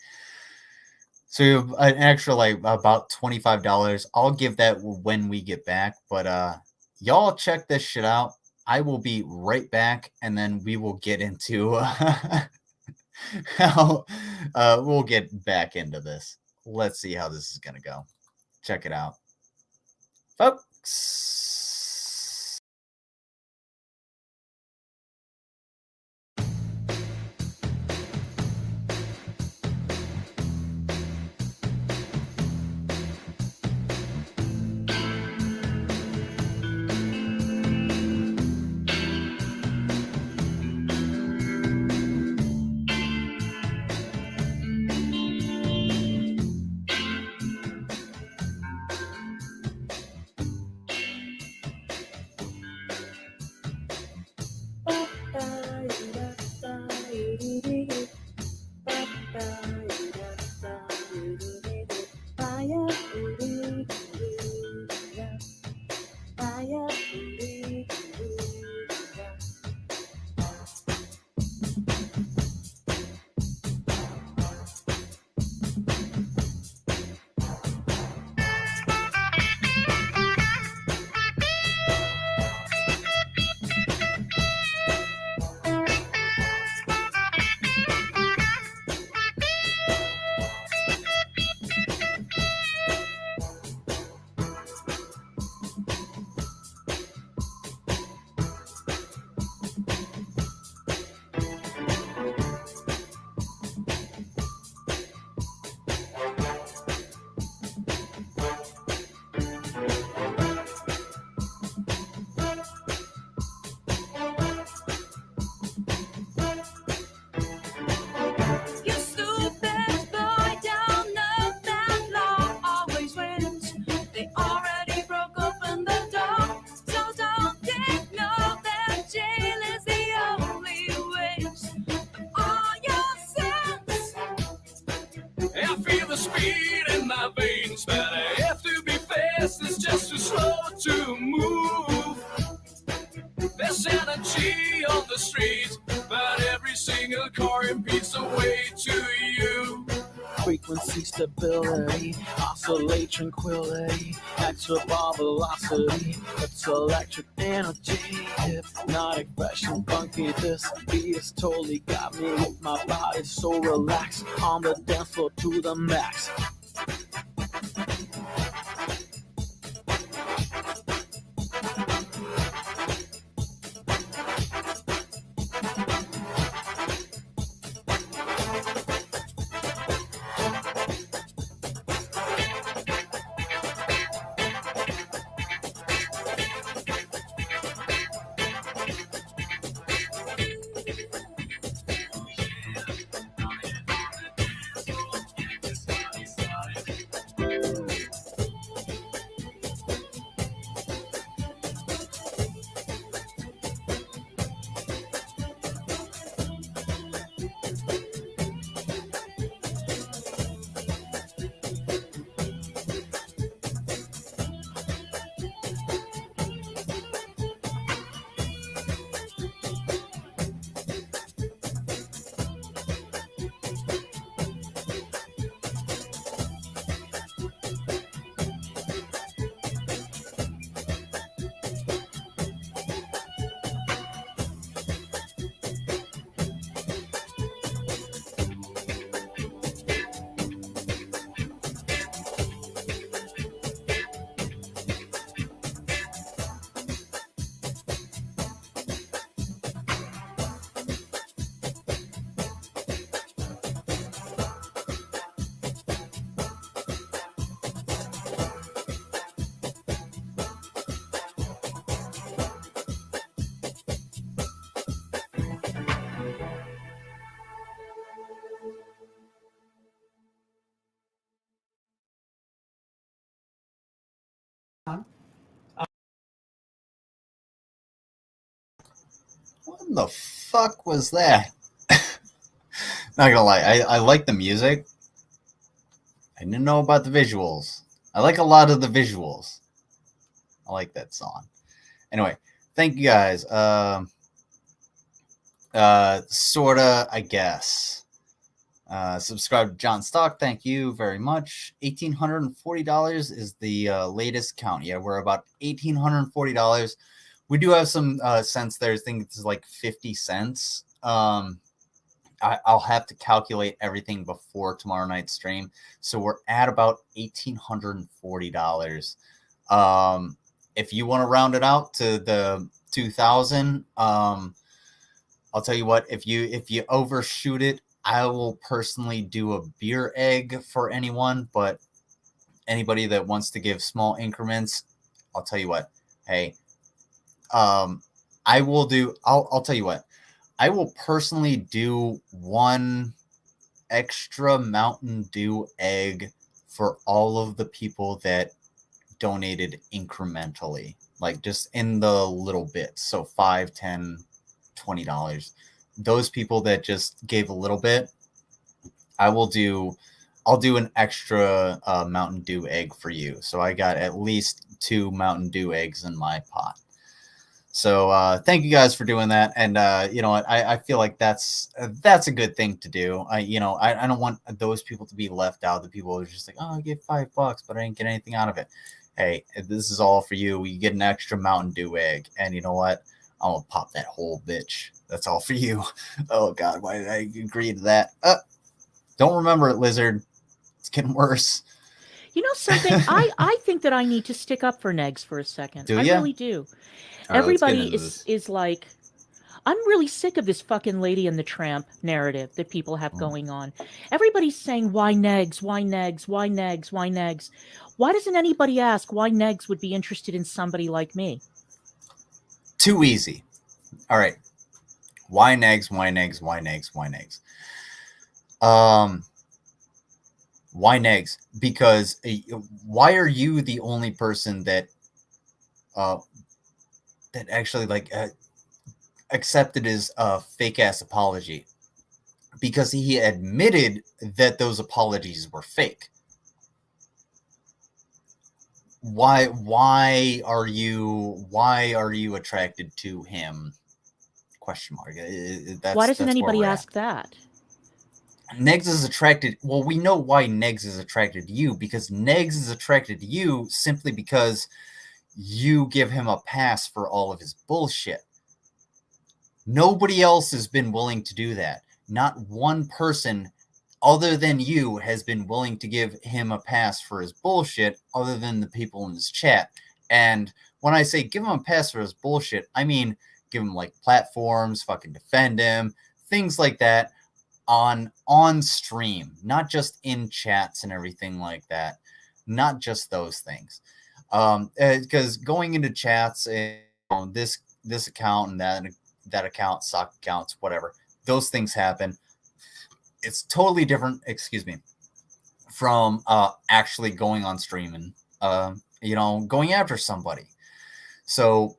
So we have an extra like about $25. I'll give that when we get back, but y'all check this shit out. I will be right back, and then we will get into how we'll get back into this. Let's see how this is gonna go. Check it out, folks. Frequency stability, oscillate tranquility, extra velocity, it's electric energy, hypnotic, fresh and funky. This beat has totally got me with my body so relaxed on the dance floor to the max. What the fuck was that? Not gonna lie, I like the music. I didn't know about the visuals. I like a lot of the visuals. I like that song. Anyway, thank you guys. Sorta, I guess. Subscribe to John Stock. Thank you very much. $1,840 is the latest count. Yeah, we're about $1,840. We do have some cents there. I think it's like 50 cents. I'll have to calculate everything before tomorrow night's stream. So we're at about $1,840. If you want to round it out to the 2,000, I'll tell you what, if you overshoot it, I will personally do a beer egg for anyone, but anybody that wants to give small increments, I'll tell you what, hey, I'll tell you what, I will personally do one extra Mountain Dew egg for all of the people that donated incrementally, like just in the little bits. So $5, $10, $20. Those people that just gave a little bit, I'll do an extra Mountain Dew egg for you. So I got at least 2 Mountain Dew eggs in my pot. So thank you guys for doing that. And you know what? I feel like that's a good thing to do. I don't want those people to be left out. The people who are just like, oh, I get $5, but I didn't get anything out of it. Hey, this is all for you. You get an extra Mountain Dew egg. And you know what? I'm going to pop that whole bitch. That's all for you. Oh, God. Why did I agree to that? Don't remember it, Lizard. It's getting worse. You know something? I think that I need to stick up for Negz for a second. Do I ya? really do. All right, let's get Everybody into this. is like, I'm really sick of this fucking Lady and the Tramp narrative that people have going on. Everybody's saying, why Negz? Why Negz? Why Negz? Why Negz? Why doesn't anybody ask why Negz would be interested in somebody like me? Too easy. All right. Why Negz? Why Negz? Why Negz? Why Negz? Why Negz? Because why are you the only person that actually like accepted his fake ass apology? Because he admitted that those apologies were fake. Why are you attracted to him? Question mark. Why doesn't anybody ask that? Negz is attracted. Well, we know why Negz is attracted to you, because Negz is attracted to you simply because you give him a pass for all of his bullshit. Nobody else has been willing to do that. Not one person other than you has been willing to give him a pass for his bullshit, other than the people in his chat. And when I say give him a pass for his bullshit, I mean give him like platforms, fucking defend him, things like that on stream, not just in chats and everything like that. Not just those things. Because going into chats and this account and that account, sock accounts, whatever, those things happen. It's totally different, from actually going on stream and going after somebody. So,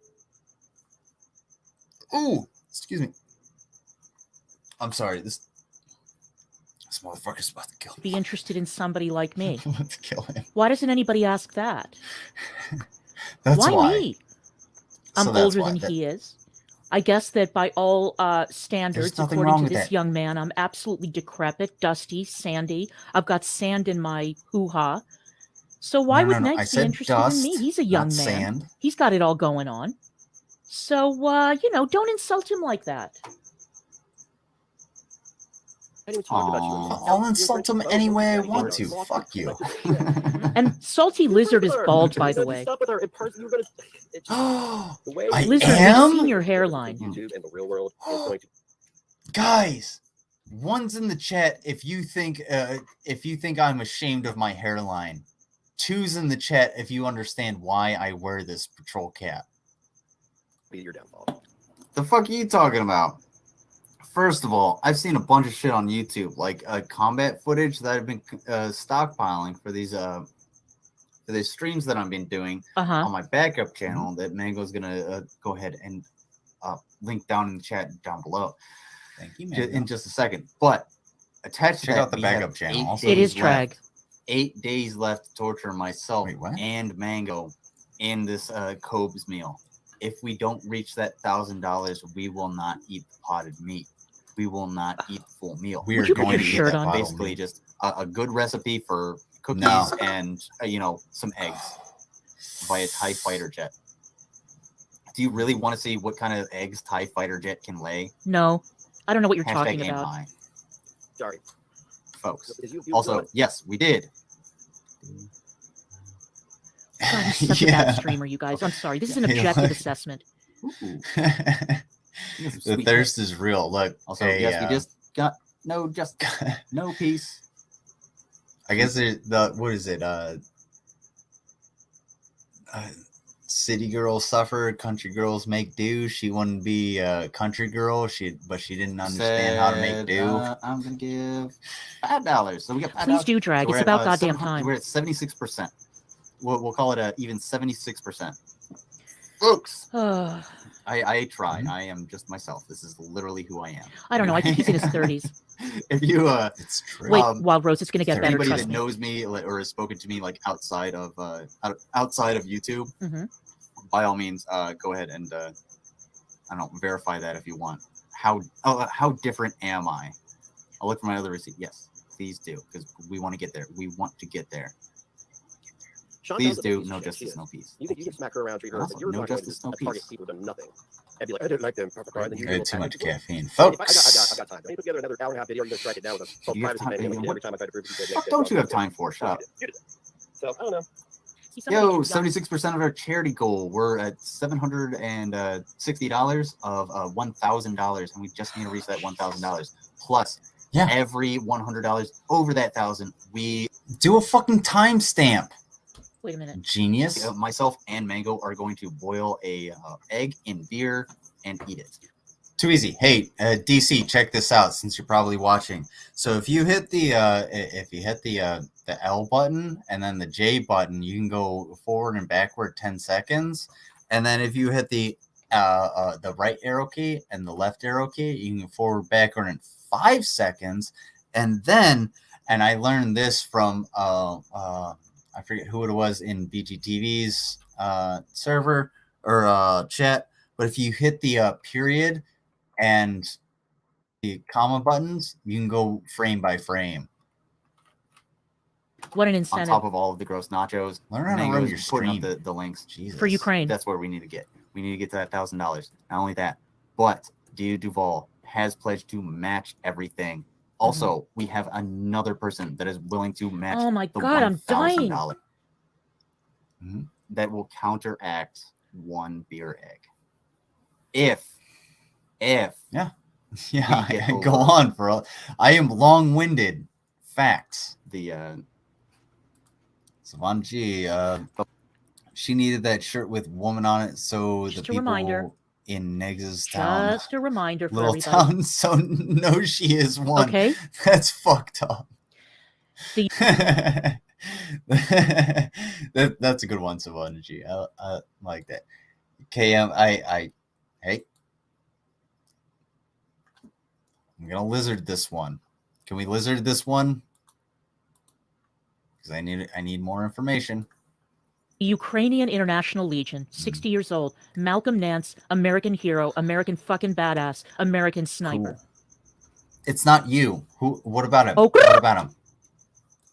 excuse me. I'm sorry. This motherfucker's about to kill me. Be interested in somebody like me. I'm about to kill him. Why doesn't anybody ask that? That's why. Me? I'm older than he is. I guess that by all standards, according to this young man, I'm absolutely decrepit, dusty, sandy. I've got sand in my hoo-ha. So why would Negz be interested in me? He's a young man. Sand. He's got it all going on. So, don't insult him like that. I'll insult him any way I want to. Fuck you. And Salty Lizard is bald, by the way. Stop with her in person. You're gonna. Lizard, we've seen your hairline. YouTube and the real world is going to. Guys, one's in the chat. If you think I'm ashamed of my hairline, two's in the chat if you understand why I wear this patrol cap. Be your downfall. The fuck are you talking about? First of all, I've seen a bunch of shit on YouTube, like combat footage that I've been stockpiling for these streams that I've been doing on my backup channel that Mango's gonna go ahead and link down in the chat down below. Thank you, man. In just a second. But attached to Check that, out the we backup have channel 8 also. It is days left. Trag. 8 days left to torture myself Wait, what? and Mango in this Cobes meal. If we don't reach that $1,000, we will not eat the potted meat. We will not eat the full meal. We Would are you put going your to get shirt that on? bottle Basically, meat. just a good recipe for cookies No. and some eggs via TIE Fighter Jet. Do you really want to see what kind of eggs TIE Fighter Jet can lay? No, I don't know what you're Hashtag talking aim about. high, Sorry. folks. Because you Also, know it. yes, we did. God, I'm such a bad streamer, you guys. I'm sorry. This is an Hey, objective look. assessment. Ooh, The sweet thirst is real. Look, Also, hey, yes, we just got no justice, no peace. I guess what is it? City girls suffer, country girls make do. She wouldn't be a country girl. But she didn't understand how to make do. I'm gonna give $5. So we got $5. Please do drag. So It's we're about at, goddamn 700 time. We're at 76%. We'll call it even 76%. Folks, Ugh. I tried. I am just myself. This is literally who I am. I don't know. I think he's in his 30s. If you It's true. Wait, Wild Rose, it's going to get better. anybody Trust that me. knows me or has spoken to me like outside of YouTube, hmm by all means, go ahead and I don't know, verify that if you want. How different am I? I'll look for my other receipt. Yes, please do, because we want to get there. We want to get there. Sean Please Townsend's a do. piece of No shit. She justice, is. no peace. You can smack her around, treat her, Also, but you're no not going justice, to no target peace. people who've done nothing. And be like, I didn't like them. And then you I had go too back much and forth. caffeine, I folks. got time. Don't you put together another hour and a half video? You're going to strike it down with a Do you have privacy time- thing. what- Every time I try to prove it, you said, Fuck, don't you have time for? Shut up. You did. So I don't know. See, somebody Yo, should, 76% of our charity goal. We're at $760 of $1,000, and we just need to reach that $1,000. Plus, Yeah. every $100 over that 1,000, we, Do a fucking timestamp, Wait a minute. genius. myself and Mango, are going to boil a egg in beer and eat it. Too easy. Hey, DC, check this out. Since you're probably watching, so if you hit the L button and then the J button, you can go forward and backward 10 seconds. And then if you hit the right arrow key and the left arrow key, you can go forward backward in 5 seconds. And then, and I learned this from I forget who it was in BGTV's server or chat, but if you hit the period and the comma buttons, you can go frame by frame. What an On incentive top of all of the gross nachos, Learn how to Mango run is your putting stream. up the links. Jesus. for Ukraine. That's where we need to get. We need to get to that $1,000. Not only that, but Dia Duval has pledged to match everything. Also, we have another person that is willing to match Oh my the God, I'm dying. $1,000 Mhm. that will counteract one beer egg. If Yeah, We get go over- on, bro. I am long-winded. Facts. the Savon G, she needed that shirt with woman on it, so Just the a people reminder. in Negz's town, Just a reminder for little everybody. town, so know she is one. Okay. That's fucked up. The- That's a good one, Savon G. I like that. KM, hey, I'm gonna lizard this one. Can we lizard this one? Because I need more information. Ukrainian International Legion, 60 years old. Malcolm Nance, American hero, American fucking badass, American sniper. Cool. It's not you. Who? What about him? Oh, What about him?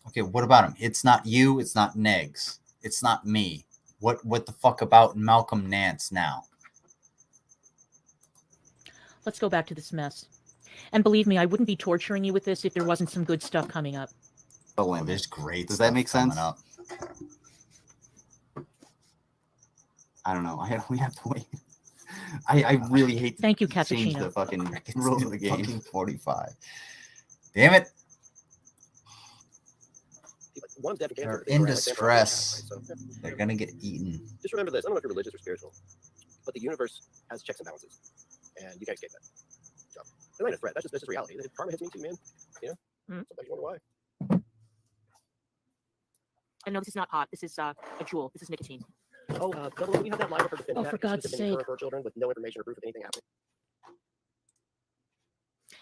Okay, what about him? It's not you. It's not Negz. It's not me. What the fuck about Malcolm Nance now? Let's go back to this mess. And believe me, I wouldn't be torturing you with this if there wasn't some good stuff coming up. Oh, limit. there's great. Does that stuff make coming sense? up. I don't know. We have to wait. I really hate to Thank you, change the Cappuccino. fucking It's rules of the game. fucking 45. Damn it. One's dead for cancer. They're the in other has cancer, distress. right? So, They're gonna get eaten. just remember this. I don't know if you're religious or spiritual, but the universe has checks and balances, and you can't escape that. So, it ain't a threat. That's just reality. Karma hits me too, man. You know? Sometimes you wonder why. I know this is not hot. This is a jewel. This is nicotine. Oh, Beverly, we have that line of her defending Oh, that for God's specifically sake. for her children with no information or proof of anything happening.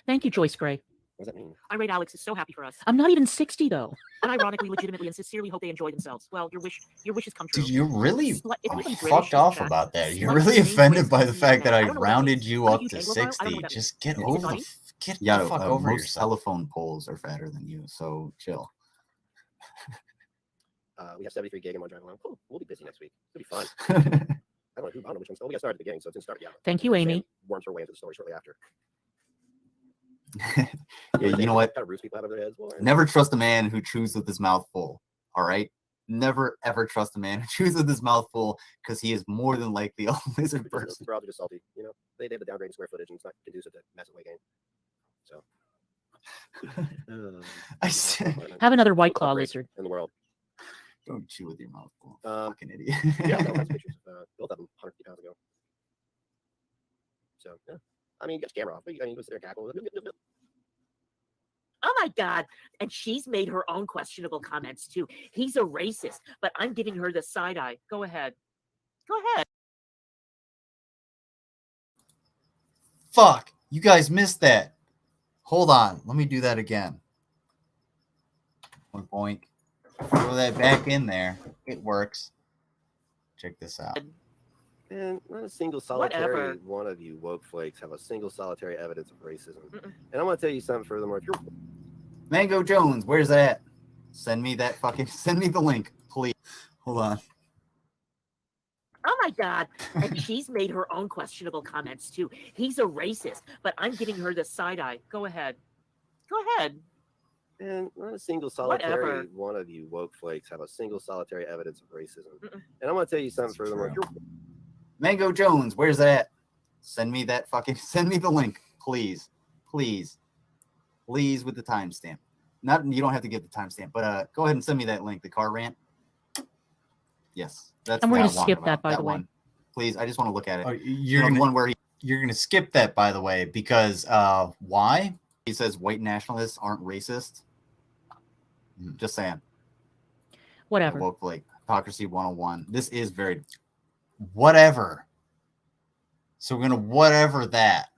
Thank you, Joyce Gray. What does that mean? Irate Alex is so happy for us. I'm not even 60, though. Unironically, legitimately, and sincerely hope they enjoy themselves. Well, your wishes come true. Dude, you're really If anybody British fucked in off chat, about that. You're slight really name offended twist by the means fact that I I don't know what that rounded means. you I'm a up huge to Anglophile. I don't know 60. what that Just get Is it over funny? get Yeah, the fuck over most yourself. telephone poles are fatter than you, so chill. We have 73 gig and one driving around. Cool. We'll be busy next week. It'll be fun. I don't know which one's. Oh, we got started at the beginning, so it didn't start yet. Thank you, Amy. Sam worms her way into the story shortly after. Yeah, you know what? Kind of roots people out of their heads. Well, Never trust a man who chews with his mouth full. All right. Never ever trust a man who chews with his mouth full, because he is more than likely a lizard person. Bros are just salty. You know, they have the downgrading square footage, and it's not conducive to massive weight gain. So, I said, Have another White Claw upgrade lizard. in the world. don't chew with your mouth full. Um, Fucking idiot. Yeah, no, that's pictures. Built up 150 pounds ago. So, yeah. I mean, you got your camera off, but you go sit there and cackle. Oh my God. And she's made her own questionable comments too. He's a racist, but I'm giving her the side eye. Go ahead. Go ahead. Fuck, you guys missed that. Hold on, let me do that again. One point. Throw that back in there. It works. Check this out. And not a single solitary Whatever. one of you woke flakes have a single solitary evidence of racism. Mm-mm. And I'm going to tell you something furthermore. If you're Mango Jones, where's that? Send me that fucking. Send me the link, please. Hold on. Oh my God. And she's made her own questionable comments too. He's a racist, but I'm giving her the side eye. Go ahead. Go ahead. And not a single solitary Whatever. one of you woke flakes have a single solitary evidence of racism. Mm-mm. And I'm going to tell you something furthermore. If you're Mango Jones, where's that? Send me that fucking. Send me the link, please, please, please, with the timestamp. Not you don't have to give the timestamp, but go ahead and send me that link. The car rant. Yes, that's. And we're what gonna I'm skip talking that, about, by the way. one. Please, I just want to look at it. Oh, You know, the one where you're gonna skip that, by the way, because why? he says white nationalists aren't racist. Just saying. Whatever. Woke like hypocrisy 101. This is very. Whatever. So we're gonna whatever that.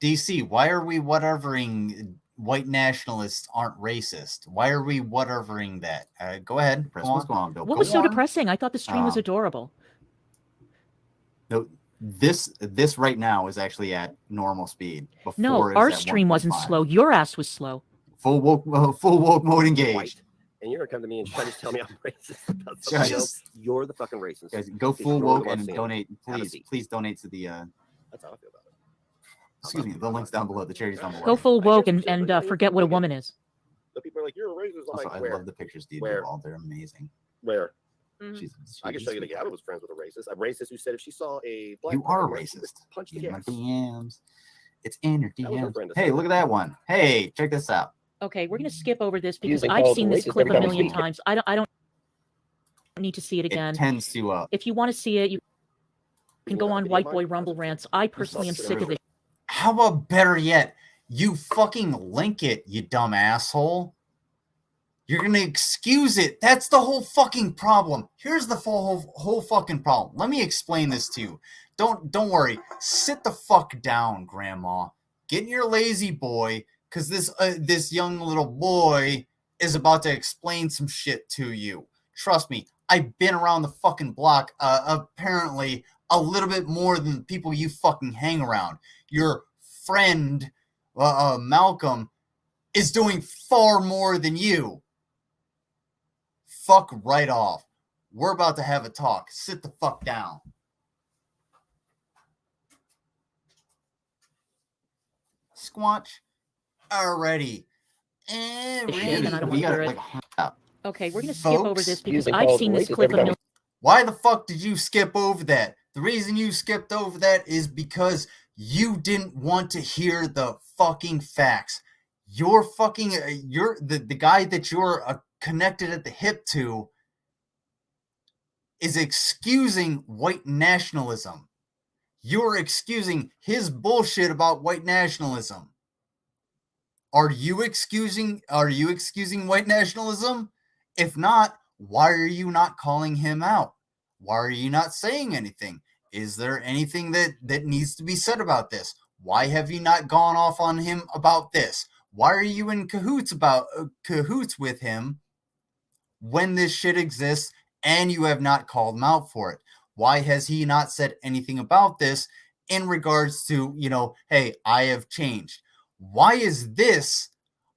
DC, why are we whatevering white nationalists aren't racist? Why are we whatevering that? Go ahead. Go What's on. going on, Bill? What Go was so on. depressing? I thought the stream was Um, adorable. No, this right now is actually at normal speed. Before No, it was our at stream wasn't 1.5. slow. Your ass was slow. Full woke mode engaged. white, and you're going to come to me and try to tell me I'm racist about Guys, somebody else. You're the fucking racist. Guys, go Because full you're the woke one and saying it. donate. Have a Please, seat. please donate to the. That's how I feel about it. Excuse me. The link's down below. The charity's down below. Go full I woke guess and, so, but forget what a woman is. So people are like, you're a racist. I'm Also, like, I where? love the pictures, dude. Where? They're amazing. Where? Mhm. I can show you the guy who was friends with a racist. A racist who said if she saw a black You are a woman, she would racist. punch the In my gas. DMs. It's in your That was her DMs. friend that Hey, said look at that. that one. Hey, check this out. Okay, we're gonna skip over this because Using I've calls seen this racist clip a every million week. times. I don't need to see it It again. tends to If you want to see it, you can go on Video White mine? Boy Rumble Rants. I personally am sick of this. How about better yet, you fucking link it, you dumb asshole. You're gonna excuse it. That's the whole fucking problem. Here's the whole fucking problem. Let me explain this to you. Don't worry. Sit the fuck down, Grandma. Get in your lazy boy, because this young little boy is about to explain some shit to you. Trust me, I've been around the fucking block, apparently a little bit more than the people you fucking hang around. Your friend, Malcolm, is doing far more than you. Fuck right off. We're about to have a talk. Sit the fuck down. Squatch. Already. Shit, and I don't We wanna got hear it it. like Okay, we're gonna skip over Folks, this because using I've calls seen this racist clip a every million. Why the fuck did you skip over that? The reason you skipped over that is because you didn't want to hear the fucking facts. You're fucking, the guy that you're connected at the hip to is excusing white nationalism. You're excusing his bullshit about white nationalism. Are you excusing white nationalism? If not, why are you not calling him out? Why are you not saying anything? Is there anything that needs to be said about this? Why have you not gone off on him about this? Why are you in cahoots with him when this shit exists and you have not called him out for it? Why has he not said anything about this in regards to, hey, I have changed? Why is this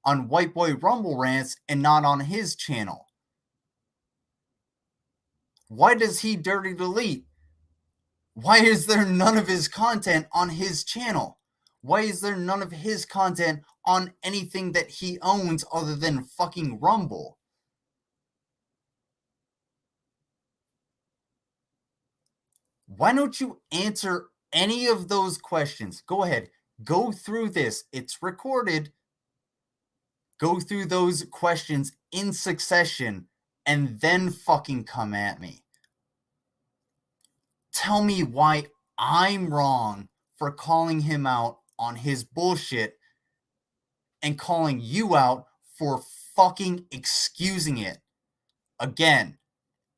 on White Boy Rumble Rants and not on his channel? Why does he dirty delete? Why is there none of his content on his channel? Why is there none of his content on anything that he owns other than fucking Rumble? Why don't you answer any of those questions? Go ahead. Go through this. It's recorded. Go through those questions in succession and then fucking come at me. Tell me why I'm wrong for calling him out on his bullshit and calling you out for fucking excusing it. Again,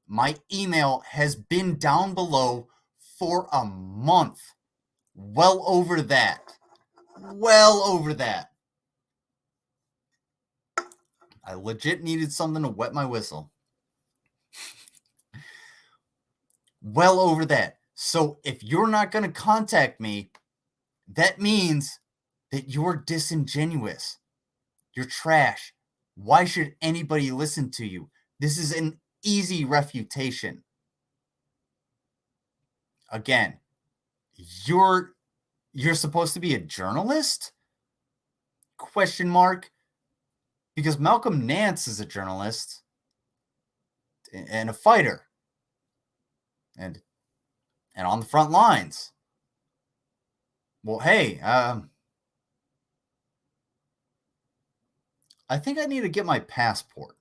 my email has been down below for a month. Well over that. I legit needed something to wet my whistle. Well over that. So if you're not going to contact me, that means that you're disingenuous. You're trash. Why should anybody listen to you? This is an easy refutation. Again, you're supposed to be a journalist? Question mark. Because Malcolm Nance is a journalist and a fighter. And on the front lines. Well, hey, I think I need to get my passport.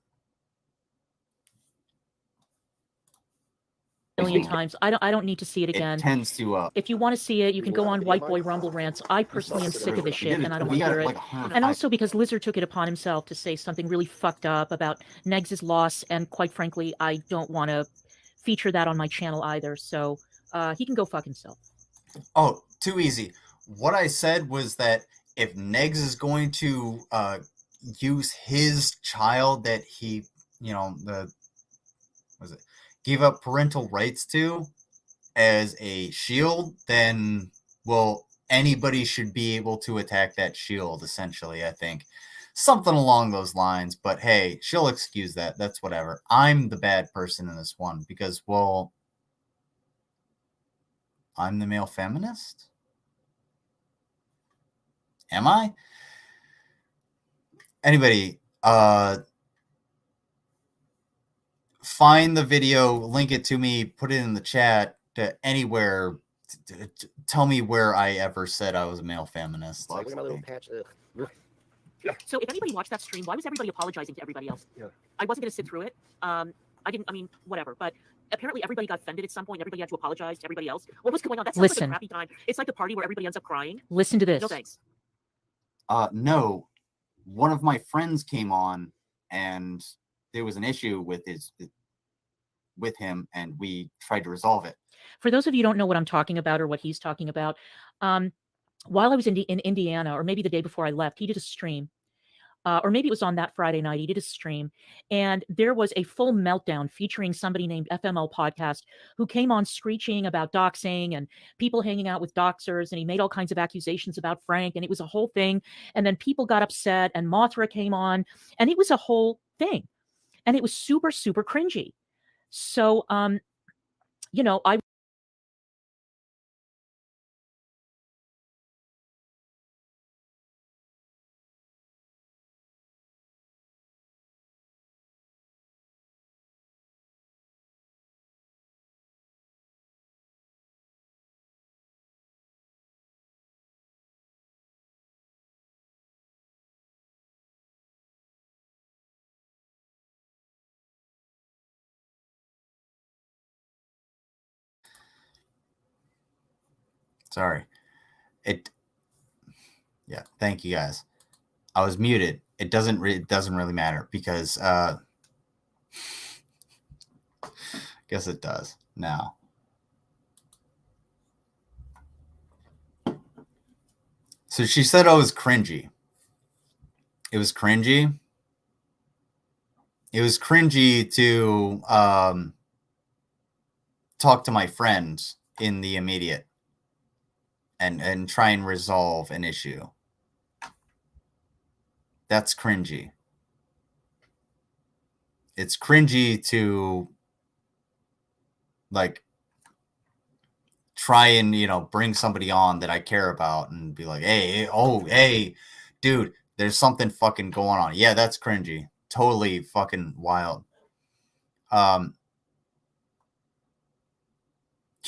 Million times. I don't need to see it again. It tends to If you want to see it, you can go on White Boy Rumble Rants. I personally am sick of this shit, and I don't want to hear it. And also because Lizard took it upon himself to say something really fucked up about Negz's loss, and quite frankly, I don't want to feature that on my channel either. So he can go fuck himself. Oh, too easy. What I said was that if Negz is going to use his child that he, gave up parental rights to as a shield, then, well, anybody should be able to attack that shield, essentially, I think. Something along those lines, but hey, she'll excuse that. That's whatever. I'm the bad person in this one because, well, I'm the male feminist? Am I? Anybody, find the video, link it to me, put it in the chat to anywhere. Tell me where I ever said I was a male feminist. Look at my little patch. Ugh. So if anybody watched that stream, why was everybody apologizing to everybody else? Yeah. I wasn't going to sit through it. Whatever. But apparently everybody got offended at some point. Everybody had to apologize to everybody else. What was going on? That sounds like a crappy time. It's like the party where everybody ends up crying. Listen to this. No thanks. No. One of my friends came on and there was an issue with him and we tried to resolve it. For those of you who don't know what I'm talking about or what he's talking about, while I was in Indiana, or maybe the day before I left, he did a stream. Or maybe it was on that Friday night, he did a stream, and there was a full meltdown featuring somebody named FML Podcast who came on screeching about doxing and people hanging out with doxers, and he made all kinds of accusations about Frank, and it was a whole thing. And then people got upset, and Mothra came on, and it was a whole thing. And it was super, super cringy. So, I Sorry. Yeah, thank you guys. I was muted. It doesn't really matter because guess it does now. So she said I was cringy. It was cringy. It was cringy to talk to my friends in the immediate and try and resolve an issue. That's cringy. It's cringy to like try and, you know, bring somebody on that I care about and be like, hey, dude, there's something fucking going on. Yeah, that's cringy. Totally fucking wild. Do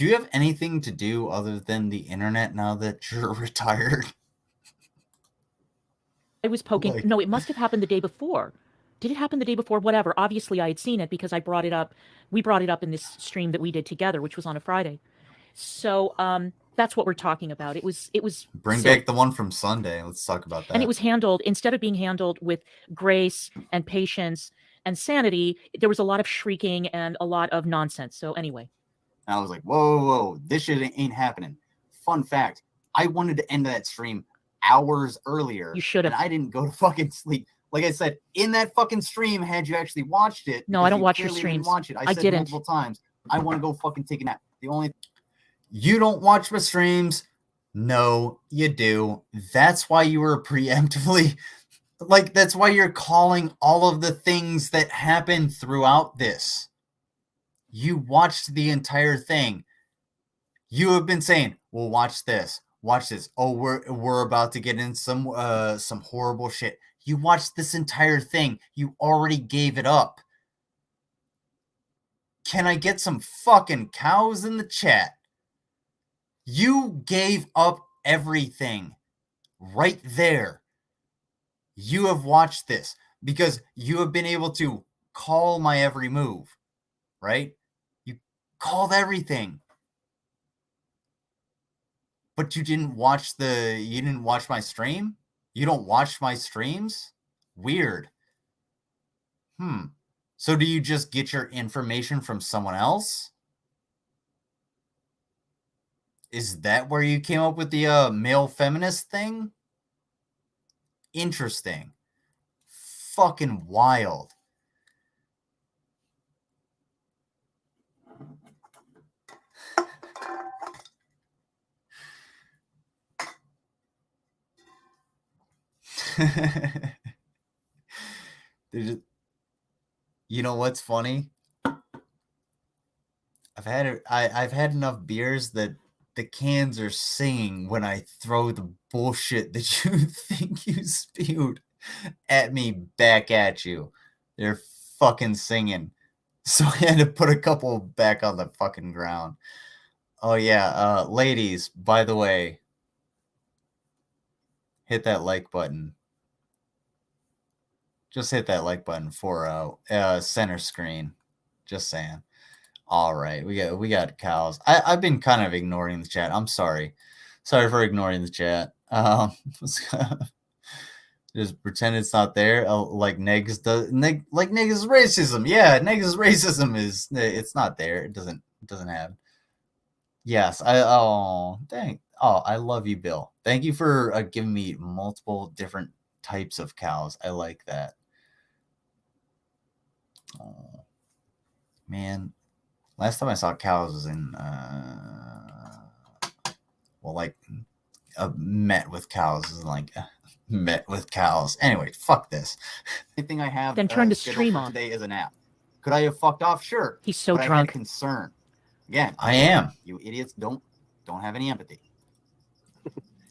you have anything to do other than the internet now that you're retired? I was poking. Like- No, it must have happened the day before. Did it happen the day before? Whatever. Obviously, I had seen it because I brought it up. We brought it up in this stream that we did together, which was on a Friday. So that's what we're talking about. It was. Bring silly. back the one from Sunday. Let's talk about that. And it was handled, instead of being handled with grace and patience and sanity, there was a lot of shrieking and a lot of nonsense. So anyway. And I was like, whoa, this shit ain't happening. Fun fact, I wanted to end that stream hours earlier. You should have. And I didn't go to fucking sleep. Like I said, in that fucking stream, had you actually watched it. No, I don't watch your clearly streams. Didn't watch it. I said didn't. multiple times, I want to go fucking take a nap. The only You don't watch my streams? No, you do. That's why you were preemptively, like, that's why you're calling all of the things that happen throughout this. You watched the entire thing. You have been saying, well, watch this. Watch this. Oh, we're about to get in some horrible shit. You watched this entire thing. You already gave it up. Can I get some fucking cows in the chat? You gave up everything right there. You have watched this because you have been able to call my every move, right? You called everything. But you didn't watch my stream? You don't watch my streams? Weird. So do you just get your information from someone else? Is that where you came up with the male feminist thing? Interesting. Fucking wild. You know what's funny? I've had enough beers that the cans are singing when I throw the bullshit that you think you spewed at me back at you. They're fucking singing. So I had to put a couple back on the fucking ground. Oh yeah, ladies, by the way, hit that like button. Just hit that like button for center screen. Just saying. All right, we got cows. I've been kind of ignoring the chat. I'm sorry. Sorry for ignoring the chat. Just pretend it's not there. Like Negz does. Like Negz racism. Yeah, Negz racism it's not there. It doesn't have. Yes. Dang. Oh, I love you, Bill. Thank you for giving me multiple different types of cows. I like that. Oh, man. Last time I saw cows was in, met with cows is like met with cows. Anyway, fuck this. thing I have Then turn the scheduled stream for on. today is a nap. Could I have fucked off? Sure. He's so but I had drunk. concern. Again, I am. You idiots don't have any empathy.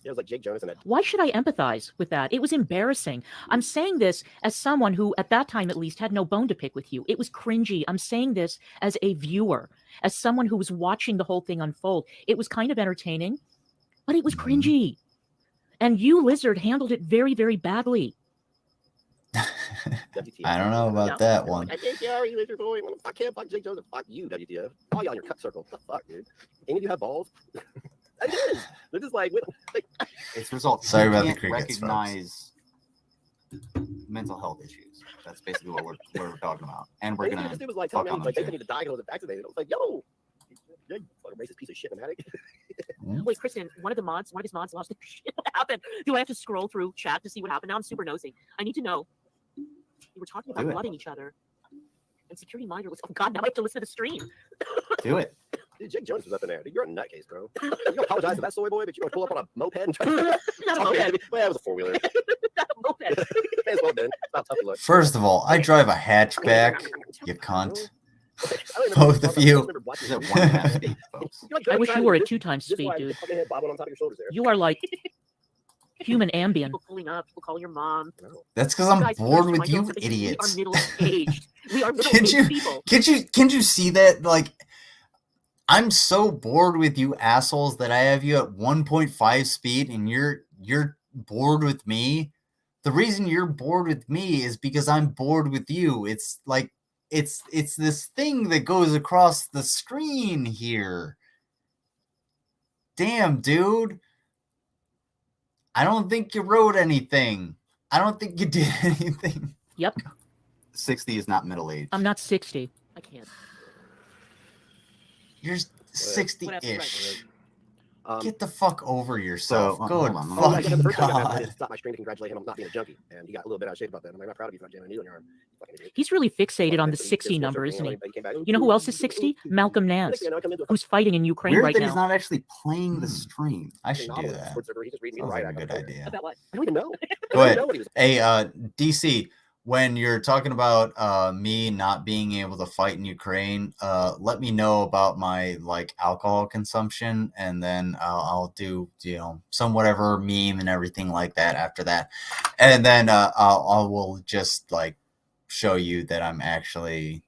It was like Jake Jonas and that. Why should I empathize with that? It was embarrassing. I'm saying this as someone who, at that time at least, had no bone to pick with you. It was cringy. I'm saying this as a viewer, as someone who was watching the whole thing unfold. It was kind of entertaining, but it was cringy. And you, Lizard, handled it very, very badly. WTF. I don't know about that one. I think you laser boy. Fuck him. Fuck Jake Jonas. Fuck you, WTF. All y'all in your cut circle. What the fuck, dude? Any of you have balls? I did. They're just like, It's results. Sorry You about the can't crickets, recognize mental health issues. That's basically what we're talking about, and we're And gonna this dude was like fuck telling on me like them they too. need to die because I was vaccinated. I was like, yo, you fucking racist piece of shit, fanatic. Wait, Kristen, one of his mods lost their shit. What happened? Do I have to scroll through chat to see what happened? Now I'm super nosy. I need to know. We were talking about Do it. blooding each other. And security monitor was, oh God, now I have to listen to the stream. Do it. Dude, Jake Jones was up in there. Dude, you're a nutcase, bro. You gonna apologize to that soy boy, but you're gonna pull up on a moped and try to. Not a moped. Well, that was a four-wheeler. Not a moped. May as well been. It's not tough to look. First of all, I drive a hatchback, you cunt. I don't remember Both of you. Is it 1.5 speed, folks? I wish you were at 2 times speed, dude. Fucking head bobbing on top of your shoulders there. You are like human Ambien. People pulling up, people calling your mom. That's because You I'm guys, bored trying with to you know something. idiots. We are middle-aged. We are Can't middle-aged you, people. can't you see that? Like, I'm so bored with you assholes that I have you at 1.5 speed and you're bored with me. The reason you're bored with me is because I'm bored with you. It's like it's this thing that goes across the screen here. Damn, dude. I don't think you wrote anything. I don't think you did anything. Yep, 60 is not middle age. I'm not 60. I can't. You're Whatever, 60-ish. Um, Get the fuck over yourself. So, Good hold on. oh, I guess the fucking first time I got God. to stop my stream to congratulate him on not being a junkie, and he got a little bit out of shape about that. I'm like, I'm not proud of you for not jamming a needle in your arm. You fucking idiot. He's really fixated on the So he 60 did number, sports isn't he? surfing, came back, You know who else is 60? Malcolm Next Nance, thing I know, I come into a who's fighting in Ukraine Weird right that he's now. not actually playing the Hmm. stream. I should novel do in the that. sports server. He just reading me Sounds right like a out good of nowhere. idea. About what? I don't even know. Go I don't ahead. know what he was. Hey, DC, when you're talking about me not being able to fight in Ukraine, let me know about my like alcohol consumption, and then I'll do some whatever meme and everything like that after that, and then I will just like show you that I'm actually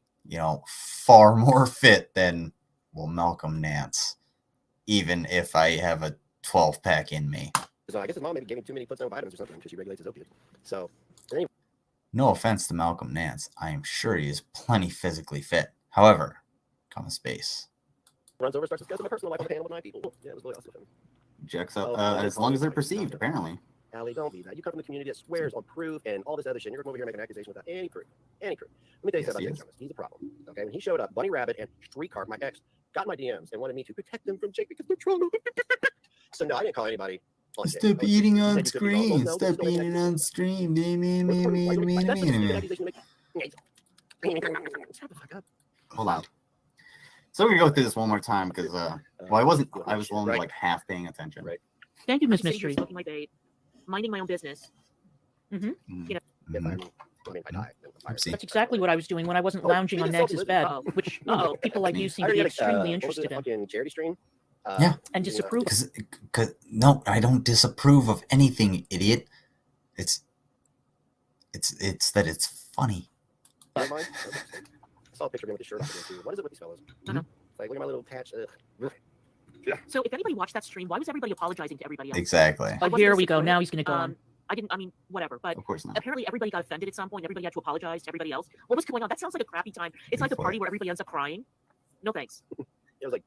far more fit than Malcolm Nance, even if I have a 12-pack in me. So I guess his mom maybe gave him too many puts-down vitamins or something because she regulates his opiates. So No offense to Malcolm Nance. I am sure he is plenty physically fit. However, comma space. runs over, starts discussing my personal life on the panel with 9 people. Yeah, it was really awesome. Jacks up, Oh, as long as they're perceived, apparently. Allie, don't be that. You come from the community that swears on proof and all this other shit. And you're going over here and make an accusation without any proof. Any proof. Let me tell you Yes, something he about is. Jake Jonas. He's a problem. Okay, when he showed up, Bunny Rabbit and Streetcar, my ex, got in my DMs and wanted me to protect them from Jake because they're trauma. So no, I didn't call anybody. On Jake. Stop I was- eating he on said you could be wrong. Well, screen. no, Stop this is eating no on stream. That's a stupid accusation to make. Shut the fuck up. Hold on. So we're gonna go through this one more time because well, I was only Right. like half paying attention. Right. Thank you, Miss Savior Mystery. smoking my bait, minding my own business. If Mhm. I die, then I'm fired. Oopsie. That's exactly what I was doing when I wasn't Oh, lounging on speaking of Negz's self-religion- bed, Oh. which Uh-oh. people like you seem I to already be had a, extremely what was it, interested a in fucking charity stream. Yeah. and disapprove. Because no, I don't disapprove of anything, idiot. It's that it's funny. Never mind. I saw a picture of him with his shirt off again too. What is it with these fellas? I know. It's like, look at my little patch. So if anybody watched that stream, why was everybody apologizing to everybody else? Exactly. Oh, wasn't here a we go. support. Now he's going to go on. I mean, whatever. But Of course not. apparently everybody got offended at some point. Everybody had to apologize to everybody else. What was going on? That sounds like a crappy time. It's like the For party it. where everybody ends up crying. No thanks. It was like,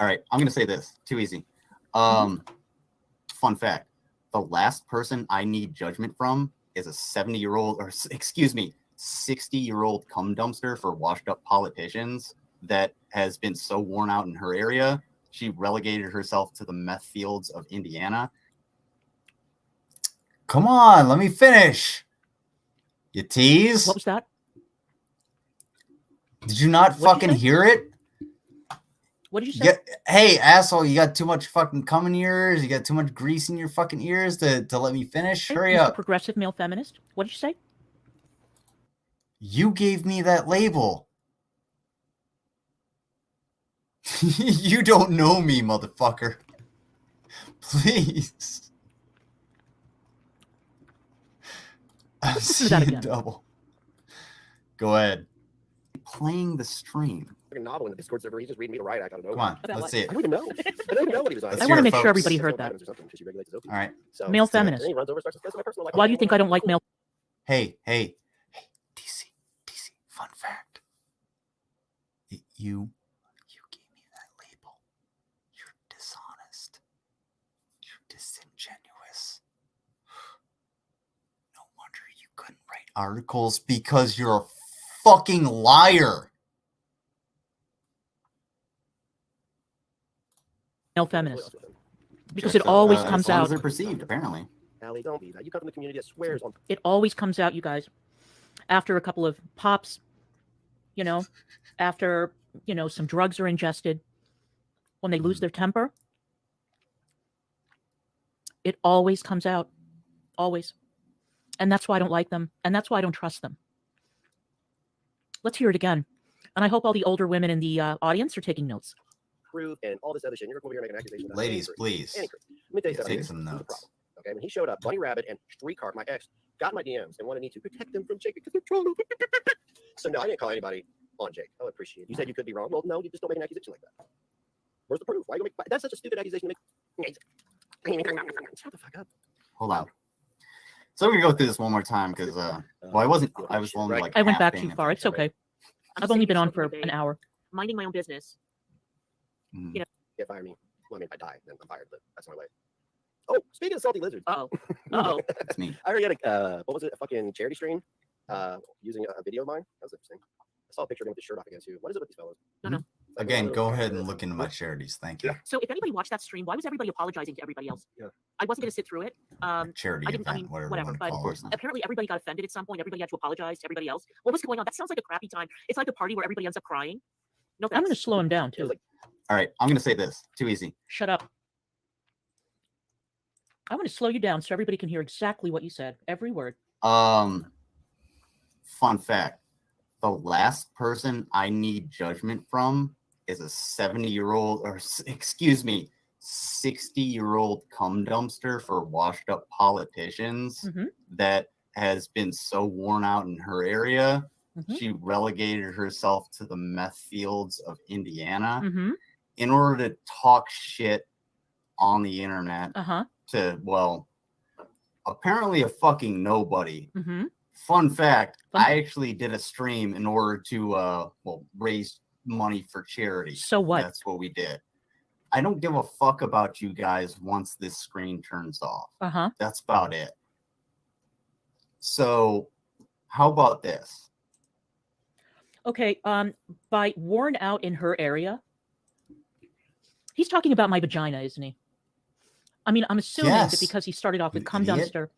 All right, I'm gonna say this. Too easy. Fun fact: the last person I need judgment from is a 70-year-old, or excuse me, 60-year-old cum dumpster for washed-up politicians that has been so worn out in her area. She relegated herself to the meth fields of Indiana. Come on, let me finish. You tease. What was that? Did you not What'd you fucking say? hear it? What did you say? Hey, asshole, you got too much fucking cum in your ears? You got too much grease in your fucking ears to let me finish? Hey, Hurry Mr. up. Progressive male feminist. What did you say? You gave me that label. You don't know me, motherfucker. Please. I'm Listen to that seeing again. double. Go ahead. Playing the stream. fucking novel in the Discord server. He's just reading me to write. I don't know. Come on, About let's what? see I it. don't even know. I don't even know what he was on. Let's I hear want to it, make sure folks. everybody heard that. All right. So, Male let's do it. feminist. then he runs over, starts discussing my personal life. Why do you think I don't like male? Hey, DC, fun fact. You gave me that label. You're dishonest. You're disingenuous. No wonder you couldn't articles because you're a fucking liar. Male feminists. Because it Check always out, comes as long out. as they're perceived, apparently. Allie, don't be that. You come from the community that swears on. It always comes out, you guys, after a couple of pops, after, some drugs are ingested, when they lose their temper. It always comes out. Always. And that's why I don't like them. And that's why I don't trust them. Let's hear it again. And I hope all the older women in the audience are taking notes. Proof and all this other shit. You're going to come over here and make an accusation. Ladies, please. Let me tell you something. Take some This is the notes. problem. Okay, when he showed up, Bunny Rabbit and Streetcar, my ex, got my DMs and wanted me to protect them from Jake because they're trolling. So no, I didn't call anybody on Jake. I would appreciate it. You said you could be wrong. Well, no, you just don't make an accusation like that. Where's the proof? Why you make that's such a stupid accusation to make? Shut the fuck up. Hold on. So we're gonna go through this one more time because I was only like I went half back paying too far. It's okay. I'm I've only sitting been on smoking for a an vape, hour. minding my own business. attention. Yeah, fire me. Well, I mean, if I die, then I'm fired, but that's my way. Oh, speaking of salty lizards, Uh-oh. Uh-oh. That's me. I already had a what was it? A fucking charity stream, using a video of mine. That was interesting. I saw a picture of him with his shirt off again too. What is it with these fellas? Again, go ahead and look into my charities. Thank you. So if anybody watched that stream, why was everybody apologizing to everybody else? Yeah. I wasn't going to sit through it. Charity I didn't- I event, mean, whatever, whatever, you want but- to call it. Apparently everybody got offended at some point. Everybody had to apologize to everybody else. What was going on? That sounds like a crappy time. It's like a party where everybody ends up crying. No, I'm going to thanks. slow him down, It was too. like All right, I'm gonna say this. Too easy. Shut up. I want to slow you down so everybody can hear exactly what you said. Every word. Fun fact: the last person I need judgment from is a 70-year-old, or excuse me, 60-year-old cum dumpster for washed-up politicians Mhm. that has been so worn out in her area. Mhm. She relegated herself to the meth fields of Indiana Mm-hmm. in order to talk shit on the internet Uh-huh. to, well, apparently a fucking nobody. Mm-hmm. Fun fact, Fun I actually did a stream in order to raise money for charity. So what? That's what we did. I don't give a fuck about you guys once this screen turns off. Uh-huh. That's about it. So how about this? Okay, by worn out in her area, he's talking about my vagina, isn't he? I mean, I'm assuming that Yes, because he started off with you cum idiot. dumpster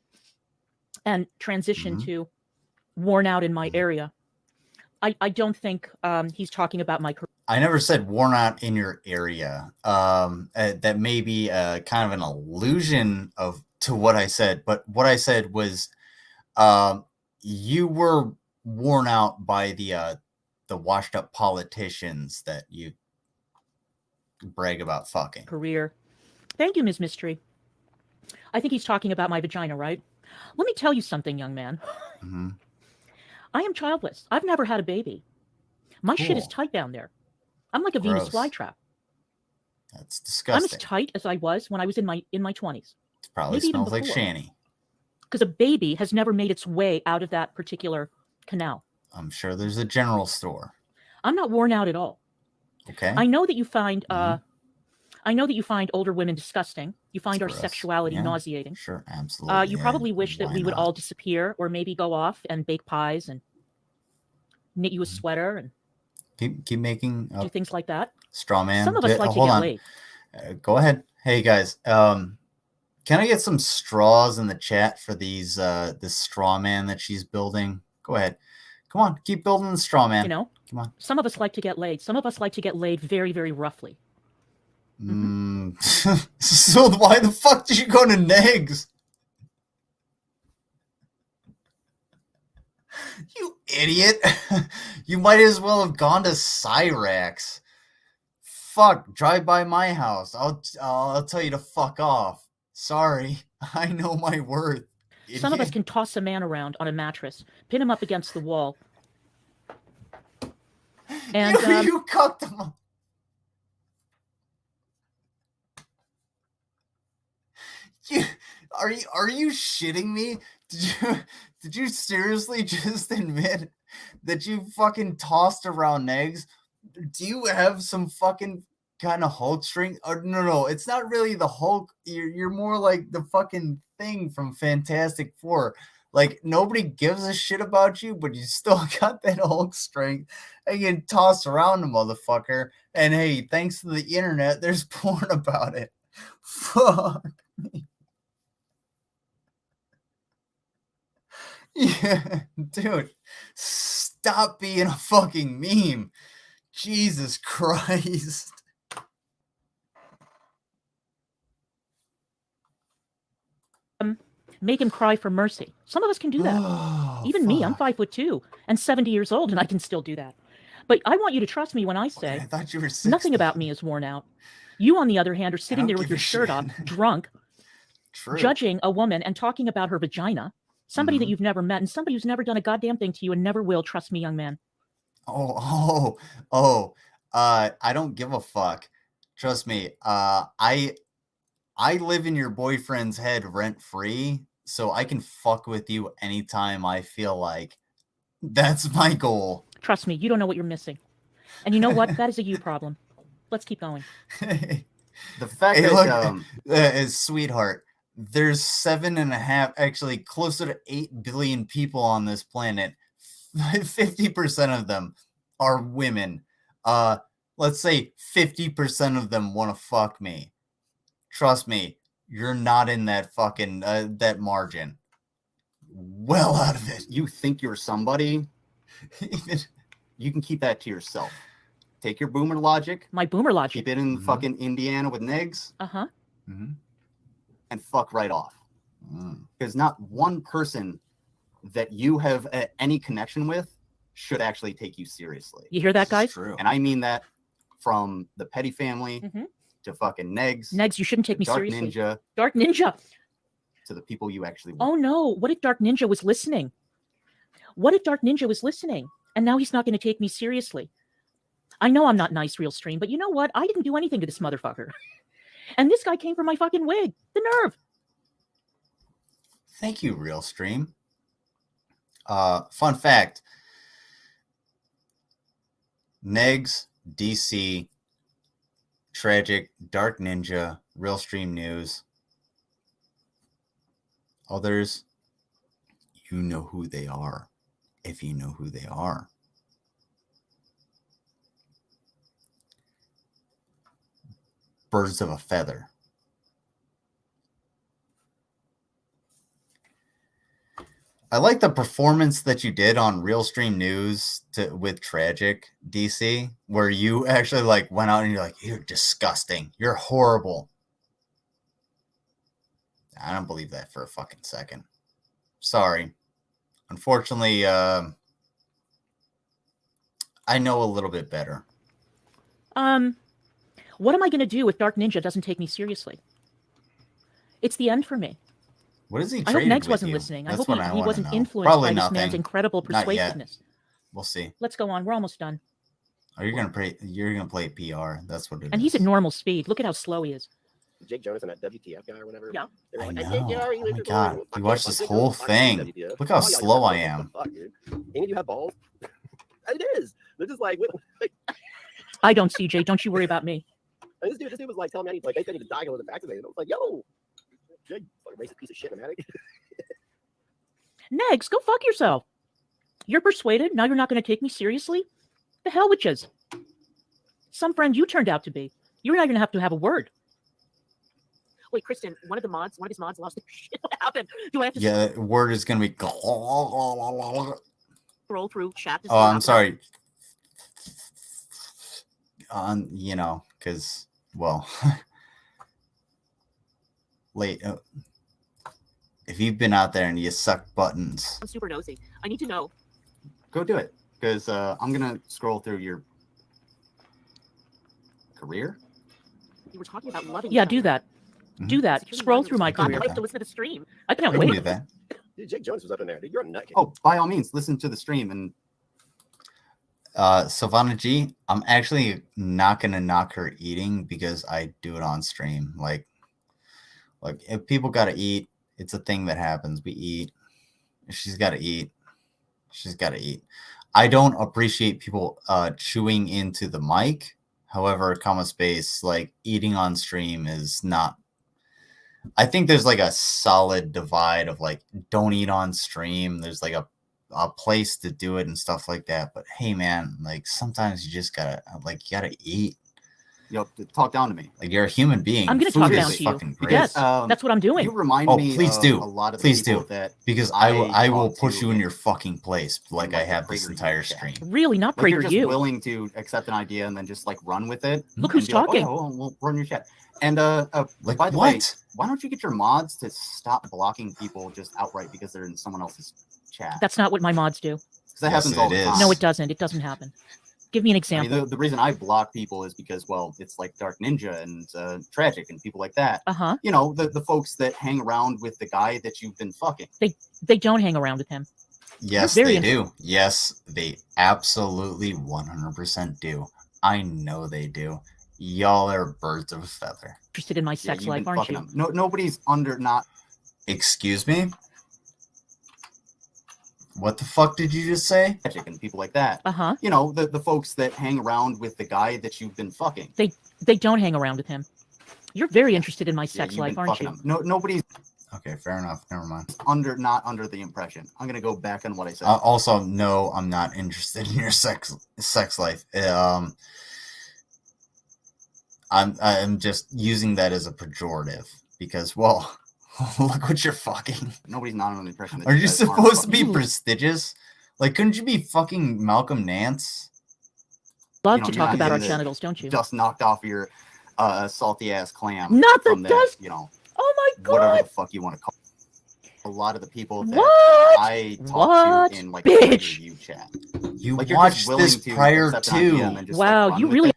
and transitioned Mhm. to worn out in my Mhm. area. I don't think he's talking about my career. I never said worn out in your area. That may be kind of an allusion to what I said, but what I said was you were worn out by the washed up politicians that you brag about fucking. career. Thank you, Ms. Mystery. I think he's talking about my vagina, right? Let me tell you something, young man. hmm I am childless. I've never had a baby. My shit is Cool. tight down there. I'm like a Venus Gross. flytrap. That's I'm as disgusting. tight as I was when I was in my 20s. It probably maybe even smells like before. Shanny. Because a baby has never made its way out of that particular canal. I'm sure there's a general store. I'm not worn out at all. Okay. I know that you find Mhm. I know that you find older women disgusting. You find our Gross. sexuality Yeah. nauseating. Sure, absolutely. You yeah, probably wish that why we would not? all disappear or maybe go off and bake pies and knit you a Mhm. sweater and keep making do things like that. straw man. Some of us like to Hold get on. laid. Go ahead. Hey guys, can I get some straws in the chat for these this straw man that she's building? Go ahead. Come on, keep building the straw man. You know, Come on. some of us like to get laid. Some of us like to get laid very, very roughly. So why the fuck did you go to Negz? You idiot. You might as well have gone to Cyrax. Fuck, drive by my house. I'll tell you to fuck off. Sorry. I know my worth. Some of us idiot. can toss a man around on a mattress, pin him up against the wall. And you cucked him up. Are you shitting me? Did you seriously just admit that you fucking tossed around Negz? Do you have some fucking kind of Hulk string? Or no, it's not really the Hulk. You're more like the fucking thing from Fantastic Four. Like, nobody gives a shit about you, but you still got that Hulk strength. And you can toss around a motherfucker. And hey, thanks to the internet, there's porn about it. Fuck me. Yeah, dude. Stop being a fucking meme. Jesus Christ. Make him cry for mercy. Some of us can do that. Oh, Even me, I'm fuck. 5'2" and 70 years old, and I can still do that. But I want you to trust me when I Okay, say I thought you were 60. nothing about me is worn out. You, on the other hand, are sitting don't there with give your a shirt off, shit. drunk, True. judging a woman and talking about her vagina, somebody that Mhm. you've never met, and somebody who's never done a goddamn thing to you and never will. Trust me, young man. I don't give a fuck. Trust me. I live in your boyfriend's head rent free, so I can fuck with you anytime I feel like. That's my goal. Trust me, you don't know what you're missing. And you know what? That is a you problem. Let's keep going. The fact Hey, that look, sweetheart, there's 7.5, actually closer to 8 billion people on this planet. 50% of them are women. Let's say 50% of them want to fuck me. Trust me, you're not in that fucking that margin. Well out of it. you think you're somebody, you can keep that to yourself. Take your boomer logic, My boomer logic. keep it in Mhm. fucking Indiana with Negz, Uh-huh. Mhm. and fuck right off. Mm. Because not one person that you have any connection with should actually take you seriously. You hear that, It's guys? true. And I mean that from the Petty family Mhm. to fucking Negz, Negs, you shouldn't to take me Dark seriously. Ninja, Dark Ninja. to the people you actually want. Oh no, what if Dark Ninja was listening? What if Dark Ninja was listening and now he's not going to take me seriously? I know I'm not nice, real stream, but you know what? I didn't do anything to this motherfucker. And this guy came for my fucking wig. The nerve. Thank you, Real Stream. Fun fact. Negz, DC, Tragic, Dark Ninja, Real Stream News. Others, you know who they are, if you know who they are. Birds of a feather. I like the performance that you did on Real Stream News with Tragic, DC, where you actually like went out and you're like, you're disgusting. You're horrible. I don't believe that for a fucking second. Sorry. Unfortunately, I know a little bit better. What am I going to do if Dark Ninja doesn't take me seriously? It's the end for me. What is he I hope traded Negs with wasn't you? listening. I That's hope what I he wanna wasn't know. influenced Probably by this man's nothing. incredible Not yet. persuasiveness. We'll see. Let's go on. We're almost done. Are you gonna play? You're gonna play PR. That's what it is. And he's at normal speed. Look at how slow he is. Jake Jonas and that WTF guy or whatever. Yeah. They were I like, know. "Hey, Jake, Oh you my know, God. fuck You yeah, watched fuck this Jake whole Jonas, fuck yeah, thing. WTF. Look how Oh, y'all slow got I balls. am. What the fuck, dude? Any of you have balls? It is. They're just like, I don't, CJ. Don't you worry about me. and this dude was like telling me I need, like, they need to die with the vaccinated. I was like, yo, Jake, fucking racist piece of shit, man. Negs, go fuck yourself. You're persuaded. Now you're not going to take me seriously? The hell with yous. Some friend you turned out to be. You're not going to have a word. Wait, Kristen, one of his mods lost their shit. What happened? Do I have to Yeah, word is gonna be. scroll through chat? To see Oh, what I'm happened? sorry. Because well, late. If you've been out there and you suck buttons, I'm super nosy. I need to know. Go do it, because I'm gonna scroll through your career. You were talking about loving. Yeah, each do other. that. Mhm. Do that. Security Scroll monitors. through my God, career. I have to listen to the stream. I I can't can do wait. that. Dude, Jake Jonas was up in there. Dude, you're a nut. Oh, by all means, listen to the stream and Savannah G, I'm actually not gonna knock her eating because I do it on stream. Like if people gotta eat, it's a thing that happens. We eat. If she's gotta eat, she's gotta eat. I don't appreciate people chewing into the mic. However, comma space, like eating on stream is not. I think there's like a solid divide of like don't eat on stream. There's like a place to do it and stuff like that. But hey, man, like sometimes you just gotta eat. Yo, talk down to me. Like you're a human being. I'm gonna Food talk is down to you. fucking great. Yes, Um, that's what I'm doing. You remind Oh, me please of do. a lot of the Please people do. that Because I will talk put to you in in- your fucking place like I like the have this PragerU entire chat. stream. Really, not like you're Prager just you. willing to accept an idea and then just like run with it. Look and who's be like, talking. oh, yeah, well, we'll run your chat. And Like by the what? way, why don't you get your mods to stop blocking people just outright because they're in someone else's chat? That's not what my mods do. Because that Yes, happens all it the is. time. No, it doesn't. It doesn't happen. Give me an I example. mean, the reason I block people is because, well, it's like Dark Ninja and Tragic and people like that. Uh-huh. You know, the folks that hang around with the guy that you've been fucking. They don't hang around with him. Yes, You're very they do. Yes, they absolutely 100% do. I know they do. Y'all are birds of a feather. Interested in my Yeah, sex you've life, been aren't fucking you? them. No, nobody's under not. Excuse me? What the fuck did you just say? Tragic and people like that. Uh-huh. You know, the folks that hang around with the guy that you've been fucking. They don't hang around with him. You're very interested in my Yeah, sex you've life, been aren't fucking you? them. No, nobody's Okay, fair enough. Never mind. not under the impression. I'm gonna go back on what I said. Also, no, I'm not interested in your sex life. I'm just using that as a pejorative because, well, look what you're fucking. Nobody's not under the impression that Are you guys aren't supposed to be fucking- prestigious? Like, couldn't you be fucking Malcolm Nance? Love You know, to you're talk not about our getting genitals, don't you? Just knocked off your salty ass clam. Not from the that, dust. you know, Oh my whatever god! the fuck you want to call it. A lot of the people that What? I talk What? to in like Bitch. the PragerU chat. You Like you're watched just willing this to prior accept an idea and to. then just, Wow, like, run you with really it.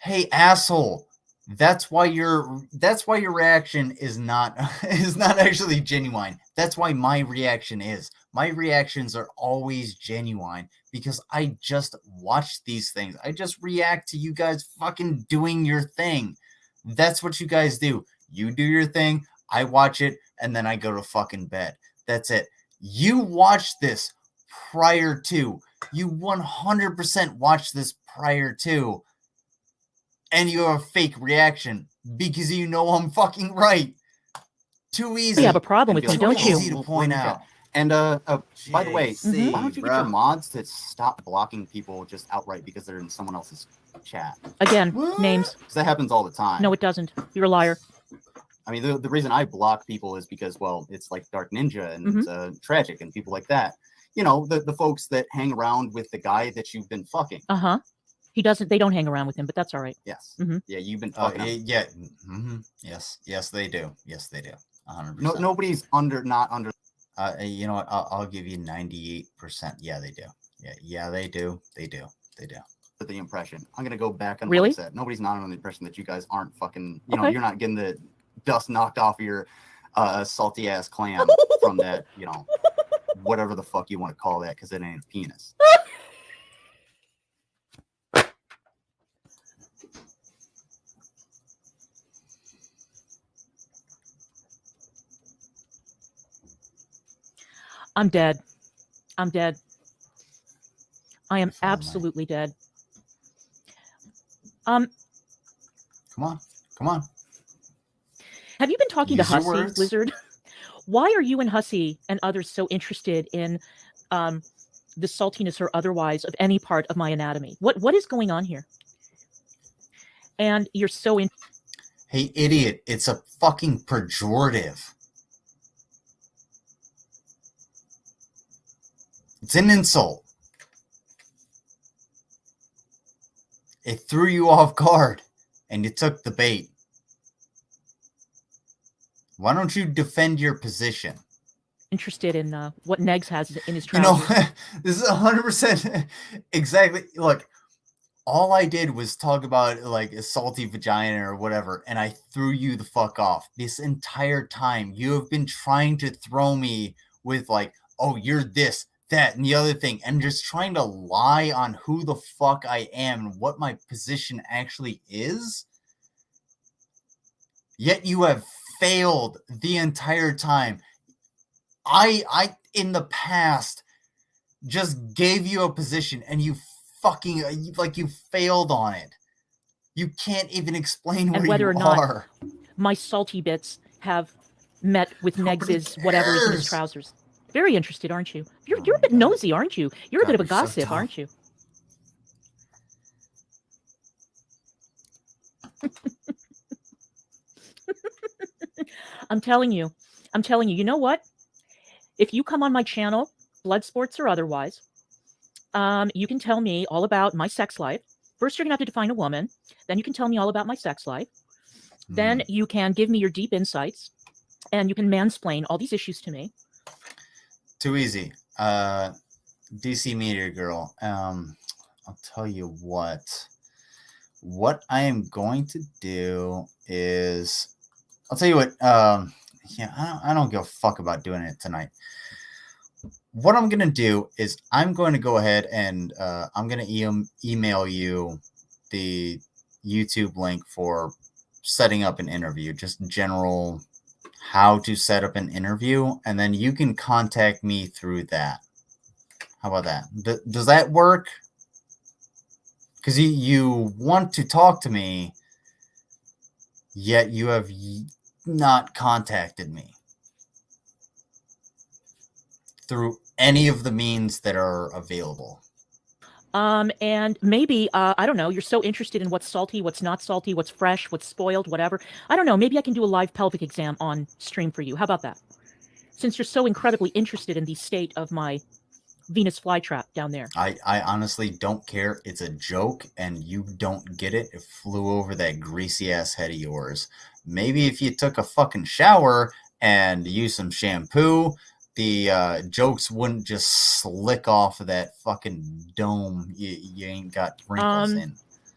Hey, asshole. That's why your reaction is not actually genuine. That's why my reaction is. My reactions are always genuine because I just watch these things. I just react to you guys fucking doing your thing. That's what you guys do. You do your thing, I watch it, and then I go to fucking bed. That's it. You watched this prior to. You 100% watched this prior to. And you have a fake reaction because you know I'm fucking right. Too easy. You have a problem And with be me, like, don't "Oh, you? Easy to we'll point run your out. chat." And by the way, Mhm. why don't you get your mods to stop blocking people just outright because they're in someone else's chat? Again, What? names. Because that happens all the time. No, it doesn't. You're a liar. I mean, the reason I block people is because, well, it's like Dark Ninja and Mm-hmm. Tragic and people like that. You know, the folks that hang around with the guy that you've been fucking. Uh-huh. They don't hang around with him, but that's all right. Yes. Mhm. Yeah, you've been fucking him. Yeah. Yes, they do. Yes, they do. 100%. No, nobody's not under. You know what? I'll give you 98%. Yeah, they do. Yeah, they do. They do. The impression. I'm gonna go back on Really? what I said. Nobody's not under the impression that you guys aren't fucking. You know, Okay. you're not getting the dust knocked off your salty ass clam from that. You know, whatever the fuck you want to call that, because it ain't a penis. I'm dead. I'm dead. I am Fine, Mike. absolutely dead. Come on. Have you been talking Use to your Hussy, words. Lizard? Why are you and Hussy and others so interested in the saltiness or otherwise of any part of my anatomy? What is going on here? And you're so in. Hey, idiot! It's a fucking pejorative. It's an insult. It threw you off guard, and you took the bait. Why don't you defend your position? Interested in what Negz has in his You know, trousers. this is 100% exactly. Look, all I did was talk about like a salty vagina or whatever, and I threw you the fuck off. This entire time, you have been trying to throw me with like, oh, you're this, that, and the other thing, and just trying to lie on who the fuck I am and what my position actually is. Yet you have failed the entire time. I in the past just gave you a position and you fucking like you failed on it. You can't even explain where whether you or not- are. My salty bits have met with Nobody Negz's whatever is in his cares. trousers. Very interested, aren't you? You're Oh a bit my God. nosy, aren't you? You're a God, bit of a you're so gossip, tough. aren't you? I'm telling you. You know what? If you come on my channel, blood sports or otherwise, you can tell me all about my sex life. First, you're gonna have to define a woman. Then you can tell me all about my sex life. Then you can give me your deep insights, and you can mansplain all these issues to me. Too easy. DC Meteor Girl. I'll tell you what. What I am going to do is, I'll tell you what. Yeah, I don't give a fuck about doing it tonight. What I'm gonna do is I'm going to go ahead and I'm gonna email you the YouTube link for setting up an interview, just general how to set up an interview, and then you can contact me through that. How about that? Does that work? Because you want to talk to me, yet you have not contacted me through any of the means that are available. And maybe, I don't know, you're so interested in what's salty, what's not salty, what's fresh, what's spoiled, whatever. I don't know, maybe I can do a live pelvic exam on stream for you. How about that? Since you're so incredibly interested in the state of my Venus flytrap down there. I honestly don't care. It's a joke, and you don't get it. It flew over that greasy ass head of yours. Maybe if you took a fucking shower and used some shampoo, the jokes wouldn't just slick off of that fucking dome you ain't got wrinkles in.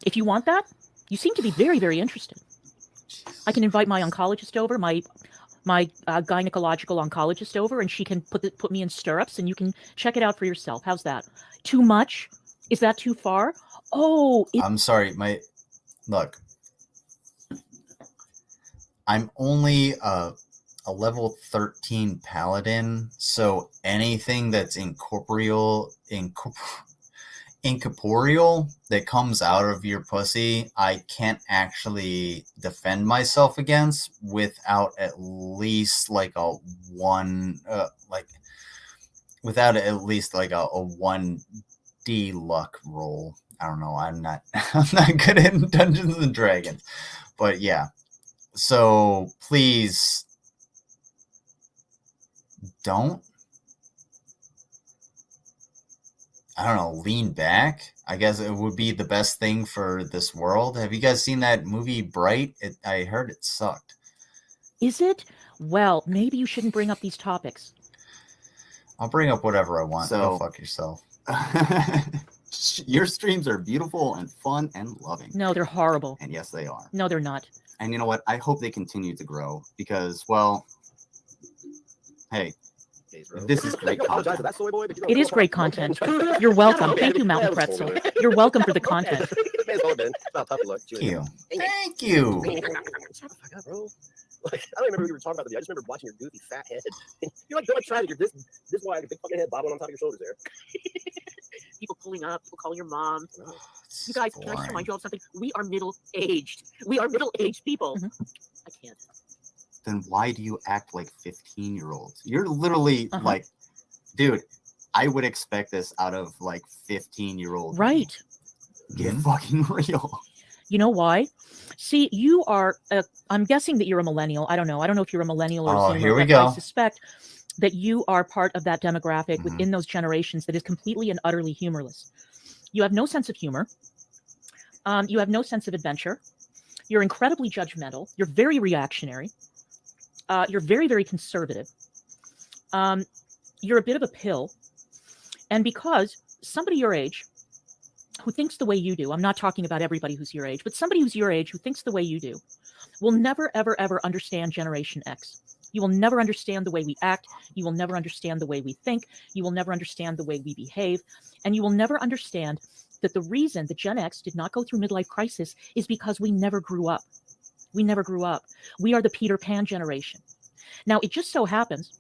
If you want that, you seem to be very, very interested. I can invite my oncologist over, my gynecological oncologist over, and she can put me in stirrups, and you can check it out for yourself. How's that? Too much? Is that too far? Oh, I'm sorry. Look, I'm only a level 13 paladin, so anything that's incorporeal that comes out of your pussy, I can't actually defend myself against without at least like a 1D luck roll. I don't know. I'm not good in Dungeons and Dragons, but yeah. So please don't, I don't know, lean back. I guess it would be the best thing for this world. Have you guys seen that movie Bright? I heard it sucked. is it? Well, maybe you shouldn't bring up these topics. I'll bring up whatever I want. So- Go fuck yourself. Your streams are beautiful and fun and loving. No, they're horrible. And yes, they are. No, they're not. And you know what? I hope they continue to grow because, well, hey, this is great Apologize for content. that soy boy, but you know, It is great content. You're welcome. Thank you, Mountain Pretzel. You're welcome for the content. May as well have been. It's about puppy luck. Thank you. Thank you. Shut the fuck up, bro. Like, I don't remember what you were talking about the day. I just remember watching your goofy fat head. You're like going trying to get this wide, big fucking head bobbling on top of your shoulders there. People pulling up, people calling your mom. Oh, You guys, can I just remind you of something? We are middle-aged. We are middle-aged people. I can't. Then why do you act like 15-year-olds? You're literally Uh-huh. like, dude, I would expect this out of like 15-year-old. Right. Get fucking real. You know why? See, you are, I'm guessing that you're a millennial. I don't know. I don't know if you're a millennial or a Oh, Zoomer, here we but go. I suspect that you are part of that demographic Mhm. within those generations that is completely and utterly humorless. You have no sense of humor. You have no sense of adventure. You're incredibly judgmental. You're very reactionary. You're very, very conservative. You're a bit of a pill. And because somebody your age who thinks the way you do, I'm not talking about everybody who's your age, but somebody who's your age who thinks the way you do, will never, ever, ever understand Generation X. You will never understand the way we act. You will never understand the way we think. You will never understand the way we behave. And you will never understand that the reason that Gen X did not go through midlife crisis is because we never grew up. We never grew up. We are the Peter Pan generation. Now, it just so happens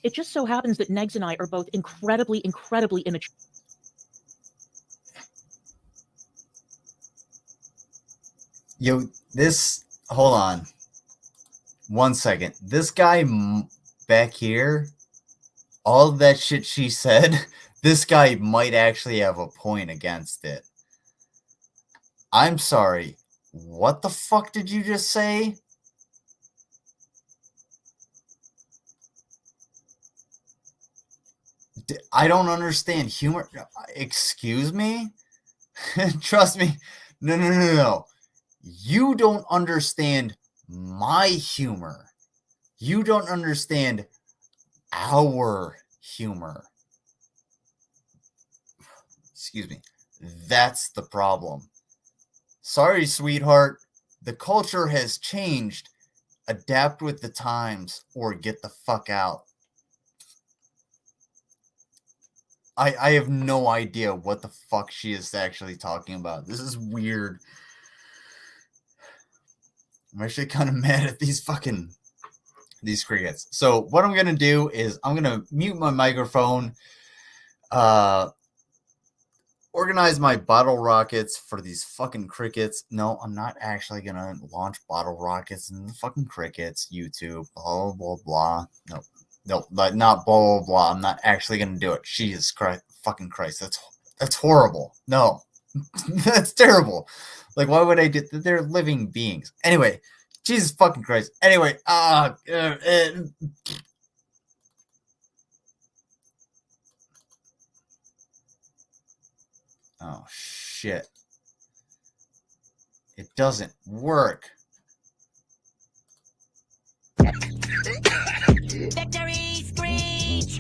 that Negz and I are both incredibly, incredibly immature. Yo, hold on. 1 second. This guy back here, all of that shit she said, this guy might actually have a point against it. I'm sorry. What the fuck did you just say? I don't understand humor. Excuse me? Trust me. No. You don't understand my humor. You don't understand our humor. Excuse me. That's the problem. Sorry, sweetheart. The culture has changed. Adapt with the times or get the fuck out. I have no idea what the fuck she is actually talking about. This is weird. I'm actually kind of mad at these crickets. So what I'm going to do is I'm going to mute my microphone, organize my bottle rockets for these fucking crickets. No, I'm not actually going to launch bottle rockets in the fucking crickets. YouTube, blah, blah, blah. No, not blah, blah, blah. I'm not actually going to do it. Jesus Christ, fucking Christ. That's horrible. No, that's terrible. Like, why would I do that? They're living beings. Anyway, Jesus fucking Christ. Anyway, oh, shit. It doesn't work. Victory screech!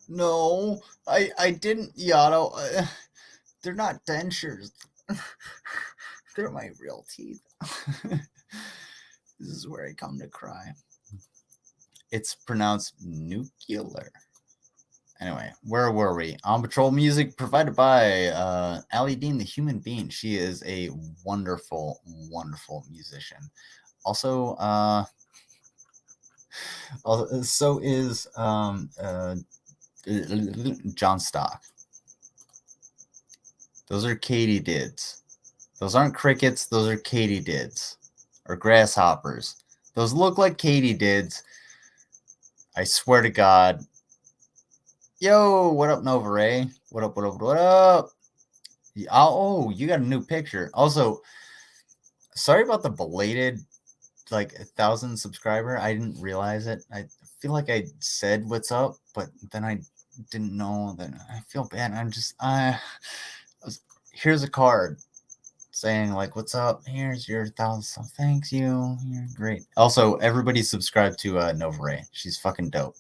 No, I didn't, Yato. They're not dentures. They're my real teeth. This is where I come to cry. It's pronounced nuclear. Anyway, where were we? On Patrol music provided by Allie Dean, the human being. She is a wonderful, wonderful musician. Also, so is John Stock. Those are katydids. Those aren't crickets. Those are katydids or grasshoppers. Those look like katydids. I swear to God. Yo, what up, Nova Ray? What up, what up, what up? Oh, you got a new picture. Also, sorry about the belated, like, 1,000 subscriber. I didn't realize it. I feel like I said what's up, but then I didn't know. Then I feel bad. I'm just, here's a card saying, like, what's up? Here's your 1,000. Thanks you. You're great. Also, everybody subscribe to Nova Ray. She's fucking dope.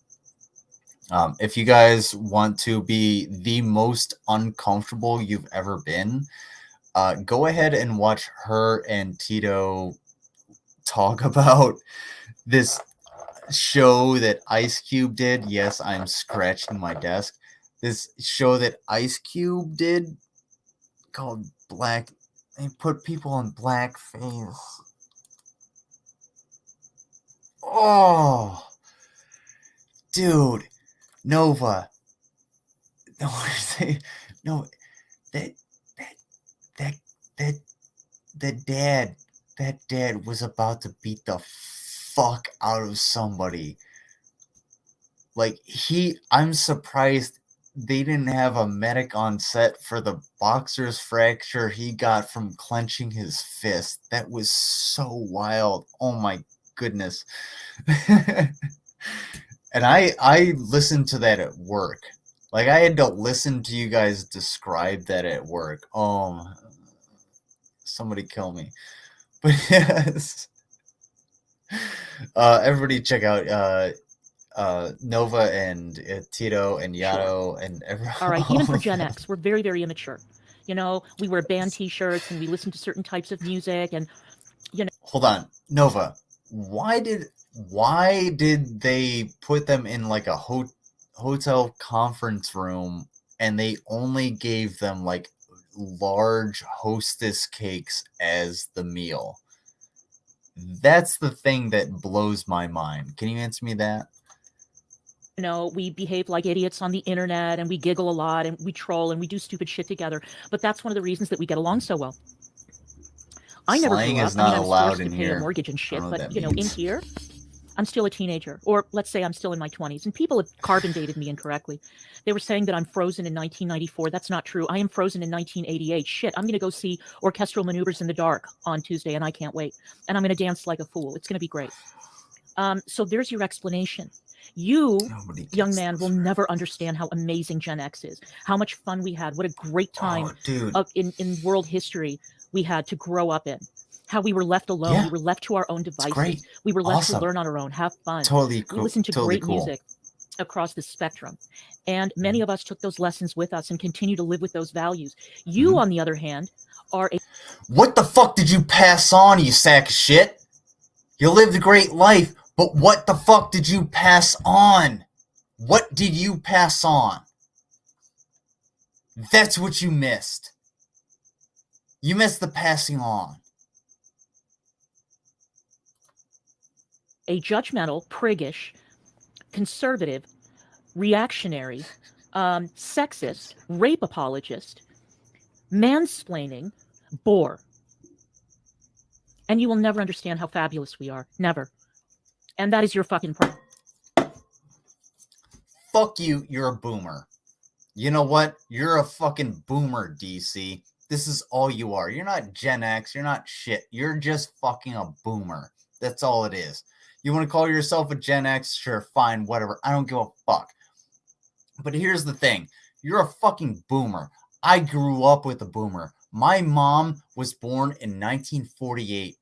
If you guys want to be the most uncomfortable you've ever been, go ahead and watch her and Tito talk about this show that Ice Cube did. Yes, I'm scratching my desk. This show that Ice Cube did called Black. They put people in blackface. Oh, dude. Nova. No, that dad was about to beat the fuck out of somebody. Like, I'm surprised they didn't have a medic on set for the boxer's fracture he got from clenching his fist. That was so wild. Oh my goodness. And I listened to that at work. Like, I had to listen to you guys describe that at work. Oh, somebody kill me. But yes. Everybody check out Nova and Tito and Yato and everyone. All right, even for Gen X, we're very, very immature. You know, we wear band T-shirts and we listen to certain types of music, and Hold on, Nova. Why did they put them in like a hotel conference room and they only gave them like large Hostess cakes as the meal? That's the thing that blows my mind. Can you answer me that? you know, we behave like idiots on the internet and we giggle a lot and we troll and we do stupid shit together. But that's one of the reasons that we get along so well. I never Slang grew up. is not I was allowed forced in to pay here. a mortgage and I shit. don't know what But, that you know, in means. here, I'm still a teenager. Or let's say I'm still in my 20s. And people have carbon dated me incorrectly. They were saying that I'm frozen in 1994. That's not true. I am frozen in 1988. Shit, I'm going to go see Orchestral Maneuvers in the Dark on Tuesday, and I can't wait. And I'm going to dance like a fool. It's going to be great. So there's your explanation. You, Nobody young gets man, this. will never understand how amazing Gen X is, how much fun we had, what a great time Oh, dude. in world history we had to grow up in, how we were left alone. Yeah. We were left to our own devices. great. We were left Awesome. to learn on our own, have fun. Totally We cool. listened to Totally great cool. music across the spectrum. And many of us took those lessons with us and continue to live with those values. You, on the other hand, are a What the fuck did you pass on, you sack of shit? You lived a great life, but what the fuck did you pass on? What did you pass on? That's what you missed. You missed the passing on. judgmental, priggish, conservative, reactionary, sexist, rape apologist, mansplaining, bore. And you will never understand how fabulous we are. Never. And that is your fucking problem. Fuck you, you're a boomer. You know what? You're a fucking boomer, DC. This is all you are. You're not Gen X. You're not shit. You're just fucking a boomer. That's all it is. You want to call yourself a Gen X? Sure, fine, whatever. I don't give a fuck. But here's the thing. You're a fucking boomer. I grew up with a boomer. My mom was born in 1948.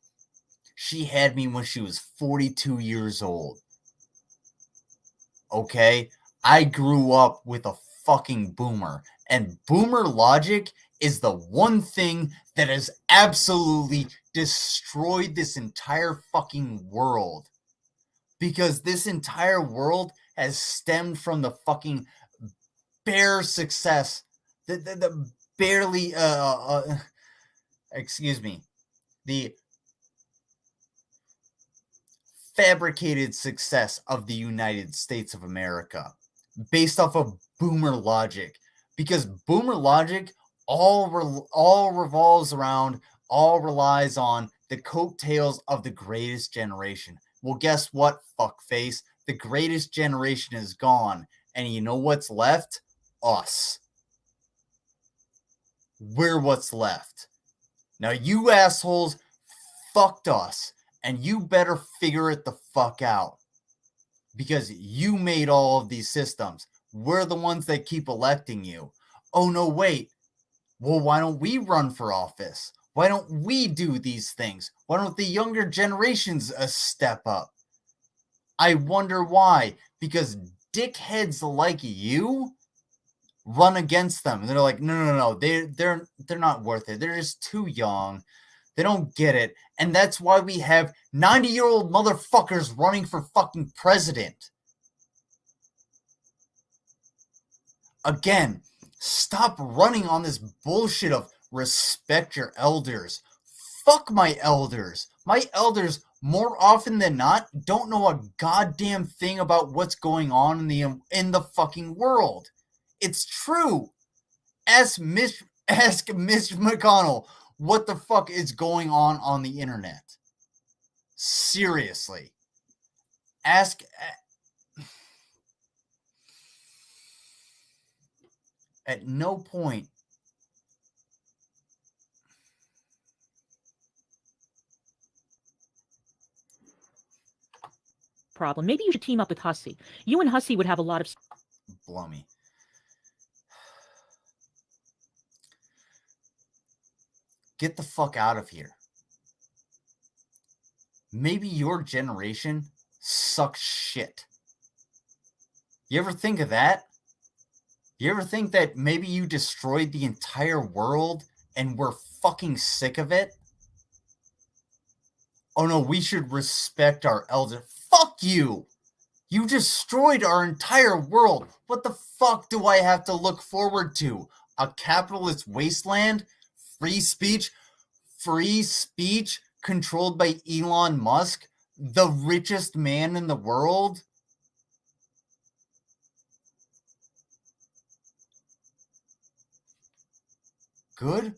She had me when she was 42 years old. Okay? I grew up with a fucking boomer, and boomer logic is the one thing that has absolutely destroyed this entire fucking world. Because this entire world has stemmed from the fucking bare success, the barely, excuse me, the fabricated success of the United States of America based off of boomer logic. Because boomer logic all revolves around, all relies on the coattails of the greatest generation. Well, guess what, fuckface? The greatest generation is gone. And you know what's left? Us. We're what's left. Now, you assholes fucked us. And you better figure it the fuck out. Because you made all of these systems. We're the ones that keep electing you. Oh, no, wait. Well, why don't we run for office? Why don't we do these things? Why don't the younger generations step up? I wonder why. Because dickheads like you run against them. And they're like, no. They're not worth it. They're just too young. They don't get it. And that's why we have 90-year-old motherfuckers running for fucking president. Again, stop running on this bullshit of respect your elders. Fuck my elders. My elders, more often than not, don't know a goddamn thing about what's going on in the fucking world. It's true. Ask Mitch McConnell what the fuck is going on the internet. Seriously. Ask... At no point problem. Maybe you should team up with Hussey. You and Hussey would have a lot of... blow me. Get the fuck out of here. Maybe your generation sucks shit. You ever think of that? You ever think that maybe you destroyed the entire world and we're fucking sick of it? Oh no, we should respect our elders. Fuck you! You destroyed our entire world. What the fuck do I have to look forward to? A capitalist wasteland? Free speech? Free speech controlled by Elon Musk? The richest man in the world? Good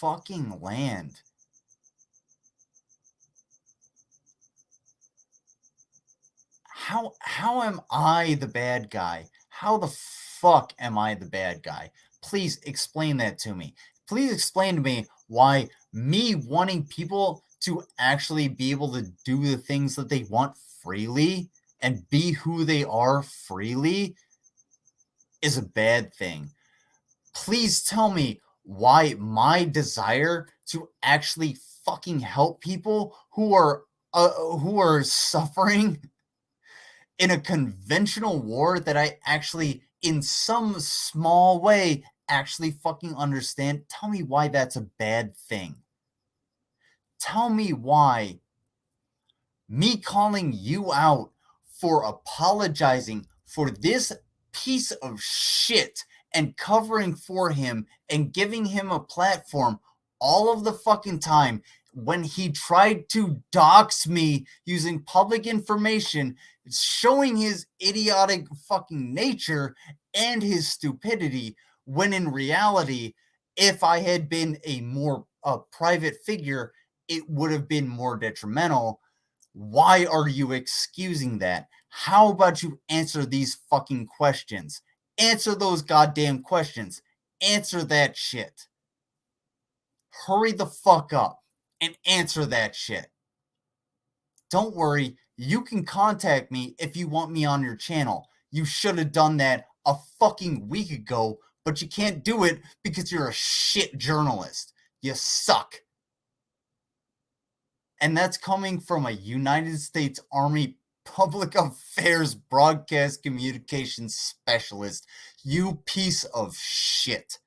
fucking land. How am I the bad guy? How the fuck am I the bad guy? Please explain that to me. Please explain to me why me wanting people to actually be able to do the things that they want freely and be who they are freely is a bad thing. Please tell me why my desire to actually fucking help people who are suffering in a conventional war that I actually, in some small way, actually fucking understand. Tell me why that's a bad thing. Tell me why me calling you out for apologizing for this piece of shit and covering for him and giving him a platform all of the fucking time when he tried to dox me using public information, showing his idiotic fucking nature and his stupidity, when in reality, if I had been a more private figure, it would have been more detrimental. Why are you excusing that? How about you answer these fucking questions? Answer those goddamn questions. Answer that shit. Hurry the fuck up and answer that shit. Don't worry, you can contact me if you want me on your channel. You should have done that a fucking week ago, but you can't do it because you're a shit journalist. You suck. And that's coming from a United States Army public affairs broadcast communications specialist. You piece of shit.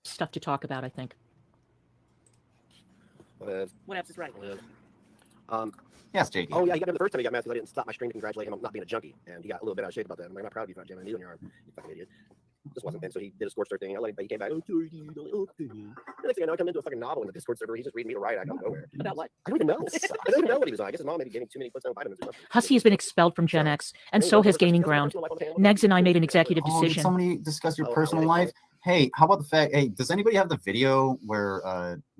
Stuff to talk about, I think. What else is right? Yes, Jake. Oh yeah, he got mad the first time he got mad because I didn't stop my stream to congratulate him on not being a junkie, and he got a little bit out of shape about that. I'm like, I'm not proud of you for not jamming a needle in your arm, you fucking idiot. This wasn't, and so he did a scorch star thing. I let him, but he came back. Oh, sorry, dude. Oh, the next thing I know, I come into a fucking novel in the Discord server. He's just reading me to write. I don't know where. About what? I don't even know. I don't even know what he was on. I guess his mom maybe gave him too many vitamins or something. Hussey has been expelled from Gen X, and so has Gaining Ground. Negz and I made an executive Oh, did decision. somebody discuss your Oh, personal how life? Hey, how about the fact? Hey, does anybody have the video where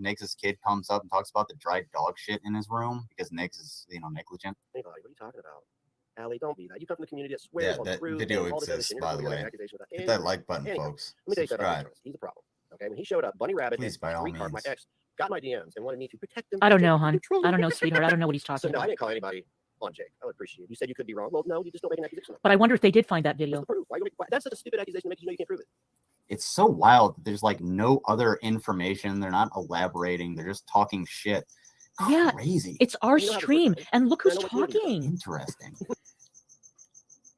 Negz's kid comes up and talks about the dried dog shit in his room because Negz is, negligent? Hey, buddy, what are you talking about? Allie, don't be that. You come from the community that swears Yeah, on that truth video and all this other exists, shit. by You're the gonna way. make accusation without Hit any that proof. like button, Anyway, folks. Let me tell you something about Subscribe. Jonas. He's a problem. Okay, when he showed up, Bunny Rabbit Please, and by all Street Card, my means. ex, got my DMs and wanted me to protect them. I don't from know, Jake hon. controlling I don't know, them. sweetheart. I don't know what he's So talking no, I about. didn't call anybody on Jake. I would appreciate it. You said you could be wrong. Well, no, you just don't make an accusation. But I wonder if they did find that What's video. the proof? That's such a stupid accusation to make. You know you can't prove it. It's so wild that there's like no other information. They're not elaborating. They're just talking shit. Yeah, Crazy. It's our You know how this stream, works, right? and look I who's know what you're doing. talking. Interesting.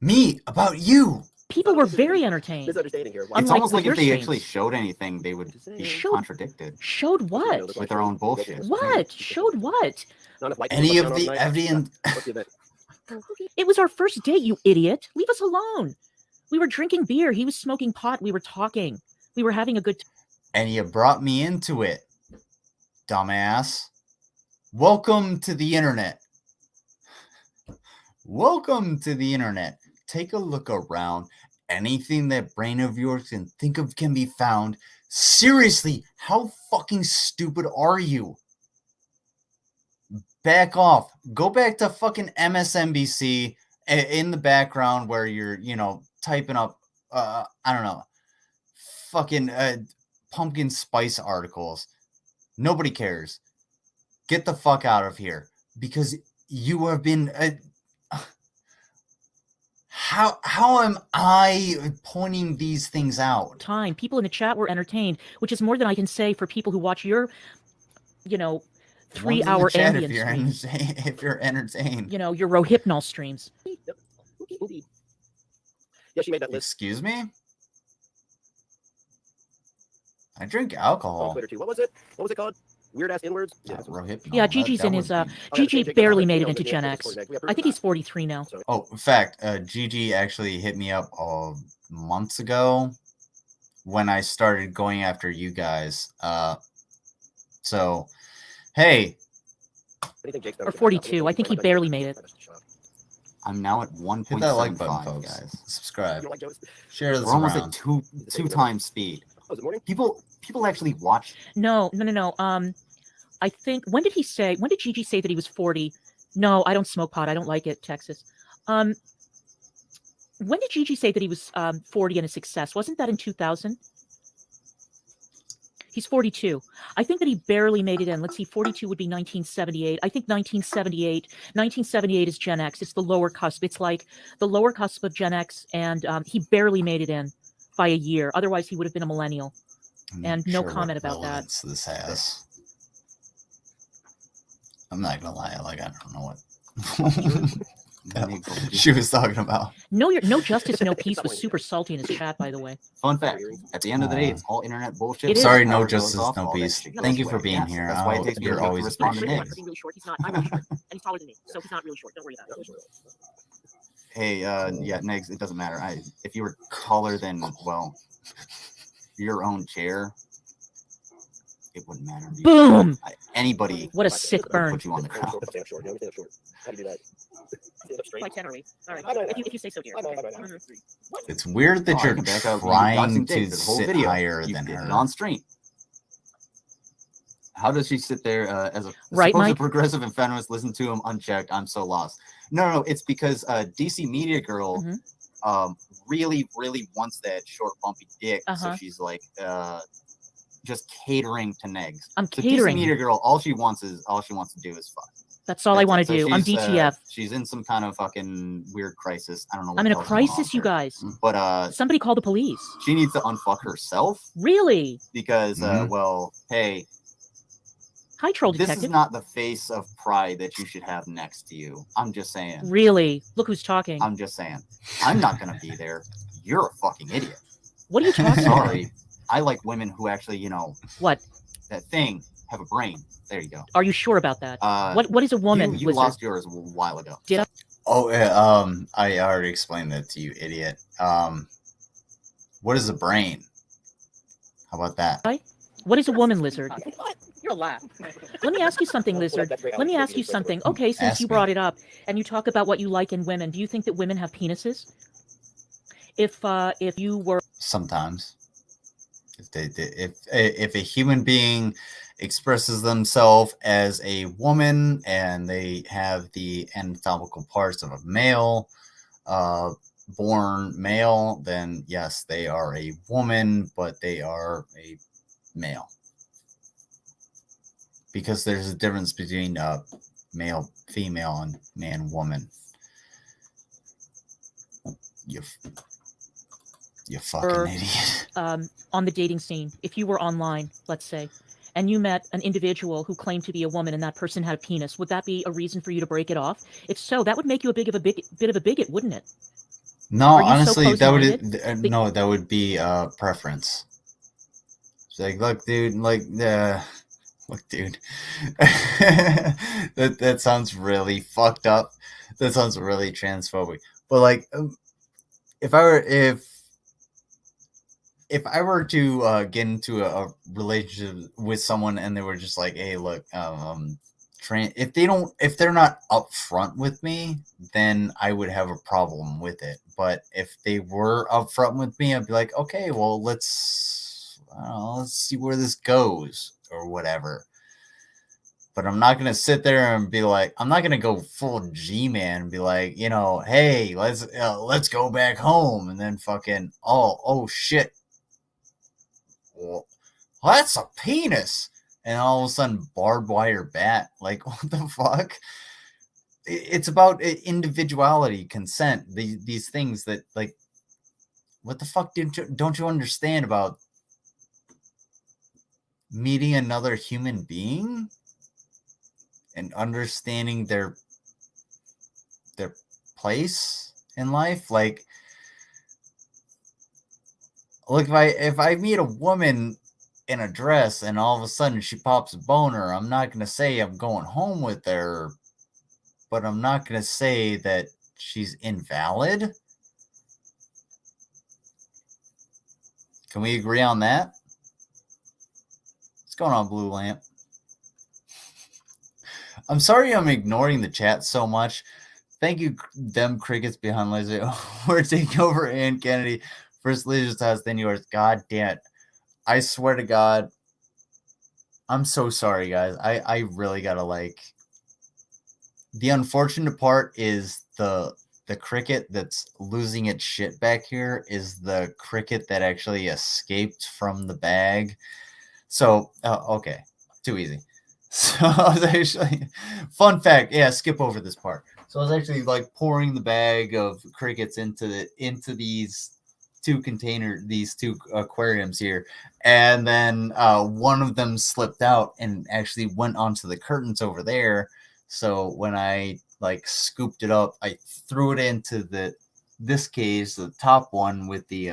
Me, about you. People were very entertained. Misunderstanding here. It's Unlike almost with like your if they streams. actually showed anything, they would be Showed- contradicted Showed what? with their own bullshit. What? Showed what? Any of the evidence. What's the event? It was our first date, you idiot. Leave us alone. We were drinking beer. He was smoking pot. We were talking. We were having a good time. And you brought me into it, dumbass. Welcome to the internet. Welcome to the internet. Take a look around. Anything that brain of yours can think of can be found. Seriously, how fucking stupid are you? Back off. Go back to fucking MSNBC in the background where you're, typing up, I don't know, fucking pumpkin spice articles. Nobody cares. Get the fuck out of here because you have been. How am I pointing these things out? Time. People in the chat were entertained, which is more than I can say for people who watch your, One's in the 3-hour chat ambient streams. if you're entertained. Your Rohypnol streams. Yep. Indeed. Yeah, she made that list Excuse me? I drink on alcohol. Twitter too. What was it? What was it called? Weird ass N-words? Yeah. Rohypnol. Yeah, That- Gigi's that in would his. be- Gigi Jake, barely I'm made it not into gonna Gen do it. X. We have I think he's 43 now. So, Oh, in fact, Gigi actually hit me up months ago when I started going after you guys. So, hey, what do you think Jake's done Or with it? 42. I think he barely made it. I'm now at hit that like button, 1.75, folks. guys. Subscribe. You don't like Jonas? Share this We're almost around. at two times speed. Oh, is it morning? People actually watch. No. I think when did Gigi say that he was 40? No, I don't smoke pot. I don't like it, Texas. When did Gigi say that he was 40 and a success? Wasn't that in 2000? He's 42. I think that he barely made it in. Let's see, 42 would be 1978. I think 1978 is Gen X. It's the lower cusp. It's like the lower cusp of Gen X, and he barely made it in by a year. Otherwise, he would have been a millennial. I'm And not no sure comment what about that. relevance this has. I'm not gonna lie, I don't know what she was talking about. No justice, no peace was super salty in his chat, by the way. Fun fact: at the end of the day, it's all internet bullshit. It is. Sorry, no Power goes justice, off, no all that peace. shit goes Thank you for away. being Yes, here. That's why it takes me You're a minute to always respond to He's Negz. being really short. He's not. I'm really short, and he's taller than me, so he's not really short. Don't worry about it. Hey, yeah, Negz, it doesn't matter. If you were taller than your own chair, it wouldn't matter. Boom! Anybody What a sick would burn. put you on the ground. Stand up short. You know, stand up short. How do you do that? Stand up straight. Like 10 are we? All right. I know. If you say so, dear. I know. Mhm. It's weird that Oh, I you're can back out. trying Boxing to Jake, the whole sit video. higher You than did it her. on stream. How does she sit there as a Right, supposed Mike? progressive and feminist? Listen to him unchecked. I'm so lost. No, it's because DC Media Girl Mhm. really wants that short bumpy dick. So Uh-huh. she's like just catering to Negz. I'm So DC catering. Media Girl, all she wants to do is fuck. That's all I want to So do. I'm she's, DTF. She's in some kind of fucking weird crisis. I don't know. What I'm in a the hell's going on crisis, with you her. guys. But Somebody call the police. she needs to unfuck herself Really? because, well, hey, Hi, troll this detective. is not the face of pride that you should have next to you. I'm just saying. Really? Look who's talking. I'm just saying. I'm not gonna be there. You're a fucking idiot. What are you talking about? Sorry. I like women who actually, you know, What? that thing, have a brain. There you go. Are you sure about that? What is a woman? You Wizard? lost yours a while ago. Did I? Oh, I already explained that to you, idiot. What is a brain? How about that? What is a woman, Lizard? What? You're a laugh. Let me ask you something, Lizard. Let me ask you something. Okay, since Ask you me. brought it up and you talk about what you like in women, do you think that women have penises? If you were Sometimes, if a human being expresses themselves as a woman and they have the anatomical parts of a male, born male, then yes, they are a woman, but they are a male. Because there's a difference between male, female, and man, woman. You fucking idiot. on the dating scene, if you were online, let's say, and you met an individual who claimed to be a woman and that person had a penis, would that be a reason for you to break it off? If so, that would make you a bit of a bigot, wouldn't it? No, Are you so honestly, that would close-minded? no, that would be preference. It's like, look, dude, look, dude, that sounds really fucked up. That sounds really transphobic. But like, if I were to get into a relationship with someone and they were just like, hey, look, if they're not upfront with me, then I would have a problem with it. But if they were upfront with me, I'd be like, okay, well, let's see where this goes or whatever. But I'm not gonna sit there and be like, I'm not gonna go full G-man and be like, you know, hey, let's go back home, and then fucking oh shit, well, that's a penis, and all of a sudden barbed wire bat. Like, what the fuck? It's about individuality, consent, these things that, like, what the fuck don't you understand about meeting another human being and understanding their place in life? Like, look, if I meet a woman in a dress and all of a sudden she pops a boner, I'm not gonna say I'm going home with her, but I'm not gonna say that she's invalid. Can we agree on that? What's going on, Blue Lamp? I'm sorry I'm ignoring the chat so much. Thank you, them crickets behind laser. We're taking over Ann Kennedy. First Leisure House, then yours. God damn it. I swear to God. I'm so sorry, guys. I really gotta, like... The unfortunate part is the cricket that's losing its shit back here is the cricket that actually escaped from the bag. So, okay. Too easy. So I was actually, fun fact, yeah, skip over this part. So I was actually like pouring the bag of crickets into these two aquariums here, and then one of them slipped out and actually went onto the curtains over there. So when I like scooped it up, I threw it into this cage, the top one with the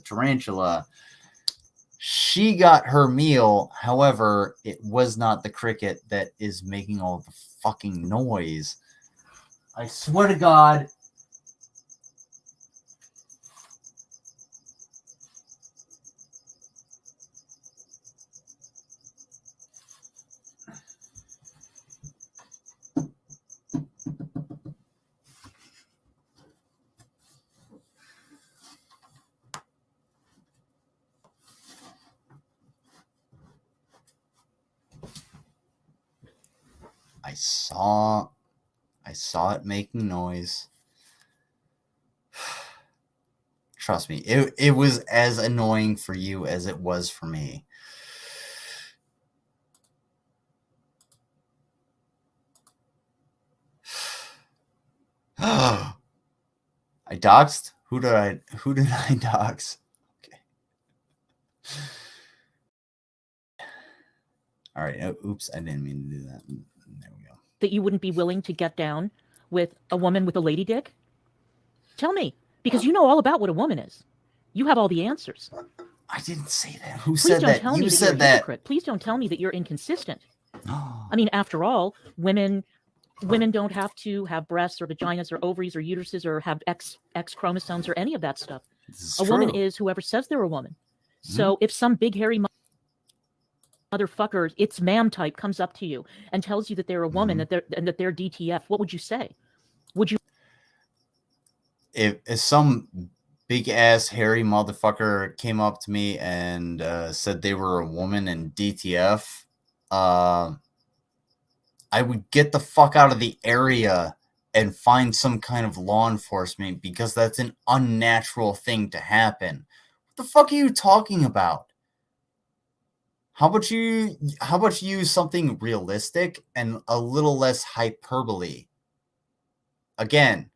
tarantula. She got her meal. However, it was not the cricket that is making all the fucking noise. I swear to God. I saw it making noise. Trust me, it was as annoying for you as it was for me. I doxed? Who did I dox? Okay. All right. Oops, I didn't mean to do that. There we go. That you wouldn't be willing to get down with a woman with a lady dick? Tell me, because you know all about what a woman is. You have all the answers. I didn't say that. Who Please said don't that? tell me You that you're said a that. hypocrite. Please don't tell me that you're inconsistent. I mean, after all, women don't have to have breasts or vaginas or ovaries or uteruses or have X chromosomes or any of that stuff. This is A woman true. is whoever says they're a woman. So if some big hairy motherfucker, it's ma'am type, comes up to you and tells you that they're a woman, that they're DTF, what would you say? Would you? If some big ass hairy motherfucker came up to me and said they were a woman and DTF, I would get the fuck out of the area and find some kind of law enforcement, because that's an unnatural thing to happen. What the fuck are you talking about? How about you use something realistic and a little less hyperbole? Again,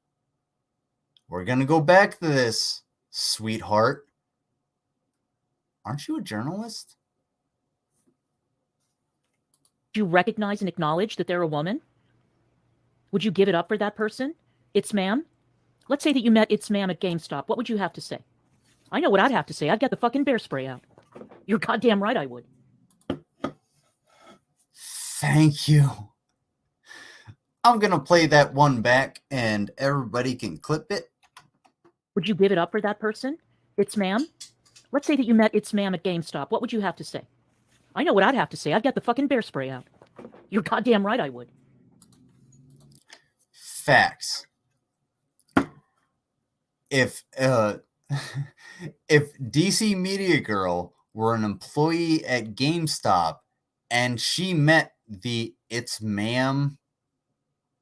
we're going to go back to this, sweetheart. Aren't you a journalist? you recognize and acknowledge that they're a woman? Would you give it up for that person? It's ma'am? Let's say that you met It's Ma'am at GameStop. What would you have to say? I know what I'd have to say. I'd get the fucking bear spray out. You're goddamn right I would. Thank you. I'm going to play that one back and everybody can clip it. Would you give it up for that person? It's ma'am? Let's say that you met It's Ma'am at GameStop. What would you have to say? I know what I'd have to say. I'd get the fucking bear spray out. You're goddamn right I would. Facts. If DC Media Girl were an employee at GameStop and she met the It's Ma'am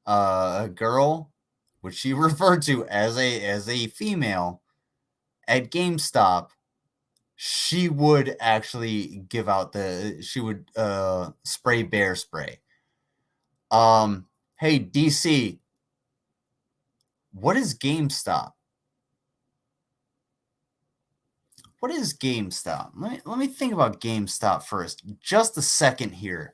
girl, which she referred to as a female at GameStop, she would actually give out spray bear spray. Hey DC, what is GameStop? What is GameStop? Let me think about GameStop first. Just a second here.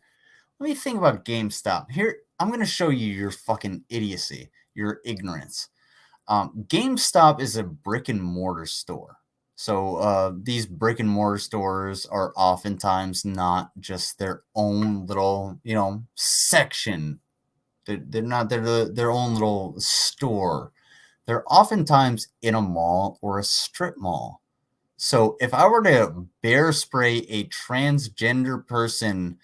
Let me think about GameStop. Here, I'm going to show you your fucking idiocy, your ignorance. GameStop is a brick and mortar store. So these brick and mortar stores are oftentimes not just their own little, section. They're not their own little store. They're oftentimes in a mall or a strip mall. So if I were to bear spray a transgender person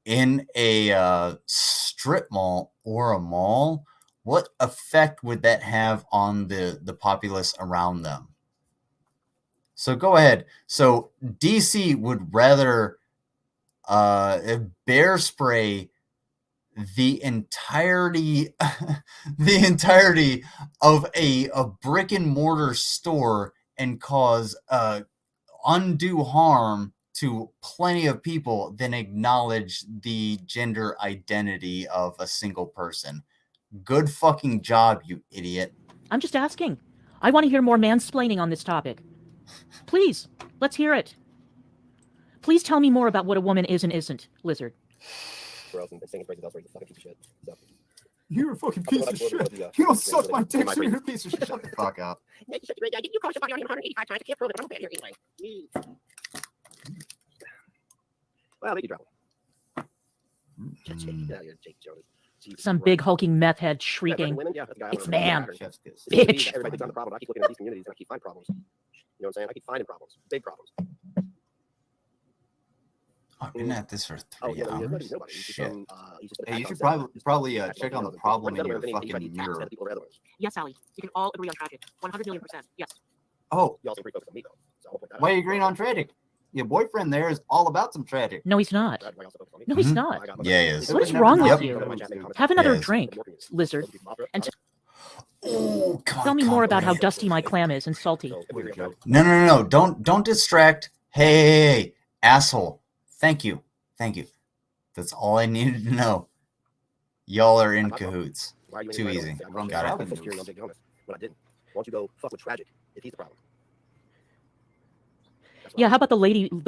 in a strip mall or a mall, what effect would that have on the populace around them? So go ahead. So DC would rather bear spray the entirety of a brick and mortar store and cause undue harm to plenty of people than acknowledge the gender identity of a single person. Good fucking job, you idiot. I'm just asking. I want to hear more mansplaining on this topic. Please, let's hear it. Please tell me more about what a woman is and isn't, Lizard. You're a fucking piece of shit. You don't suck my dick, so you're a piece of shit. Shut the fuck up. You crossed your body 185 times. I can't prove it. I'm bad here anyway. Well, maybe drop one. Some big hulking meth head shrieking. It's ma'am. Bitch. Everybody thinks I'm the problem. I keep looking at these communities and I keep finding problems. You know what I'm saying? I keep finding problems. Big problems. Oh, I've been at this for 3 hours. Shit. Hey, you should probably check on the problem in your fucking mirror. Yes, Allie. We can all agree on tragic. 100 million %. Yes. Oh, You also agree focus on me, though. So I'll point that why out. are you agreeing on tragic? Your boyfriend there is all about some tragic. No, he's not. Why also focus on me? No, he's Mhm. not. Yeah, he is. What is wrong Yep. with you? Have another Yes. drink, Lizard. And Oh, come on, tell me come more on, about how wait. dusty my clam is and salty. No. Don't distract. Hey, asshole. Thank you. That's all I needed to know. Y'all are in cahoots. Why are you Too anywhere easy. I Got it. I was cheering on Jake Gomez when I didn't. Why don't you go fuck with Tragic if he's the problem? That's what Yeah, I how about the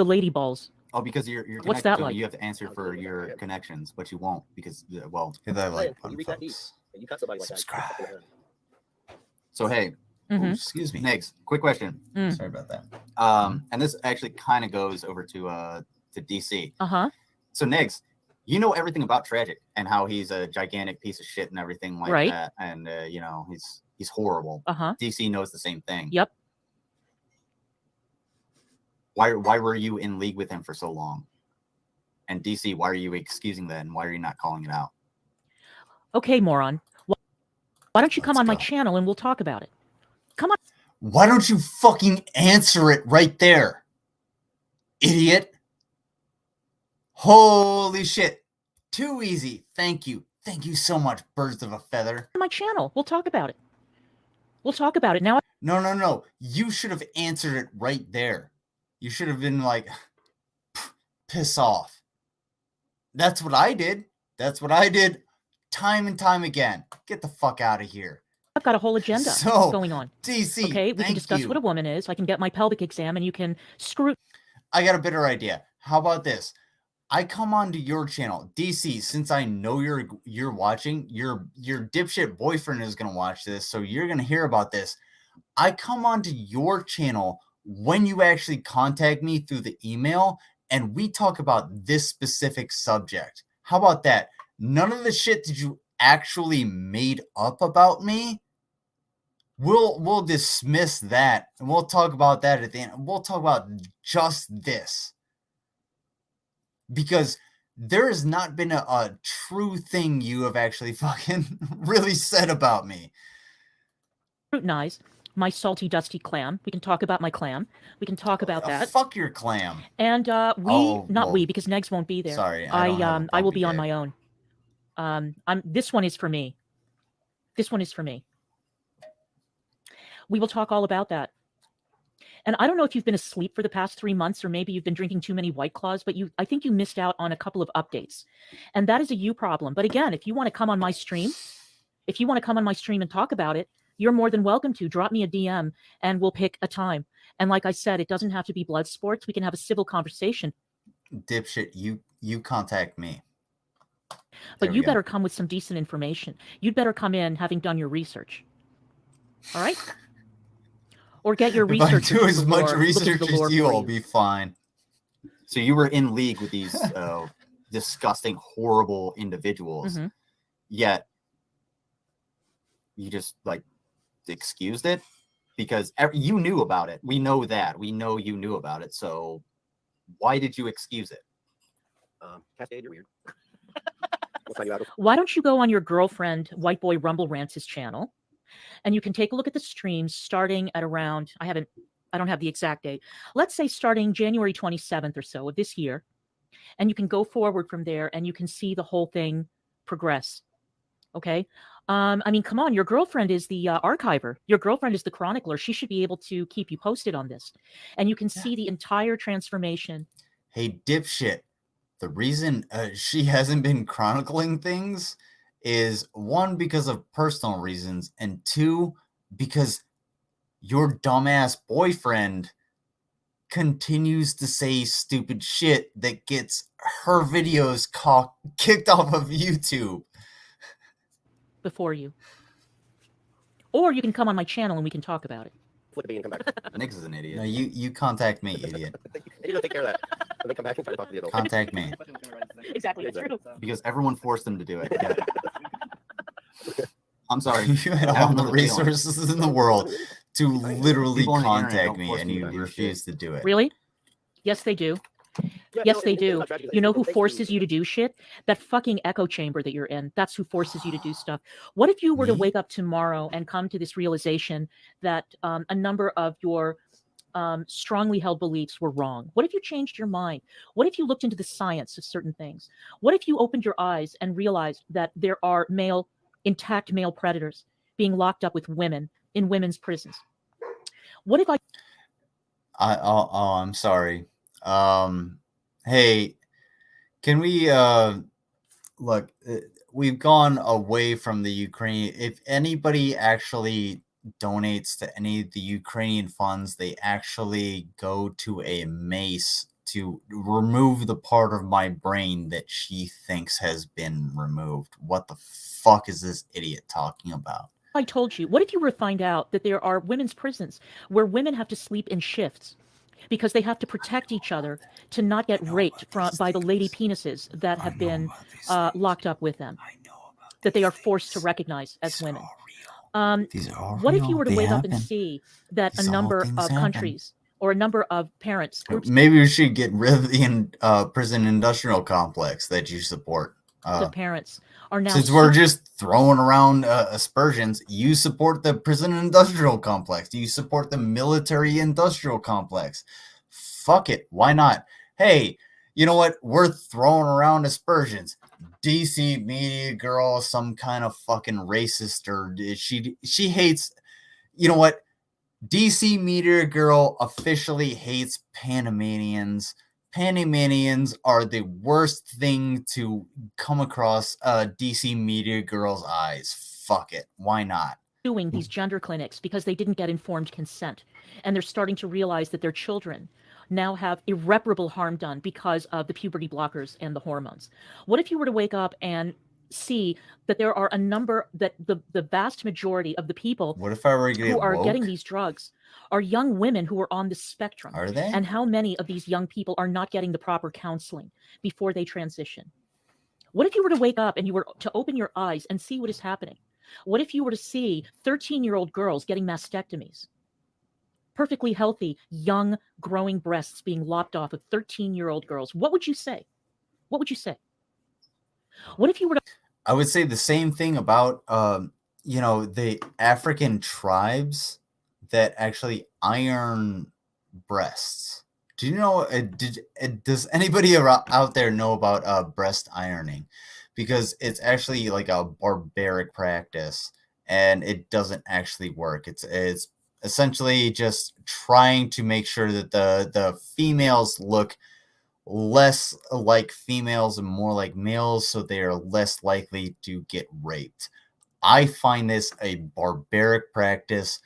lady balls? Oh, because you're What's connected that to him, like? you have to answer for your connections, but you won't because well. Hit that was like saying, when button, you reach that deep, folks. and you cut somebody like Subscribe. that. So hey, Ooh, Mhm. excuse me. Negz, quick question. Mm. Sorry about that. And this actually kind of goes over to DC. Uh-huh. So Negz, you know everything about Tragic and how he's a gigantic piece of shit and everything like Right. that, and you know he's horrible. Uh-huh. DC knows the same thing. Yep. Why were you in league with him for so long? And DC, why are you excusing that, and why are you not calling it out? Okay, moron. Why don't you come Let's on my go. channel and we'll talk about it? Come on. Why don't you fucking answer it right there, idiot? Holy shit. Too easy. Thank you. Thank you so much, birds of a feather. My channel. We'll talk about it. We'll talk about it. Now No. You should have answered it right there. You should have been like, piss off. That's what I did. That's what I did time and time again. Get the fuck out of here. I've got a whole agenda So, going on. DC, Okay, we can thank discuss you. what a woman is. I can get my pelvic exam and you can screw. I got a better idea. How about this? I come onto your channel, DC. Since I know you're watching, your dipshit boyfriend is gonna watch this, so you're gonna hear about this. I come onto your channel when you actually contact me through the email, and we talk about this specific subject. How about that? None of the shit that you actually made up about me. We'll dismiss that, and we'll talk about that at the end. We'll talk about just this. Because there has not been a true thing you have actually fucking really said about me. Scrutinize my salty, dusty clam. We can talk about my clam. We can talk about that. Fuck your clam. And we, because Negz won't be there. Sorry, I don't have a I will bumpy be on dick. my own. This one is for me. This one is for me. We will talk all about that. And I don't know if you've been asleep for the past 3 months, or maybe you've been drinking too many White Claws, but I think you missed out on a couple of updates. And that is a you problem. But again, if you want to come on my stream, and talk about it, you're more than welcome to. Drop me a DM and we'll pick a time. And like I said, it doesn't have to be blood sports. We can have a civil conversation. Dipshit, you contact me. But There you we go. better come with some decent information. You'd better come in having done your research. All right? Or get your If I research. do as much look into research the lore as you, for I'll be fine. So you were in league with these disgusting, horrible individuals, Mhm. yet you just like excused it because you knew about it. We know that. We know you knew about it. So why did you excuse it? Cascade, you're weird. What time you out? Why don't you go on your girlfriend, White Boy Rumble Rants' channel, and you can take a look at the streams starting at around, I don't have the exact date. Let's say starting January 27th or so of this year. And you can go forward from there and you can see the whole thing progress. Okay? I mean, come on, your girlfriend is the archiver. Your girlfriend is the chronicler. She should be able to keep you posted on this. And you can see the entire transformation. Hey, dipshit. The reason she hasn't been chronicling things is, one, because of personal reasons, and two, because your dumbass boyfriend continues to say stupid shit that gets her videos kicked off of YouTube. Before you. Or you can come on my channel and we can talk about it. Flip a bean and come back. Negz is an idiot. No, you contact me, idiot. And you don't take care of that. And then come back and try to talk to the adult. Contact me. Exactly, that's true. Because everyone forced them to do it. Yeah. I'm sorry. You had I all have the no feeling. resources in the world to literally People on the internet contact don't me, force and me you to do refuse to do it. Really? Yes, they do. Yeah, Yes, no, they and the thing do. about Tragic is that You know people who think forces you to do shit? That fucking echo chamber that you're in. That's who forces you to do stuff. What if you were to Me? wake up tomorrow and come to this realization that a number of your strongly held beliefs were wrong? What if you changed your mind? What if you looked into the science of certain things? What if you opened your eyes and realized that there are intact male predators being locked up with women in women's prisons? What if I'm sorry. Hey, can we look? we've gone away from the Ukraine. If anybody actually donates to any of the Ukrainian funds, they actually go to a mace to remove the part of my brain that she thinks has been removed. What the fuck is this idiot talking about? I told you. What if you were to find out that there are women's prisons where women have to sleep in shifts because they have to protect each other to not get raped by the lady penises that have been locked up with them, that they are forced to recognize as women? These are all What if you real. were to They wake up happen. and see that These a all number things of happen. countries or a number of parents, groups Maybe we should get rid of the prison industrial complex that you support. of parents are now Since we're just throwing around aspersions, you support the prison industrial complex. You support the military industrial complex. Fuck it. Why not? Hey, you know what? We're throwing around aspersions. DC media girl, some kind of fucking racist, or she hates, you know what? DC media girl officially hates Panamanians. Panamanians are the worst thing to come across DC media girl's eyes. Fuck it. Why not? doing these gender clinics because they didn't get informed consent. And they're starting to realize that their children now have irreparable harm done because of the puberty blockers and the hormones. What if you were to wake up and see that there are a number, that the vast majority of the people What if I were to get who are woke? getting these drugs are young women who are on the spectrum? Are they? And how many of these young people are not getting the proper counseling before they transition? What if you were to wake up and you were to open your eyes and see what is happening? What if you were to see 13-year-old girls getting mastectomies? Perfectly healthy, young, growing breasts being lopped off of 13-year-old girls. What would you say? What would you say? What if you were to... I would say the same thing about, the African tribes that actually iron breasts. Do you know, does anybody out there know about breast ironing? Because it's actually like a barbaric practice and it doesn't actually work. It's essentially just trying to make sure that the females look less like females and more like males, so they are less likely to get raped. I find this a barbaric practice,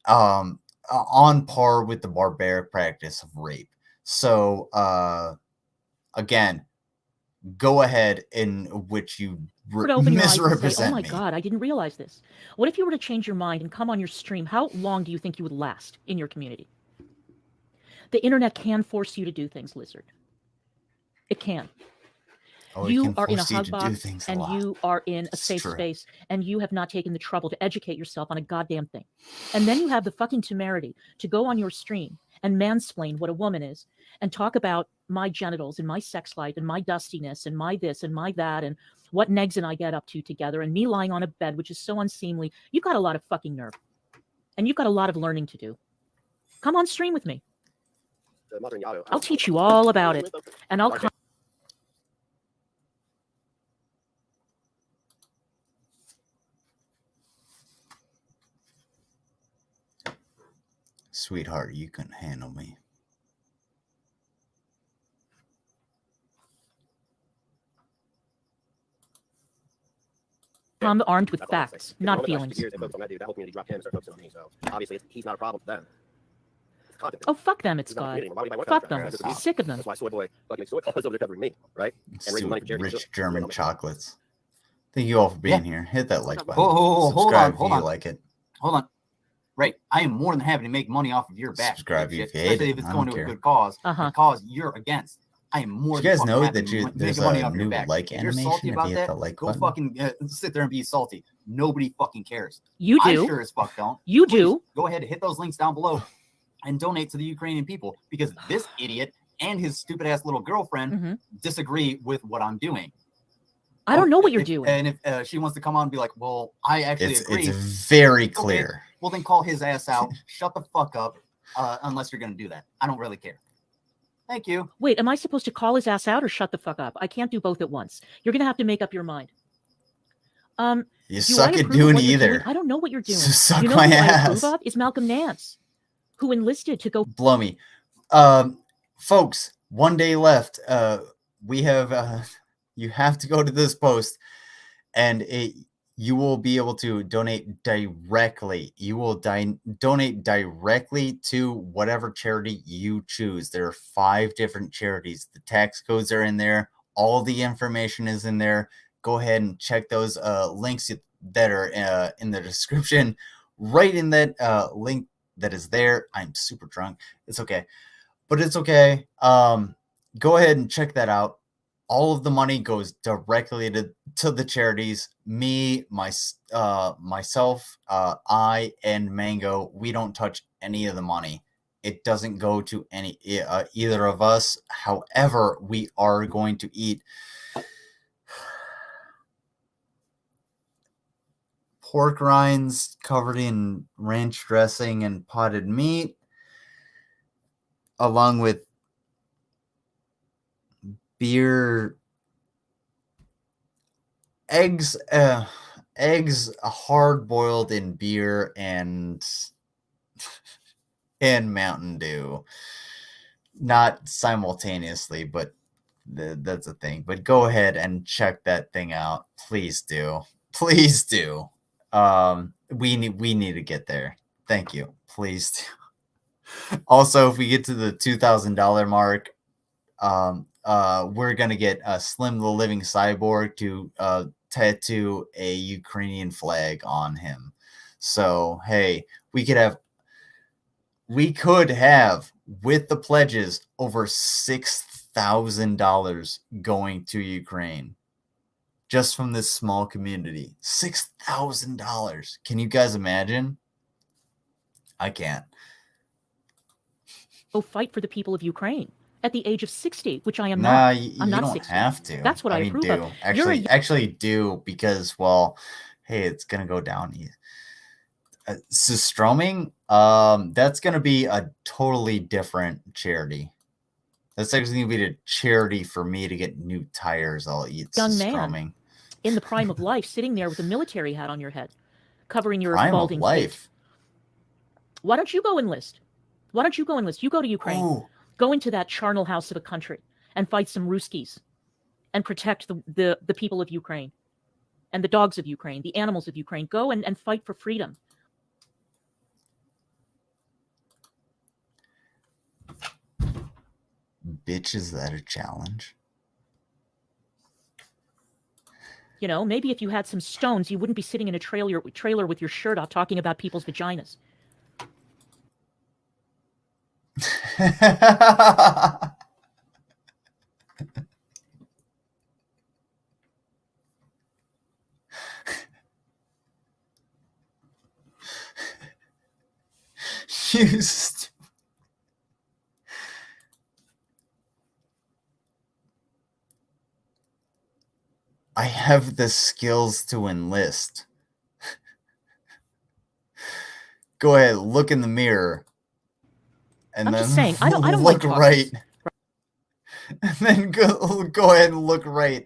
on par with the barbaric practice of rape. So again, go ahead in which you were to open your eyes and say, misrepresent oh my me. God, I didn't realize this. What if you were to change your mind and come on your stream? How long do you think you would last in your community? The internet can force you to do things, Lizard. It can. Oh, it You can are in a force you hug to do box things a and lot. you are in a It's safe true. space and you have not taken the trouble to educate yourself on a goddamn thing. And then you have the fucking temerity to go on your stream and mansplain what a woman is and talk about my genitals and my sex life and my dustiness and my this and my that and what Negz and I get up to together and me lying on a bed, which is so unseemly. You've got a lot of fucking nerve and you've got a lot of learning to do. Come on stream with me. I'll teach you all about it and I'll come. Sweetheart, you couldn't handle me. Come armed with That's all I'm saying. facts, If the not moment lasts feelings. 2 years, they focus on that dude. That whole community dropped him and started focusing on me. So obviously, he's not a problem to them. It's content. Oh, fuck them, it's He's not a God. community. Why would anybody want Fuck that? them. Right? That's Sick of them. That's why Soy Boy fucking Soy Boy is over there covering me, right? And raising money for charity. Rich German chocolates. Thank you all for being here. Hit that like button. Hold Subscribe on. if you like it. Hold on. Right. I am more than happy to make money off of your back. Subscribe if you especially hate it. if it's I going don't to a care. good cause, Uh-huh. a cause you're against. I am more Did you than guys fucking know happy that to there's make money a off your new back. like If you're salty animation if about you hit that, the like go button? fucking sit there and be salty. Nobody fucking cares. You I do. sure as fuck don't. You Please, do. go ahead and hit those links down below and donate to the Ukrainian people because this idiot and his stupid ass little girlfriend Mhm. disagree with what I'm doing. I don't know what you're If- doing. And if she wants to come on and be like, well, I actually agree. It's very clear. Well, then call his ass out. Shut the fuck up, unless you're going to do that. I don't really care. Thank you. Wait, am I supposed to call his ass out or shut the fuck up? I can't do both at once. You're going to have to make up your mind. You Do suck I at approve of doing what you're either. doing? I don't know what you're doing. So suck you know my who I ass. approve of is Malcolm Nance, who enlisted to go. Blow me. Folks, 1 day left. We have you have to go to this post. and you will be able to donate directly. You will donate directly to whatever charity you choose. There are 5 different charities. The tax codes are in there. All the information is in there. Go ahead and check those links that are in the description. Right in that link that is there. I'm super drunk. It's okay. But it's okay. Go ahead and check that out. All of the money goes directly to the charities. Me, myself, I, and Mango, we don't touch any of the money. It doesn't go to any either of us. However, we are going to eat pork rinds covered in ranch dressing and potted meat, along with beer, eggs hard boiled in beer and Mountain Dew. Not simultaneously, but that's a thing. But go ahead and check that thing out. Please do. Please do. We need to get there. Thank you. Please do. Also, if we get to the $2,000 mark, we're gonna get Slim the Living Cyborg to tattoo a Ukrainian flag on him. So hey, we could have with the pledges over $6,000 going to Ukraine just from this small community. $6,000. Can you guys imagine? I can't. Go fight for the people of Ukraine at the age of 60, which I am Nah, not. you I'm not don't 60. have to. That's what I mean, approve do. of. Actually do, because, well, hey, it's gonna go down. So Stroming, that's gonna be a totally different charity. That's actually gonna be the charity for me to get new tires. I'll eat Young man. Stroming. In the prime of life, sitting there with a military hat on your head, covering your Prime of balding face. life. Why don't you go enlist? Why don't you go enlist? You go to Ukraine. Ooh, Go into that charnel house of a country and fight some Ruskies and protect the people of Ukraine and the dogs of Ukraine, the animals of Ukraine. Go and fight for freedom. bitch, is that a challenge? You know, maybe if you had some stones, you wouldn't be sitting in a trailer with your shirt off talking about people's vaginas. Used. I have the skills to enlist. Go ahead, look in the mirror. And I'm then just saying, I don't look like talkers. right. And then go ahead and look right.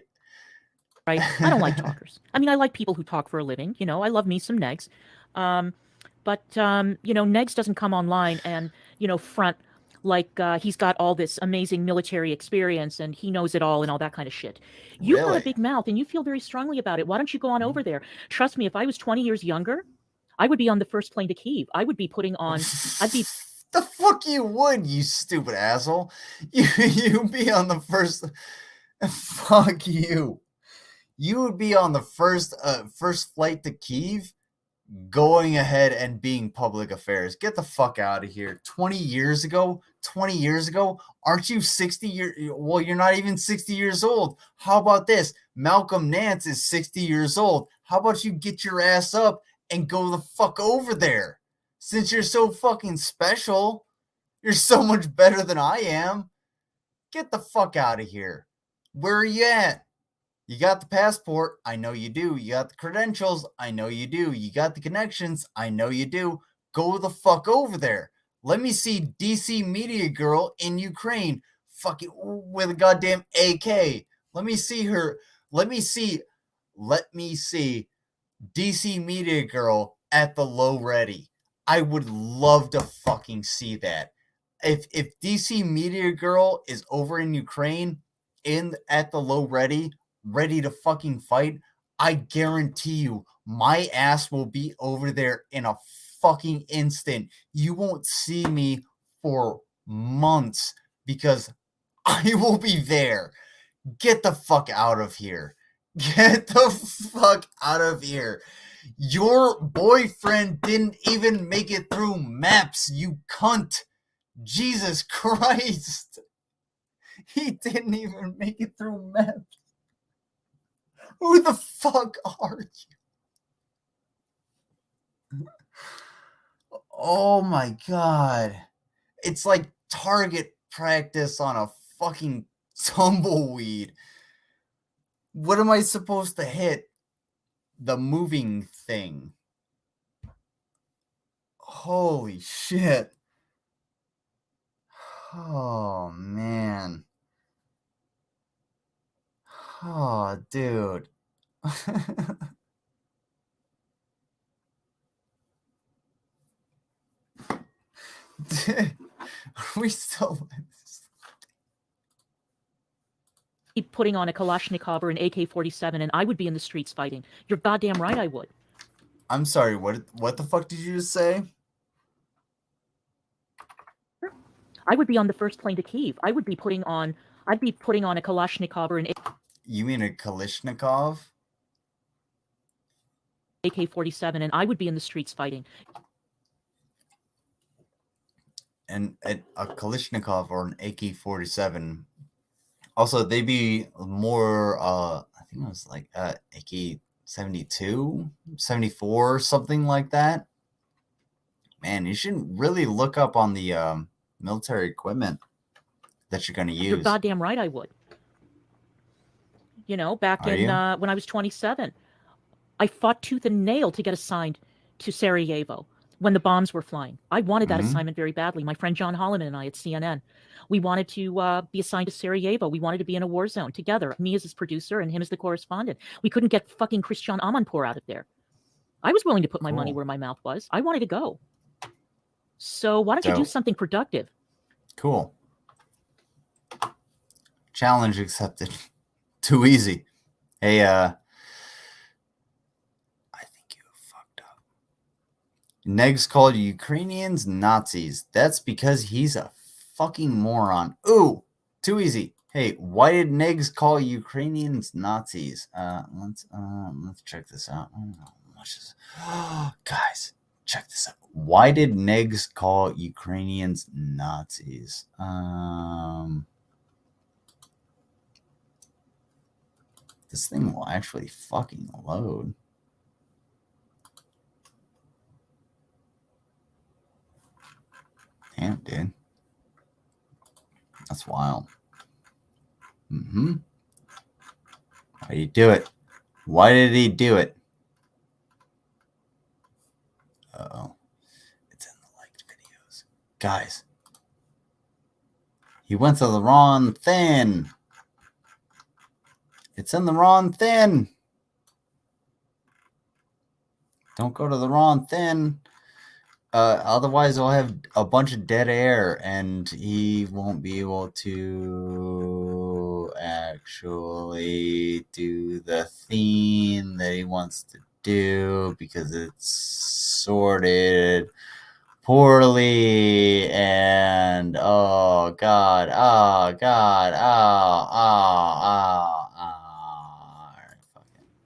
Right? I don't like talkers. I mean, I like people who talk for a living. You know, I love me some Negz. But you know, Negz doesn't come online and, you know, front like he's got all this amazing military experience and he knows it all and all that kind of shit. You've got Really? a big mouth and you feel very strongly about it. Why don't you go on over there? Trust me, if I was 20 years younger, I would be on the first plane to Kyiv. I would be putting on, I'd be The fuck you would, you stupid asshole. You'd be on the first. Fuck you. You would be on the first flight to Kyiv, going ahead and being public affairs. Get the fuck out of here. 20 years ago, aren't you 60 years? Well, you're not even 60 years old. How about this? Malcolm Nance is 60 years old. How about you get your ass up and go the fuck over there? Since you're so fucking special, you're so much better than I am. Get the fuck out of here. Where are you at? You got the passport. I know you do. You got the credentials. I know you do. You got the connections. I know you do. Go the fuck over there. Let me see DC Media Girl in Ukraine fucking with a goddamn AK. Let me see her. Let me see DC Media Girl at the low ready. I would love to fucking see that. If DC Media Girl is over in Ukraine at the low ready to fucking fight, I guarantee you, my ass will be over there in a fucking instant. You won't see me for months because I will be there. Get the fuck out of here. Get the fuck out of here. Your boyfriend didn't even make it through maps, you cunt. Jesus Christ. He didn't even make it through maps. Who the fuck are you? Oh my god. It's like target practice on a fucking tumbleweed. What am I supposed to hit? The moving thing. Holy shit. Oh man. Oh dude. Are we still Keep putting on a Kalashnikov or an AK-47 and I would be in the streets fighting. You're goddamn right I would. I'm sorry, what the fuck did you just say? I would be on the first plane to Kyiv. I'd be putting on a Kalashnikov or an You mean a Kalashnikov? AK-47 and I would be in the streets fighting. And a Kalashnikov or an AK-47. Also, they'd be more, I think it was like AK-72, 74, something like that. Man, you should really look up on the military equipment that you're going to use. You're goddamn right I would. You know, back Are in you? when I was 27, I fought tooth and nail to get assigned to Sarajevo when the bombs were flying. I wanted that Mhm. assignment very badly. My friend John Holliman and I at CNN, we wanted to be assigned to Sarajevo. We wanted to be in a war zone together, me as his producer and him as the correspondent. We couldn't get fucking Christian Amanpour out of there. I was willing to put my money Cool. where my mouth was. I wanted to go. So why don't you do Dope. something productive? Cool. Challenge accepted. Too easy. Hey, I think you fucked up. Negz called Ukrainians Nazis. That's because he's a fucking moron. Ooh, too easy. Hey, why did Negz call Ukrainians Nazis? Let's check this out. I don't know how much is... Guys, check this out. Why did Negz call Ukrainians Nazis? This thing will actually fucking load. Damn, dude. That's wild. Mm-hmm. Why did he do it? Why did he do it? Uh-oh. It's in the liked videos. Guys. He went to the wrong thing. It's in the wrong thing. Don't go to the wrong thing. Otherwise, he'll have a bunch of dead air, and he won't be able to actually do the theme that he wants to do because it's sorted poorly. And oh god,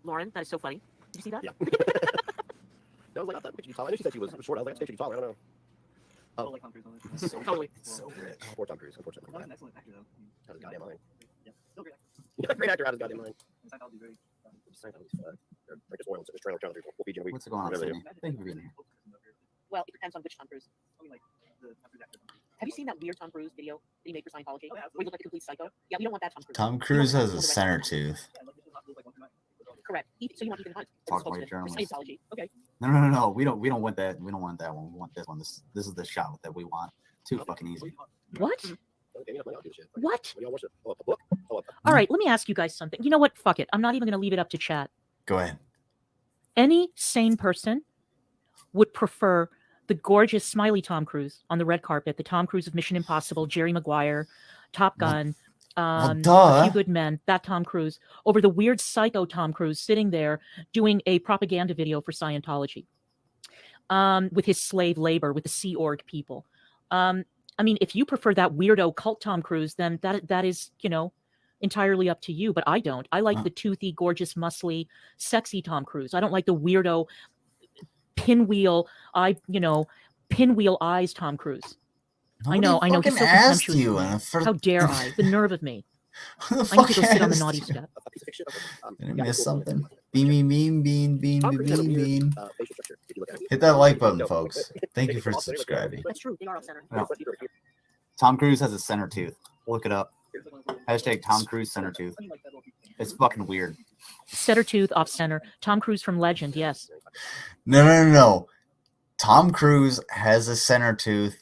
Lauren, that is so funny. Did you see that? Yeah. No, like, I thought she tall. I knew she said she was short. I was like, I think she's tall. I don't know. Oh, like Tom Cruise on it. so Totally. So rich. Poor Tom Cruise, unfortunately. Well, he's an excellent actor, though. Out of his goddamn mind. Yeah, still great actor. Yeah, great actor out of his goddamn mind. And Scientology is very. Scientology's fucked. They're just oil in this trailer. We'll feed you in a week. What's going on, Whatever they Sydney? Thank you for being here. Well, it depends on which Tom Cruise. I mean, like the Tom Cruise actor. Have you seen that weird Tom Cruise video that he made for Scientology? Oh, yeah, Where he looked like a complete psycho? Yeah, we don't want that Tom Cruise. Tom Cruise has a center tooth. Yeah, like this is not like one tonight. Correct. So you want Ethan Hunt? Talk for about journalists. Scientology. Okay. No. We don't want that. We don't want that one. We want this one. This is the shot that we want. Too fucking easy. What? Okay, I'll do shit. What? Y'all watch it? Oh, a book? Oh, All right, let me ask you guys something. You know what? Fuck it. I'm not even going to leave it up to chat. Go ahead. Any sane person would prefer the gorgeous smiley Tom Cruise on the red carpet, the Tom Cruise of Mission Impossible, Jerry Maguire, Top Gun, A duh. Few Good Men, that Tom Cruise, over the weird psycho Tom Cruise sitting there doing a propaganda video for Scientology, with his slave labor, with the Sea Org people. I mean, if you prefer that weirdo cult Tom Cruise, then that is, entirely up to you. But I don't. I like the toothy, gorgeous, muscly, sexy Tom Cruise. I don't like the weirdo pinwheel eyes Tom Cruise. I know. He's fucking so asked contemptuous you. of me. And the How dare I? The nerve of me. Who the I need fuck to go sit on the asked naughty you? step. A piece of fish shit. Did I miss something? Bean. Tom Cruise has a weird, facial structure, if you look at it. Hit that like button, No. folks. Thank you for subscribing. That's true. They are off center. No. Tom Cruise has a center tooth. Look it up. Hashtag Tom Cruise center tooth. It's fucking weird. Center tooth off center. Tom Cruise from Legend. Yes. No. Tom Cruise has a center tooth.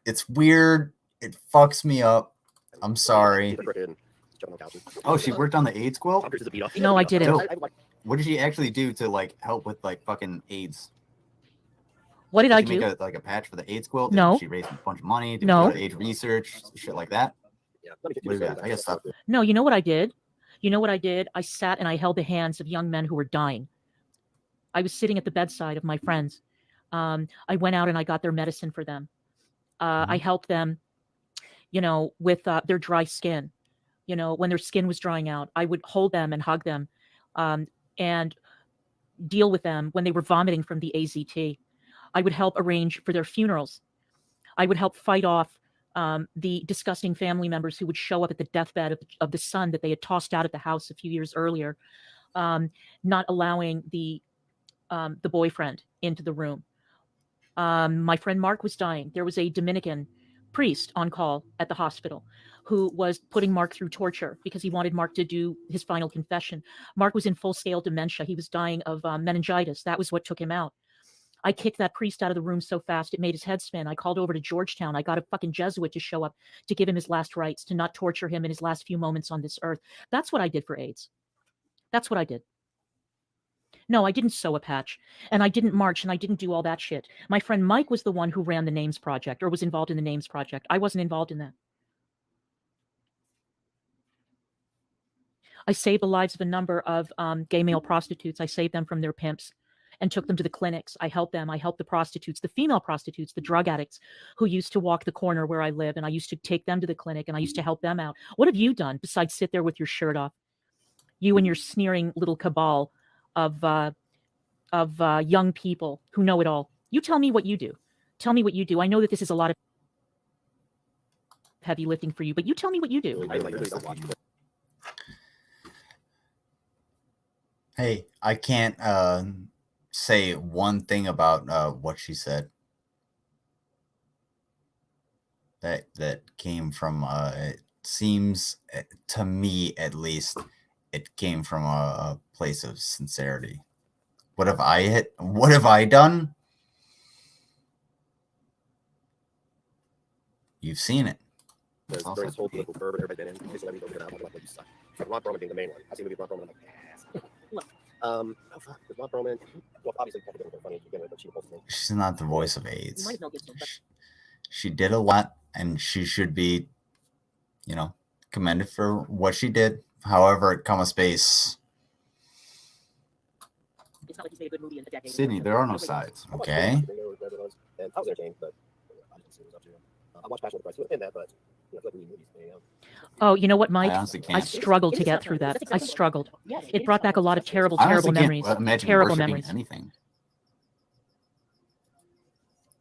It's weird. It fucks me up. I'm sorry. Oh, she worked on the AIDS quilt? No, I didn't. Dope. What did she actually do to like help with like fucking AIDS? What did I Did she do? make like a patch for the AIDS quilt? No. Did she raised a bunch of money? Did No. she go to AIDS research? Shit like that? What is that? I guess stop. No, you know what I did? I sat and I held the hands of young men who were dying. I was sitting at the bedside of my friends. I went out and I got their medicine for them. I helped them, with their dry skin. When their skin was drying out, I would hold them and hug them, and deal with them when they were vomiting from the AZT. I would help arrange for their funerals. I would help fight off the disgusting family members who would show up at the deathbed of the son that they had tossed out of the house a few years earlier, not allowing the boyfriend into the room. My friend Mark was dying. There was a Dominican priest on call at the hospital who was putting Mark through torture because he wanted Mark to do his final confession. Mark was in full-scale dementia. He was dying of meningitis. That was what took him out. I kicked that priest out of the room so fast it made his head spin. I called over to Georgetown. I got a fucking Jesuit to show up to give him his last rites, to not torture him in his last few moments on this earth. That's what I did for AIDS. That's what I did. No, I didn't sew a patch, and I didn't march, and I didn't do all that shit. My friend Mike was the one who ran the Names Project, or was involved in the Names Project. I wasn't involved in that. I saved the lives of a number of gay male prostitutes. I saved them from their pimps and took them to the clinics. I helped them. I helped the prostitutes, the female prostitutes, the drug addicts who used to walk the corner where I live, and I used to take them to the clinic, and I used to help them out. What have you done besides sit there with your shirt off? You and your sneering little cabal of young people who know it all. You tell me what you do. Tell me what you do. I know that this is a lot of heavy lifting for you, but you tell me what you do. Hey, I can't say one thing about what she said. That came from it seems to me at least it came from a place of sincerity. What have I done? You've seen it. During this whole political fervor that everybody's been in, basically everybody's been out, like you suck. Ron Perlman being the main one. I see the movie Ron Perlman, I'm like, yes. Oh fuck, with Ron Perlman, well, obviously, probably didn't go funny to begin with, but she both things. She's not the voice of AIDS. Might as well get some, but She did a lot, and she should be, commended for what she did. However, it come a space. it's not like he's made a good movie in a decade. Sydney, there are no sides. Okay. And I was entertained, but I didn't see what was up to. I watched Passion of the Christ within that, but I feel like we need movies. Oh, you know what, Mike? I honestly I can't. struggled to get through that. I struggled. Yes, It brought back a lot of terrible, I terrible honestly can't memories. imagine Terrible worshiping memories. anything.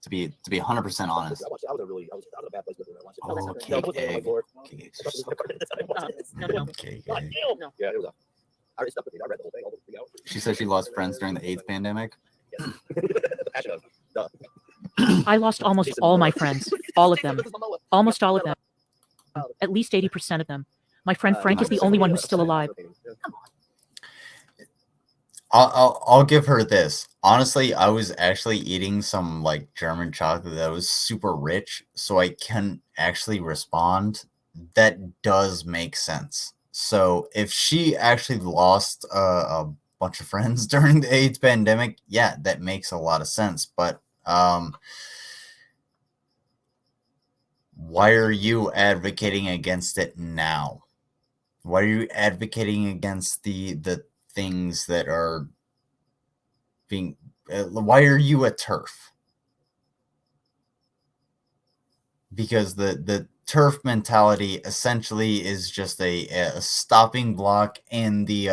To be 100% honest. I was in a bad place when I watched it. Oh, No, okay, it wasn't on my board. okay, Especially the part that I watched it. No. Okay. God damn. No. Yeah, it was I already stuck with me. I read the whole thing, all the 3 hours. She said she lost friends during the AIDS pandemic. Yes. The passion of duh. I lost almost all my friends. All of them. Almost all of them. At least 80% of them. My friend Frank is the only one who's still alive. I'll give her this. Honestly, I was actually eating some like German chocolate that was super rich, so I can actually respond. That does make sense. So if she actually lost a bunch of friends during the AIDS pandemic, yeah, that makes a lot of sense. But Why are you advocating against it now? Why are you advocating against the things that are being? Why are you a turf? Because the turf mentality essentially is just a stopping block in the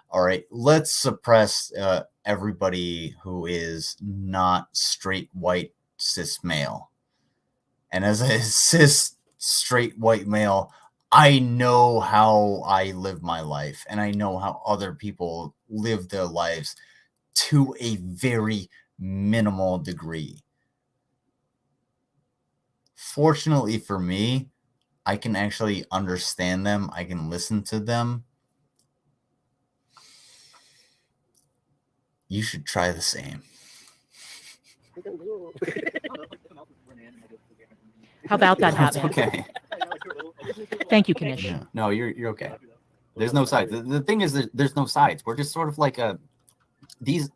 all right, let's suppress everybody who is not straight white cis male. And as a cis straight white male, I know how I live my life, and I know how other people live their lives to a very minimal degree. Fortunately for me, I can actually understand them. I can listen to them. You should try the same. How about that, That's Hatman? okay. Thank you, Kanish. Yeah. No, you're okay. There's no sides. The thing is that there's no sides. We're just sort of like these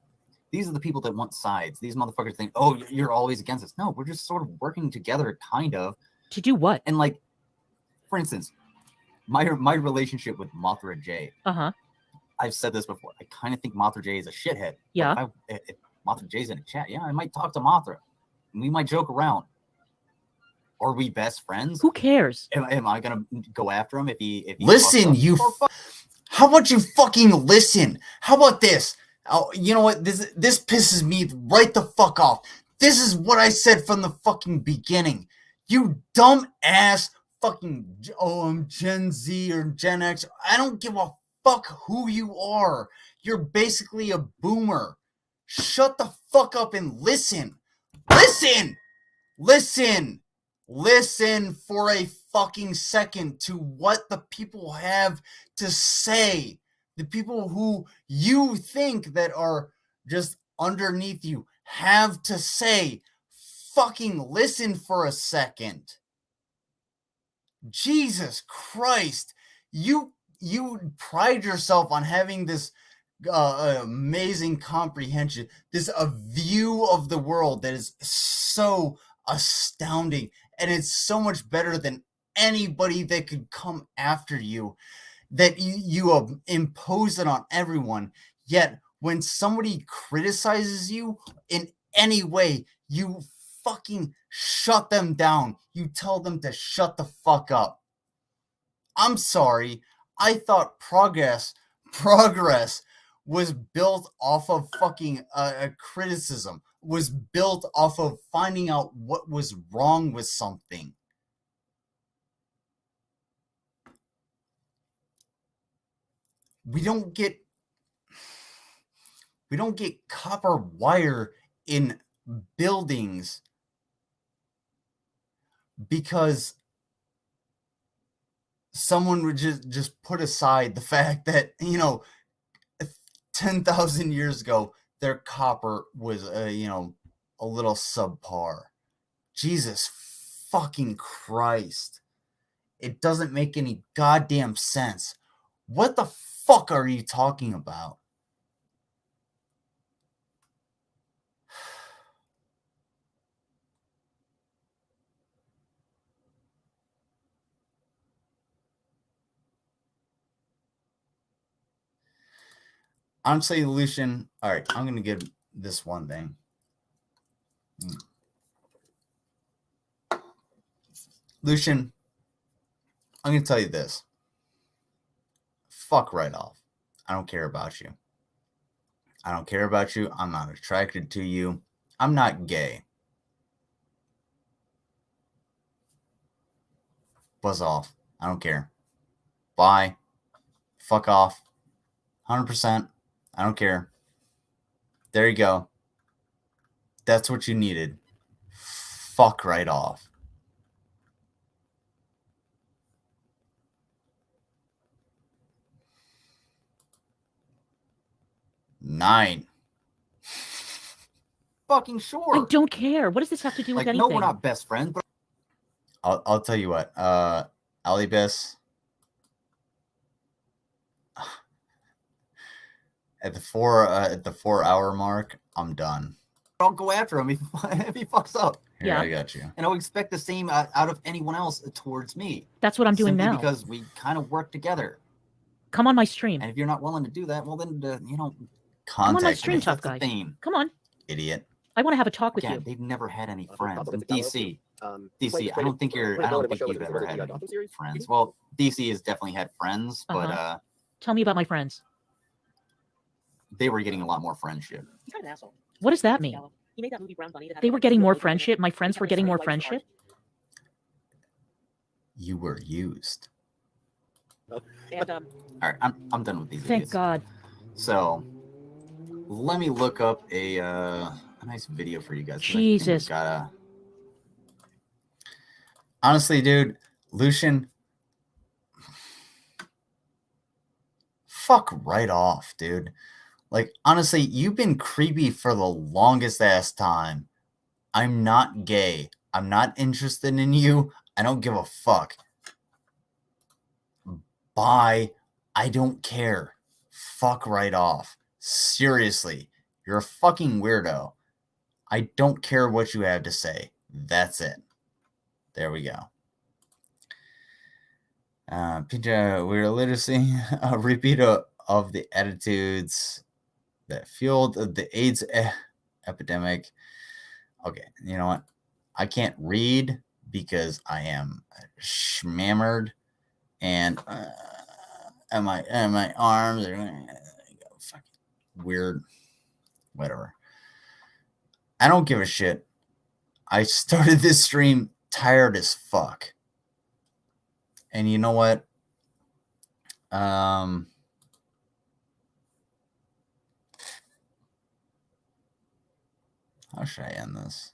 are the people that want sides. These motherfuckers think, oh, you're always against us. No, we're just sort of working together, kind of. To do what? And like, for instance, my relationship with Mothra J. Uh-huh. I've said this before. I kind of think Mothra J is a shithead. Yeah. If Mothra J's in a chat, yeah, I might talk to Mothra. And we might joke around. Are we best friends? Who cares? Am I gonna go after him if he Listen, you. How about you fucking listen? How about this? Oh, you know what? This pisses me right the fuck off. This is what I said from the fucking beginning. You dumb ass fucking Gen Z or Gen X. I don't give a fuck who you are. You're basically a boomer. Shut the fuck up and listen. Listen. Listen. Listen for a fucking second to what the people have to say. The people who you think that are just underneath you have to say. Fucking listen for a second. Jesus Christ. You pride yourself on having this amazing comprehension, this a view of the world that is so astounding, and it's so much better than anybody that could come after you, that you impose it on everyone. Yet when somebody criticizes you in any way, you fucking shut them down. You tell them to shut the fuck up. I'm sorry. I thought progress was built off of fucking criticism, was built off of finding out what was wrong with something. We don't get copper wire in buildings because someone would just put aside the fact that, 10,000 years ago, their copper was, a little subpar. Jesus fucking Christ. It doesn't make any goddamn sense. What the fuck are you talking about? Honestly, Lucian, all right, I'm going to give this one thing. Lucian, I'm going to tell you this. Fuck right off. I don't care about you. I don't care about you. I'm not attracted to you. I'm not gay. Buzz off. I don't care. Bye. Fuck off. 100%. I don't care. There you go. That's what you needed. Fuck right off. Nine. Fucking sure. I don't care. What does this have to do with like, anything? no, we're not best friends, but I'll tell you what. Alibis, at the 4 hour mark, I'm done. I'll go after him if he fucks up. Here, Yeah. I got you. And I'll expect the same out of anyone else towards me. That's what I'm doing simply now. because we kind of work together. Come on my stream. And if you're not willing to do that, well then, you know, Come on my Contact stream, me, tough that's guy. the theme. Come on. idiot. I want to have a talk with Yeah, you. they've never had any For friends. compliments And and DC, DC, DC, I don't think you've ever had any friends. Well, DC has definitely had friends, but Tell me about my friends. they were getting a lot more friendship. He's kind of an asshole. What does that mean? He made that movie Brown Bunny. That had They a were bunch of getting real more movies in it. friendship. My friends He were had getting a more story like friendship. You were used. And All right, I'm done with these. Thank idiots. God. So let me look up a nice video for you guys. 'cause I think I've Jesus. gotta. Honestly, dude, Lucian, fuck right off, dude. Like, honestly, you've been creepy for the longest ass time. I'm not gay. I'm not interested in you. I don't give a fuck. Bye. I don't care. Fuck right off. Seriously, you're a fucking weirdo. I don't care what you have to say. That's it. There we go. Pinja, we're literacy, a repeat of the attitudes that fueled the AIDS epidemic. Okay, you know what? I can't read because I am schmammered, and my arms are fucking weird. Whatever. I don't give a shit. I started this stream tired as fuck. And you know what? How should I end this?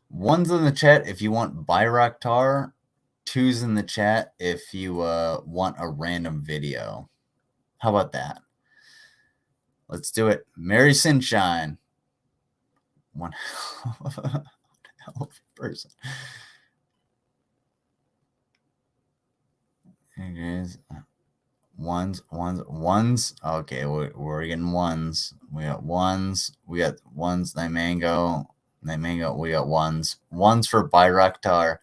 One's in the chat if you want Bayraktar. Two's in the chat if you want a random video. How about that? Let's do it. Mary Sunshine. One hell of a person. Ones. Okay, we're getting ones. We got ones. We got ones. Mango. We got ones. Ones for Bayraktar.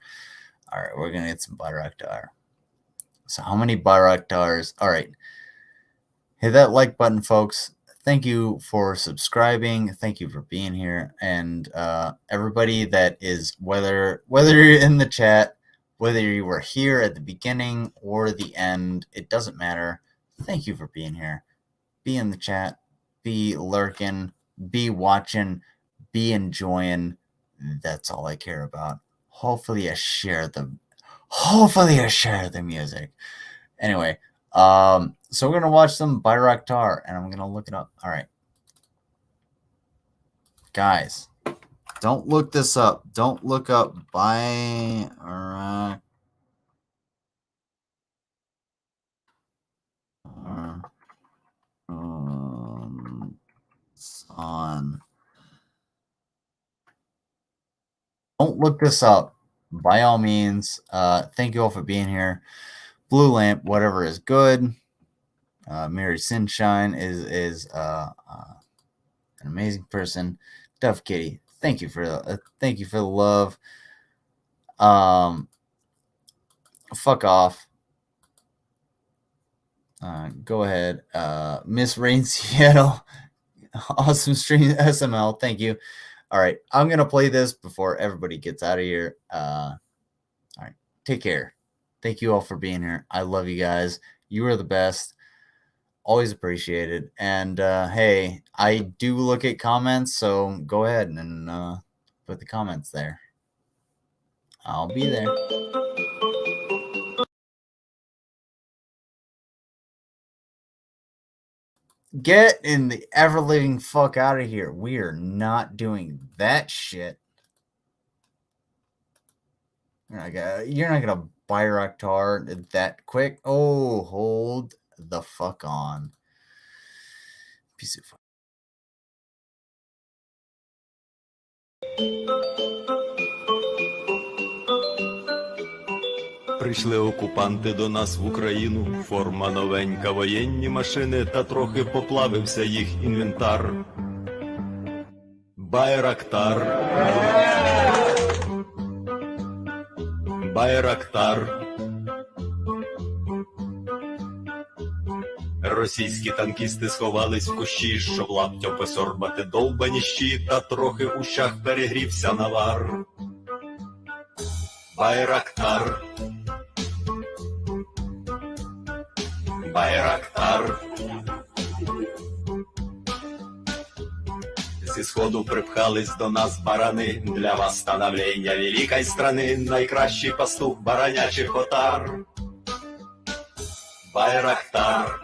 All right, we're gonna get some Bayraktar. So how many Bayraktars? All right, hit that like button, folks. Thank you for subscribing. Thank you for being here, and everybody that is whether you're in the chat, whether you were here at the beginning or the end, it doesn't matter. Thank you for being here. Be in the chat, be lurking, be watching, be enjoying. That's all I care about. Hopefully I share the music. Anyway, so we're gonna watch some Bayraktar, and I'm gonna look it up. All right. Guys, don't look this up. Don't look up Bayraktar. On. Don't look this up. By all means, thank you all for being here. Blue Lamp, whatever is good. Mary Sunshine is an amazing person. Duff Kitty, thank you for the love. Fuck off. Go ahead. Miss Rain Seattle. Awesome stream, SML. Thank you. All right. I'm going to play this before everybody gets out of here. All right. Take care. Thank you all for being here. I love you guys. You are the best. Always appreciated. And hey, I do look at comments, so go ahead and put the comments there. I'll be there. Get in the ever-living fuck out of here. We are not doing that shit. You're not gonna Bayraktar that quick. Oh, hold the fuck on. Piece of fuck. Прийшли окупанти до нас в Україну, форма новенька, воєнні машини, та трохи поплавився їх інвентар. Байрактар. Байрактар. Російські танкісти сховались в кущі, щоб лаптям посорбати довбані щі, та трохи у щах перегрівся навар. Байрактар. Байрактар. Зі сходу припхались до нас барани, для восстановлення великої страни, найкращий пастух баранячих отар. Байрактар.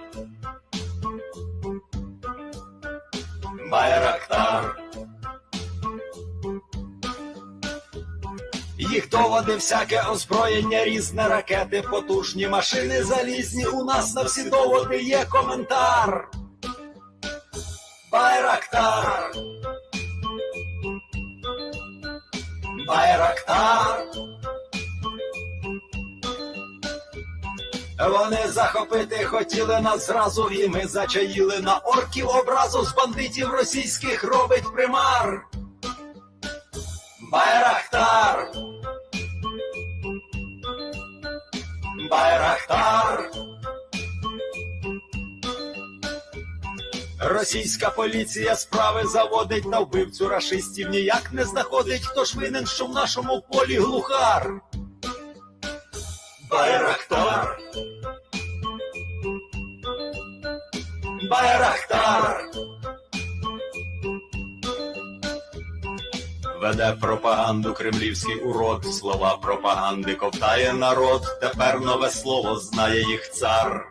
Байрактар. Їх доводи всяке озброєння, різне, ракети, потужні машини залізні, у нас на всі доводи є коментар. Байрактар. Байрактар. Вони захопити хотіли нас зразу, і ми зачаїли на орків образу, з бандитів російських робить примар. Байрактар. Байрактар. Російська поліція справи заводить, на вбивцю рашистів ніяк не знаходить, хто ж винен, що в нашому полі глухар. Байрактар. Байрактар. Веде пропаганду кремлівський урод, слова пропаганди ковтає народ, тепер нове слово знає їх цар.